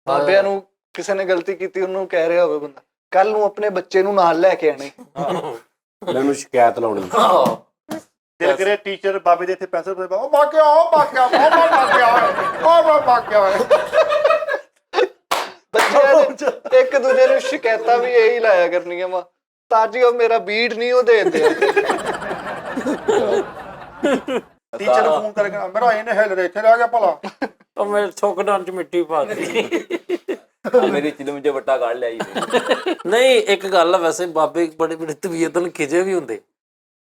ਬਾਬਿਆਂ ਨੂੰ ਕਿਸੇ ਨੇ ਗਲਤੀ ਕੀਤੀ, ਉਹਨੂੰ ਕਹਿ ਰਿਹਾ ਹੋਵੇ ਬੰਦਾ ਕੱਲ ਨੂੰ ਆਪਣੇ ਬੱਚੇ ਨੂੰ ਨਾਲ ਲੈ ਕੇ ਆਣੇ, ਮੈਨੂੰ ਸ਼ਿਕਾਇਤ ਲਾਉਣੀ। ਦਿਲ ਕਰੇ ਟੀਚਰ ਬਾਬੇ ਦੇ ਇੱਥੇ ਪੈਨਸਲ ਤੇ ਉਹ ਬਾਕਿਆ ਉਹ ਬਾਕਿਆ ਉਹ ਬਾਕਿਆ ਉਹ ਬਾਕਿਆ ਬੱਚਿਆਂ ਨੇ ਇੱਕ ਦੂਜੇ ਨੂੰ ਸ਼ਿਕਾਇਤਾਂ ਵੀ ਇਹੀ ਲਾਇਆ ਕਰਨੀਆਂ ਵਾ, ਤਾਜੀ ਉਹ ਮੇਰਾ ਬੀਟ ਨਹੀਂ ਉਹ ਦੇ ਦਿੰਦੇ। ਟੀਚਰ ਨੂੰ ਫੋਨ ਕਰਕੇ ਮੇਰਾ ਇਹਨੇ ਹਿੱਲ ਰਿਹਾ ਇੱਥੇ ਰਹਿ ਗਿਆ ਭਲਾ, ਉਹ ਮੈਂ ਥੁੱਕਦਾਨ 'ਚ ਮਿੱਟੀ ਪਾ ਦਿੱਤੀ। ਮੇਰੀ ਚਿਲਮ 'ਚ ਵੱਟਾ ਕੱਢ ਲਿਆ ਜੀ। ਨਹੀਂ ਇੱਕ ਗੱਲ ਆ, ਵੈਸੇ ਬਾਬੇ ਬੜੇ ਬੜੇ ਤਬੀਅਤ ਨਾਲ ਖਿਜੇ ਵੀ ਹੁੰਦੇ।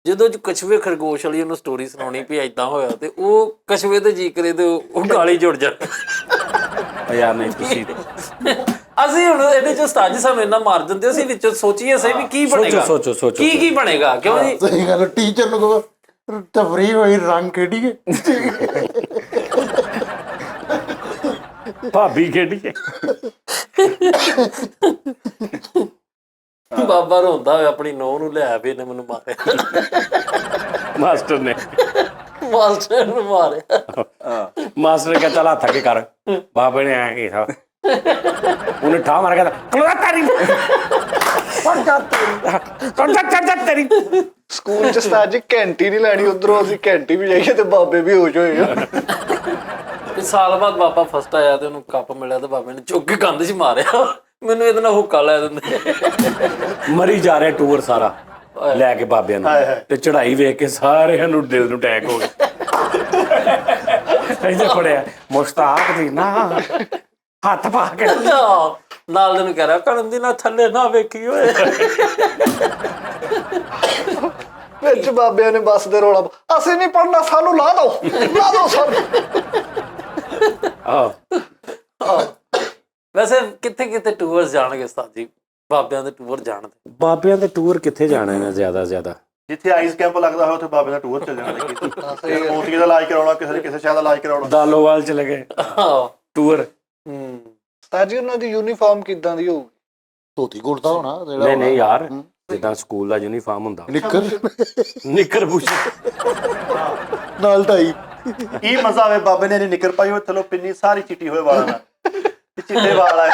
ਜਦੋਂ ਕਛੂਏ ਖਰਗੋਸ਼ ਵਾਲੀ ਉਹਨੂੰ ਸਟੋਰੀ ਸੁਣਾਉਣੀ ਵੀ ਏਦਾਂ ਹੋਇਆ, ਤੇ ਉਹ ਕਛੂਏ ਤੇ ਜੀ ਕਰੇ ਤੇ ਉਹ ਗਾਲੀ ਜੁੜ ਜਾ। ਯਾਰ ਨਹੀਂ ਤੁਸੀਂ ਅਸੀਂ ਹੁਣ ਇਹਦੇ ਚ ਉਸਤਾਦ ਜੀ ਸਾਨੂੰ ਇੰਨਾ ਮਾਰ ਦਿੰਦੇ, ਅਸੀਂ ਵਿੱਚੋਂ ਸੋਚੀਏ ਸਹੀ ਵੀ ਕੀ ਬਣੇਗਾ, ਸੋਚੋ ਕੀ ਬਣੇਗਾ, ਕਿਉਂ ਜੀ? ਸਹੀ ਗੱਲ, ਟੀਚਰ ਨੂੰ ਕਹੋ ਤਫਰੀ ਹੋਈ ਰੰਗ ਖੇਡੀਏ, ਭਾਬੀ ਖੇਡੀਏ। ਬਾਬਾ ਰੋਂਦਾ ਹੋਇਆ ਆਪਣੀ ਨੂੰਹ ਨੂੰ ਲਿਆ ਵੀ ਇਹਨੇ ਮੈਨੂੰ ਮਾਰਿਆ, ਮਾਸਟਰ ਨੇ ਮਾਸਟਰ ਨੂੰ ਮਾਰਿਆ। ਮਾਸਟਰ ਕਹਿੰਦਾ ਚੱਲ ਹੱਥ ਅੱਗੇ ਕਰ, ਬਾਬੇ ਨੇ ਐ ਕੀਤਾ, ਉਹਨੇ ਠਾ ਮਾਰ ਕੇ ਕਲੋਦਾ ਤੇਰੀ ਤੇਰੀ। ਸਕੂਲ ਚ ਉਸਤਾਦ ਜੀ ਘੰਟੀ ਨਹੀਂ ਲੈਣੀ, ਉਧਰੋਂ ਅਸੀਂ ਘੰਟੀ ਵੀ ਜਾਈਏ ਤੇ ਬਾਬੇ ਵੀ ਹੋ ਜਾਏ। ਸਾਲ ਬਾਅਦ ਬਾਬਾ ਫਸਟ ਆਇਆ ਤੇ ਉਹਨੂੰ ਕੱਪ ਮਿਲਿਆ ਤੇ ਬਾਬੇ ਨੇ ਚੁੱਕ ਕੇ ਕੰਧ 'ਚ ਮਾਰਿਆ। ਮੈਨੂੰ ਇਹਦੇ ਨਾਲ ਹੁੱਕਾ ਲੈ ਦਿੰਦੇ। ਮਰੀ ਜਾ ਰਿਹਾ ਟੂਰ ਸਾਰਾ ਲੈ ਕੇ ਬਾਬਿਆਂ ਨੂੰ, ਤੇ ਚੜਾਈ ਵੇਖ ਕੇ ਸਾਰਿਆਂ ਨੂੰ ਦਿਲ ਨੂੰ ਅਟੈਕ ਹੋ ਗਿਆ। ਇੱਥੇ ਫੜਿਆ ਮੁਸ਼ਤਾਕ ਦੀ ਨਾ ਹੱਥ ਪਾ ਕੇ ਨਾਲ ਦੇ ਨੂੰ ਕਹਿ ਰਿਹਾ ਕਰਨ ਦੀ ਨਾ ਥੱਲੇ ਨਾ ਵੇਖੀ ਓਏ। ਵਿੱਚ ਬਾਬਿਆਂ ਨੇ ਬੱਸ ਦੇ ਰੌਲਾ, ਅਸੀਂ ਨਹੀਂ ਪੜਨਾ, ਸਾਨੂੰ ਲਾ ਦੋ ਸਾਨੂੰ। ਵੈਸੇ ਕਿੱਥੇ ਕਿੱਥੇ ਟੂਰ ਜਾਣਗੇ ਉਸਤਾਦ ਜੀ, ਬਾਬਿਆਂ ਦੇ ਟੂਰ ਜਾਣਦੇ? ਬਾਬਿਆਂ ਦੇ ਟੂਰ ਕਿੱਥੇ ਜਾਣੇ ਨੇ ਜ਼ਿਆਦਾ ਜਿੱਥੇ ਆਈਸ ਕੈਂਪ ਲੱਗਦਾ ਹੋਇਆ ਉੱਥੇ ਬਾਬੇ ਦਾ ਟੂਰ ਚੱਲ ਜਾਣਾ। ਮੋਤੀ ਦਾ ਇਲਾਜ ਕਰਾਉਣਾ, ਕਿਸੇ ਸ਼ਾਇਦ ਇਲਾਜ ਕਰਾਉਣਾ, ਦਾਲੋਵਾਲ ਚਲੇ ਗਏ ਟੂਰ। ਉਸਤਾਦ ਜੀ ਉਹਨਾਂ ਦੀ ਯੂਨੀਫਾਰਮ ਕਿੱਦਾਂ ਦੀ ਹੋਊਗੀ? ਧੋਤੀ ਕੁੜਤਾ ਹੋਣਾ ਨਹੀਂ ਯਾਰ, ਜਿੱਦਾਂ ਸਕੂਲ ਦਾ ਯੂਨੀਫਾਰਮ ਹੁੰਦਾ, ਨਿੱਕਰ ਬੂਸ਼ਟ ਨਾਲ ਟਾਈ। ਕੀ ਮਜ਼ਾ ਆਵੇ, ਬਾਬੇ ਨੇ ਨਿੱਕਰ ਪਾਈ ਹੋਏ, ਥੱਲੋਂ ਪਿੰਨੀ ਸਾਰੀ ਚਿੱਟੀ ਹੋਏ ਵਾਲਾਂ ਨਾਲ, ਚਿੱਟੇ ਵਾਲ ਆਏ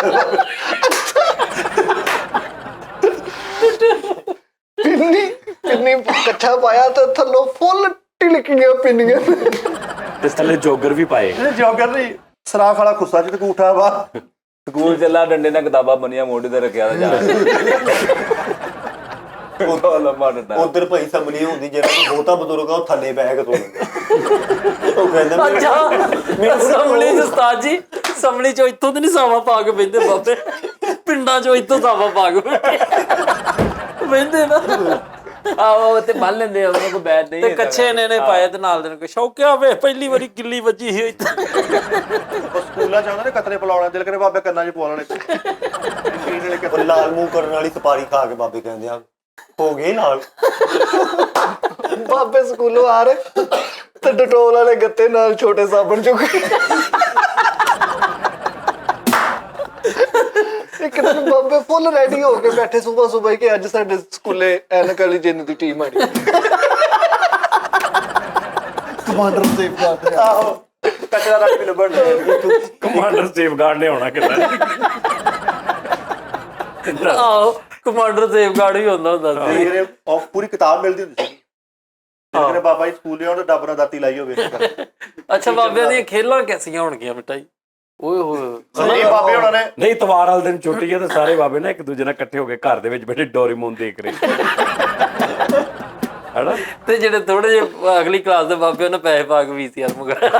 ਪਿੰਨੀ ਕੱਛਾ ਪਾਇਆ ਤੇ ਥੱਲੋਂ ਫੁੱਲ ਟਿਲਕੀਆਂ ਪਿੰਨੀਆਂ, ਤੇ ਥੱਲੇ ਜੋਗਰ ਵੀ ਪਾਏ। ਜੋਗਰ ਨਹੀਂ, ਸਰਾਖ ਵਾਲਾ ਖੁੱਸਾ ਜਿੱਤ ਅੰਗੂਠਾ ਵਾ। ਸਕੂਲ ਚੱਲਾ, ਡੰਡੇ ਨਾਲ ਕਿਤਾਬਾਂ ਬੰਨੀਆਂ ਮੋਢੇ ਤੇ ਰੱਖਿਆ ਤਾਂ ਜਾ ਉਹਦਾ ਲੰਮਾ ਡੰਡਾ। ਉਧਰ ਭਾਈ ਸਮਲੀ ਹੁੰਦੀ, ਜਿਹੜਾ ਬਹੁਤਾ ਬਜ਼ੁਰਗ ਆ ਉਹ ਥੱਲੇ ਬਹਿ ਕੇ ਸੌਂਦਾ। ਉਹ ਕਹਿੰਦਾ ਸਮਲੀ ਚ ਉਸਤਾਦ ਜੀ, ਸਮਲੀ ਚੋਂ ਇੱਥੋਂ ਤੇ ਨਹੀਂ ਸਾਵਾ ਪਾ ਕੇ ਬਹਿੰਦੇ ਬਾਬੇ, ਪਿੰਡਾਂ ਚੋਂ ਇੱਥੋਂ ਸਾਵਾ ਪਾ ਕੇ ਬਹਿੰਦੇ ਨਾ। ਆਹੋ ਤੇ ਬੰਨ ਲੈਂਦੇ, ਉਹਨਾਂ ਕੋਲ ਬੈਠ ਨਹੀਂ ਤੇ ਕੱਛੇ ਨੇ ਪਾਏ ਤੇ ਨਾਲ ਦੇ ਨੂੰ ਸ਼ੌਕਿਆ ਵੇ ਪਹਿਲੀ ਵਾਰੀ ਗਿੱਲੀ ਵੱਜੀ ਸੀ। ਸਕੂਲਾਂ ਚ ਆਉਂਦੇ ਨੇ ਕਤਰੇ ਪਲਾਉਣਾ, ਦਿਲ ਕਰੇ ਬਾਬੇ ਕੰਨਾਂ 'ਚ ਪਵਾ ਲੈਣੇ। ਲਾਲ ਮੂੰਹ ਕਰਨ ਵਾਲੀ ਸੁਪਾਰੀ ਖਾ ਕੇ ਬਾਬੇ ਕਹਿੰਦੇ ਆ ਹੋ ਗਏ ਨਾਲ। ਬਾਬੇ ਸਕੂਲੋਂ ਆ ਰਹੇ ਤੇ ਡਟੋਲ ਵਾਲੇ ਗੱਤੇ ਨਾਲ ਛੋਟੇ ਸਾਬਣ ਚੁੱਕ ਇੱਕ ਦਿਨ ਬਾਬੇ ਫੁੱਲ ਰੈਡੀ ਹੋ ਕੇ ਬੈਠੇ ਸੁਬਹ ਕਿ ਅੱਜ ਸਾਡੇ ਸਕੂਲੇ ਐਨਕ ਵਾਲੀ ਜਿੰਨ ਦੀ ਟੀਮ ਆਣੀ। ਕਮਾਂਡਰ ਸੇਫ ਕਰਦੇ ਆਹੋ, ਕਚਰਾ ਰੱਖ ਕੇ ਲੱਭਣ ਕਮਾਂਡਰ ਸੇਫਗਾਰਡ ਨੇ ਆਉਣਾ ਕਿੱਦਾਂ। ਆਹੋ ਕਮਾਂਡਰ ਸੇਫਗਾਰਡ ਵੀ ਹੁੰਦਾ ਸੀ। ਪੂਰੀ ਕਿਤਾਬ ਮਿਲਦੀ ਹੁੰਦੀ ਸੀ। ਜਿਹੜੇ ਬਾਬਾ ਜੀ ਸਕੂਲ ਲਿਆਉਣ ਤੇ ਡੱਬ ਨਾਲ ਦਾਤੀ ਲਾਈ ਹੋਵੇ। ਅੱਛਾ, ਬਾਬਿਆਂ ਦੀਆਂ ਖੇਲਾਂ ਕੈਸੀਆਂ ਹੋਣਗੀਆਂ ਬੇਟਾ ਜੀ? ਓਏ ਹੋਏ ਬਾਬੇ ਹੋਣਾ ਨੇ ਨਹੀਂ, ਤਵਾਰ ਵਾਲੇ ਦਿਨ ਛੁੱਟੀ ਹੈ ਤੇ ਸਾਰੇ ਬਾਬੇ ਨਾ ਇੱਕ ਦੂਜੇ ਨਾਲ ਇਕੱਠੇ ਹੋ ਕੇ ਘਰ ਦੇ ਵਿੱਚ ਬੈਠੇ ਡੋਰੀਮੋਨ ਦੇਖ ਰਹੇ ਹੈਨਾ। ਤੇ ਜਿਹੜੇ ਥੋੜੇ ਜਿਹੇ ਅਗਲੀ ਕਲਾਸ ਦੇ ਬਾਬੇ ਉਹਨਾਂ ਪੈਸੇ ਪਾ ਕੇ VCR ਮੰਗਾਇਆ।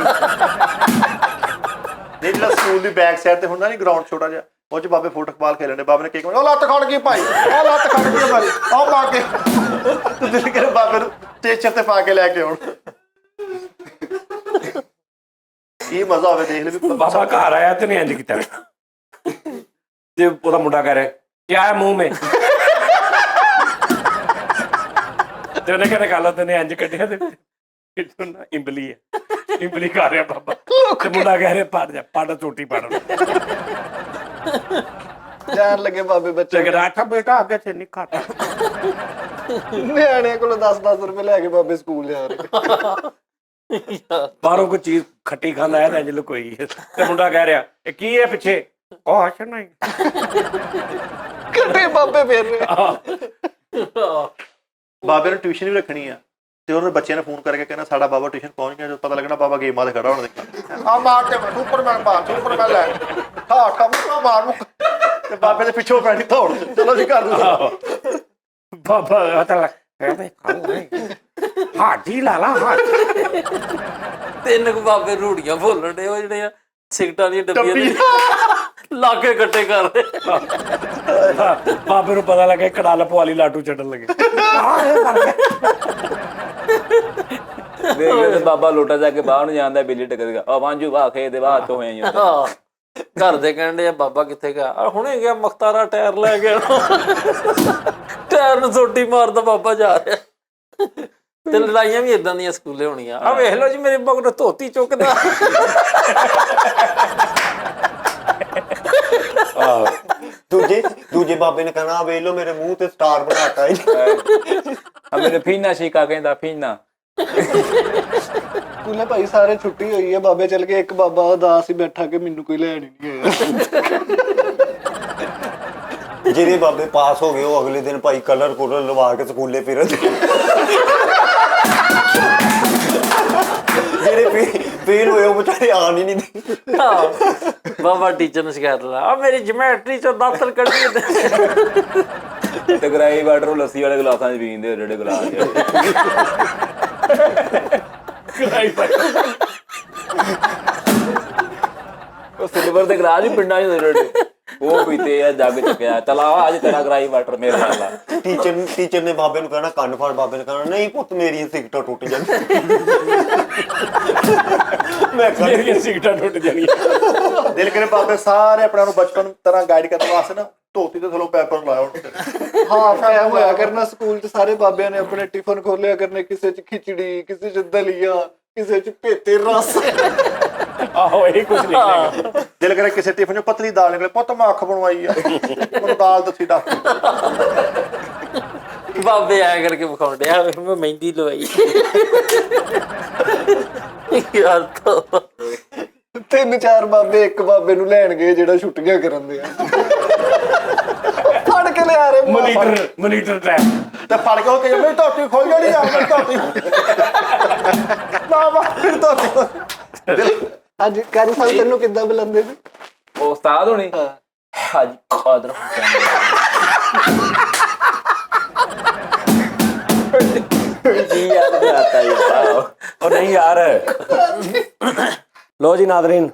ਨਹੀਂ, ਜਿਹੜਾ ਸਕੂਲ ਦੀ ਬੈਕ ਸਾਈਡ ਤੇ ਹੁੰਦਾ ਨੀ ਗਰਾਊਂਡ ਛੋਟਾ ਜਿਹਾ, ਉਹ 'ਚ ਬਾਬੇ ਫੁੱਟਬਾਲ ਖੇਲਣੇ। ਬਾਬੇ ਨੇ ਕੀ ਉਹ ਲੱਤ ਖੜ ਗਈ ਭਾਈ, ਉਹ ਲੱਤ ਖੜ ਗਈ ਭਾਈ, ਉਹ ਪਾ ਕੇ ਦਿਲ ਕਰੇ ਬਾਬੇ ਨੂੰ ਸਟੇਸ਼ਨ ਤੇ ਪਾ ਕੇ ਲੈ ਕੇ ਆਉਣ। ਕੀ ਮਜ਼ਾ ਆਵੇ, ਦੇਖ ਲੈ ਵੀ ਬਾਬਾ ਘਰ ਆਇਆ ਤੇ ਨਹੀਂ ਇੰਜ ਕੀਤਾ। ਤੇ ਉਹਦਾ ਮੁੰਡਾ ਕਹਿ ਰਿਹਾ क्या है मुंह में ਤੇ ਉਹਨੇ ਕਹਿੰਦਾ ਗੱਲ ਤੈਨੇ ਇੰਜ ਕੱਢਿਆ ਤੇ ਨਾ ਇੰਬਲੀ ਹੈ ਇੰਬਲੀ ਖਾ ਰਿਹਾ ਬਾਬਾ ਤੇ ਮੁੰਡਾ ਕਹਿ ਰਿਹਾ ਪੜ ਚੋਟੀ ਪੜ ਜਾਣ ਲੱਗੇ ਬਾਬੇ ਬੱਚੇ ਤੇ ਕਹਿੰਦਾ ਅੱਛਾ ਬੇਟਾ ਅੱਗੇ ਸੇ ਨਹੀਂ ਖਾਤਾ ਨਿਆਣਿਆਂ ਕੋਲੋਂ 10-10 ਰੁਪਏ ਲੈ ਕੇ ਬਾਬੇ ਸਕੂਲ ਲਿਆ ਰਹੇ ਬਾਹਰੋਂ ਕੋਈ ਚੀਜ਼ ਖੱਟੀ ਖਾਂਦਾ ਹੈ ਤਾਂ ਇੰਜ ਲੁਕੋਈ ਹੈ ਤੇ ਮੁੰਡਾ ਕਹਿ ਰਿਹਾ ਇਹ ਕੀ ਹੈ ਪਿੱਛੇ ਉਹ ਹੱਸ ਨਹੀਂ ਕੱਟੇ ਬਾਬੇ ਫੇਰ ਰਹੇ ਬਾਬੇ ਨੂੰ ਟਿਊਸ਼ਨ ਵੀ ਰੱਖਣੀ ਆ ਤੇ ਉਹਨੇ ਬੱਚਿਆਂ ਨੇ ਫੋਨ ਕਰਕੇ ਕਹਿੰਦਾ ਸਾਡਾ ਬਾਬਾ ਟਿਊਸ਼ਨ ਪਹੁੰਚ ਗਿਆ, ਜਦੋਂ ਪਤਾ ਲੱਗਣਾ ਬਾਬਾ ਗੇਮਾਂ ਤੇ ਖੜਾ ਹੋਣ ਦੇਖਾ ਆ ਮਾਰ ਤੇ ਸੁਪਰਮੈਨ ਲੈ ਹਾਂ ਕੰਮ ਮਾਰ ਮੁੱਕ ਤੇ ਬਾਬੇ ਦੇ ਪਿੱਛੋਂ ਪੈਣੀ ਧੌੜ ਚਲੋ ਜੀ ਘਰ ਨੂੰ ਬਾਬਾ ਤਾਂ ਹਾਜੀ ਲਾਲਾ ਹਾਜੀ ਤਿੰਨ ਕੁ ਬਾਬੇ ਰੂੜੀਆਂ ਬੋਲਣ ਦੇ ਉਹ ਜਿਹੜੇ ਆ ਸਿਗਟਾਂ ਦੀਆਂ ਡੱਬੀਆਂ ਨੇ ਲਾਗੇ ਕੱਟੇ ਕਰਦੇ ਬਾਬੇ ਨੂੰ ਪਤਾ ਲੱਗਾ ਕੜਾਲ ਪਵਾਲੀ ਲਾਟੂ ਛੱਡਣ ਲੱਗੇ ਦੇਖਦੇ ਬਾਬਾ ਲੋਟਾ ਜਾ ਕੇ ਬਾਹਰ ਨੂੰ ਜਾਂਦਾ, ਬਿੱਲੀ ਟਕਰੇਗਾ ਆ ਵਾਂਜੂ ਵਾ ਖੇ ਦੇ ਬਾਹਰ ਤੋਂ ਹੋਏ ਹਾਂ ਘਰ ਦੇ ਕਹਿੰਦੇ ਆ ਬਾਬਾ ਕਿੱਥੇ ਗਿਆ ਆ ਹੁਣੇ ਗਿਆ ਮਖਤਾਰਾ ਟਾਇਰ ਲੈ ਗਿਆ ਟਾਇਰ ਨੂੰ ਸੋਟੀ ਮਾਰਦਾ ਬਾਬਾ ਜਾ ਰਿਹਾ ਤੇ ਲੜਾਈਆਂ ਵੀ ਇਦਾਂ ਦੀਆਂ ਸਕੂਲੇ ਹੋਣੀਆਂ ਆ ਵੇਖ ਲਓ ਜੀ ਮੇਰੇ ਮਗਰ ਧੋਤੀ ਚੁੱਕਦਾ ਦੂਜੇ ਬਾਬੇ ਨੇ ਕਹਿਣਾ ਵੇਖ ਲਓ ਮੇਰੇ ਮੂੰਹ ਤੇ ਸਟਾਰ ਬਣਾਤਾ ਆ ਮੇਰੇ ਫੀਨਾ ਸ਼ੀਕਾ ਕਹਿੰਦਾ ਫੀਨਾ ਸਕੂਲੇ ਭਾਈ ਸਾਰੇ ਛੁੱਟੀ ਹੋਈ ਹੈ, ਬਾਬੇ ਚਲ ਗਏ, ਇੱਕ ਬਾਬਾ ਉਦਾਸ ਹੀ ਬੈਠਾ ਕਿ ਮੈਨੂੰ ਕੋਈ ਲੈਣ ਹੀ ਨਹੀਂ ਆਇਆ। ਜਿਹੜੇ ਬਾਬੇ ਪਾਸ ਹੋ ਗਏ ਉਹ ਅਗਲੇ ਦਿਨ ਭਾਈ ਕਲਰ ਕੁਲਰ ਲਵਾ ਕੇ ਸਕੂਲੇ ਫਿਰਨ ਜਿਹੜੇ ਫੇਲ ਹੋਏ ਉਹ ਵਿਚਾਰੇ ਆਣ ਹੀ ਨਹੀਂ ਬਾਬਾ ਟੀਚਰ ਨੂੰ ਸ਼ਿਕਾਇਤ ਲਾ ਆ ਮੇਰੀ ਜਿਮੈਟਰੀ ਚੋਂ ਦਾਤਰ ਕੱਢੀ ਟਕਰਾਈ ਵਾਟਰ ਲੱਸੀ ਵਾਲੇ ਗਲਾਸਾਂ 'ਚ ਪੀਂਦੇ ਜਿਹੜੇ ਗਲਾਸ ਉਹ ਸਿਲਵਰ ਦੇ ਗਲਾਸ ਵੀ ਪਿੰਡਾਂ 'ਚ ਜਿਹੜੇ ਉਹ ਪੀਤੇ ਆ ਜੱਗ ਚੱਕਿਆ ਚਲਾ ਅੱਜ ਤੇਰਾ ਗਰਾਈ ਵਾਟਰ ਮੇਰੇ ਨਾਲ ਆ ਟੀਚਰ ਨੇ ਬਾਬੇ ਨੂੰ ਕਹਿਣਾ ਕੰਨ ਫੜ, ਬਾਬੇ ਨੇ ਕਹਿਣਾ ਨਹੀਂ ਪੁੱਤ ਮੇਰੀਆਂ ਸਿਗਟਾਂ ਟੁੱਟ ਜਾਣੀਆਂ ਮੇਰੀਆਂ ਸਿਗਟਾਂ ਟੁੱਟ ਜਾਣੀਆਂ ਦਿਲ ਕਰੇ ਬਾਬੇ ਸਾਰੇ ਆਪਣਾ ਨੂੰ ਬਚਪਨ ਤਰ੍ਹਾਂ ਗਾਈਡ ਕਰਨ ਵਾਸਤੇ ਨਾ ਧੋਤੀ ਤੇ ਥੱਲੋਂ ਪੈਪਰ ਲਾਇਆ ਹੁਣ ਹਾਂ ਫਾਇਆ ਹੋਇਆ ਕਰਨਾ ਸਕੂਲ 'ਚ ਸਾਰੇ ਬਾਬਿਆਂ ਨੇ ਆਪਣੇ ਟਿਫਨ ਖੋਲਿਆ ਕਰਨੇ, ਕਿਸੇ 'ਚ ਖਿਚੜੀ, ਕਿਸੇ 'ਚ ਦਲੀਆ, ਕਿਸੇ 'ਚ ਭੇਤੇ ਰਸ। ਆਹੋ ਇਹ ਕੁਝ ਨਿਕਲੇਗਾ ਦਿਲ ਕਰੇ ਕਿਸੇ ਟਿਫਨ 'ਚ ਪਤਲੀ ਦਾਲ ਨਿਕਲੇ, ਪੁੱਤ ਮੈਂ ਅੱਖ ਬਣਵਾਈ ਆ ਮੈਨੂੰ ਦਾਲ ਦੱਸੀ ਡਾਕਟਰ ਬਾਬੇ ਆਇਆ ਕਰਕੇ ਵਿਖਾਉਂਦੇ ਆ ਮੈਂ ਮਹਿੰਦੀ ਲਵਾਈ ਯਾਰ ਤਾਂ 3-4 ਬਾਬੇ ਇੱਕ ਬਾਬੇ ਨੂੰ ਲੈਣ ਗਏ ਜਿਹੜਾ ਛੁੱਟੀਆਂ ਕਰਨ ਦੇ ਆ ਫੜ ਕੇ ਲਿਆ ਰਹੇ ਮਨੀਟਰ ਟੈਪ ਤੇ ਫੜ ਕੇ ਉਹ ਕਹੇ ਮੇਰੀ ਧੋਤੀ ਖੋਲ ਜਿਹੜੀ ਆ ਮੇਰੀ ਧੋਤੀ ਨਾ ਮੇਰੀ ਧੋਤੀ ਅੱਜ ਕਾਰੀ ਸਾਹਿਬ ਤੈਨੂੰ ਕਿੱਦਾਂ ਬੁਲਾਉਂਦੇ ਨੇ? ਉਹ ਉਸਤਾਦ ਹੋਣੀ ਹਾਜੀ ਕਾਦਰ ਜੀ ਯਾਰ ਆਤਾ ਯਾਰ ਉਹ ਨਹੀਂ ਯਾਰ ਲੋ ਜੀ ਨਾਜ਼ਰੀਨ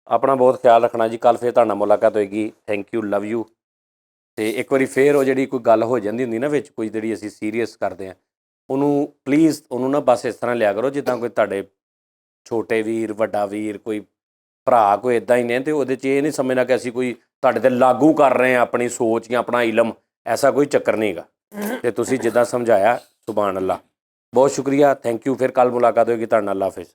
ਆਪਣਾ ਬਹੁਤ ਖਿਆਲ ਰੱਖਣਾ ਜੀ, ਕੱਲ ਫੇਰ ਤੁਹਾਡੇ ਨਾਲ ਮੁਲਾਕਾਤ ਹੋਏਗੀ। Thank you, love you. ਤੇ ਇੱਕ ਵਾਰੀ ਫੇਰ ਉਹ ਜਿਹੜੀ ਕੋਈ ਗੱਲ ਹੋ ਜਾਂਦੀ ਹੁੰਦੀ ਨਾ ਵਿੱਚ ਕੋਈ ਜਿਹੜੀ ਅਸੀਂ ਸੀਰੀਅਸ ਕਰਦੇ ਹਾਂ ਉਹਨੂੰ ਪਲੀਜ਼ ਉਹਨੂੰ ਨਾ ਬਸ ਇਸ ਤਰ੍ਹਾਂ ਲਿਆ ਕਰੋ ਜਿੱਦਾਂ ਕੋਈ ਤੁਹਾਡੇ ਛੋਟੇ ਵੀਰ, ਵੱਡਾ ਵੀਰ, ਕੋਈ ਭਰਾ, ਕੋਈ ਇਦਾਂ ਹੀ ਨੇ, ਤੇ ਉਹਦੇ 'ਚ ਇਹ ਨਹੀਂ ਸਮਝਣਾ ਕਿ ਅਸੀਂ ਕੋਈ ਤੁਹਾਡੇ ਤੇ ਲਾਗੂ ਕਰ ਰਹੇ ਹਾਂ ਆਪਣੀ ਸੋਚ ਜਾਂ ਆਪਣਾ ਇਲਮ, ਐਸਾ ਕੋਈ ਚੱਕਰ ਨਹੀਂ ਹੈਗਾ। ਤੇ ਤੁਸੀਂ ਜਿੱਦਾਂ ਸਮਝਾਇਆ ਸੁਭਾਨ ਅੱਲਾ, ਬਹੁਤ ਸ਼ੁਕਰੀਆ, ਥੈਂਕ ਯੂ। ਫਿਰ ਕੱਲ ਮੁਲਾਕਾਤ ਹੋਏਗੀ ਤੁਹਾਡੇ ਨਾਲ, ਅੱਲਾ ਹਾਫਿਜ਼।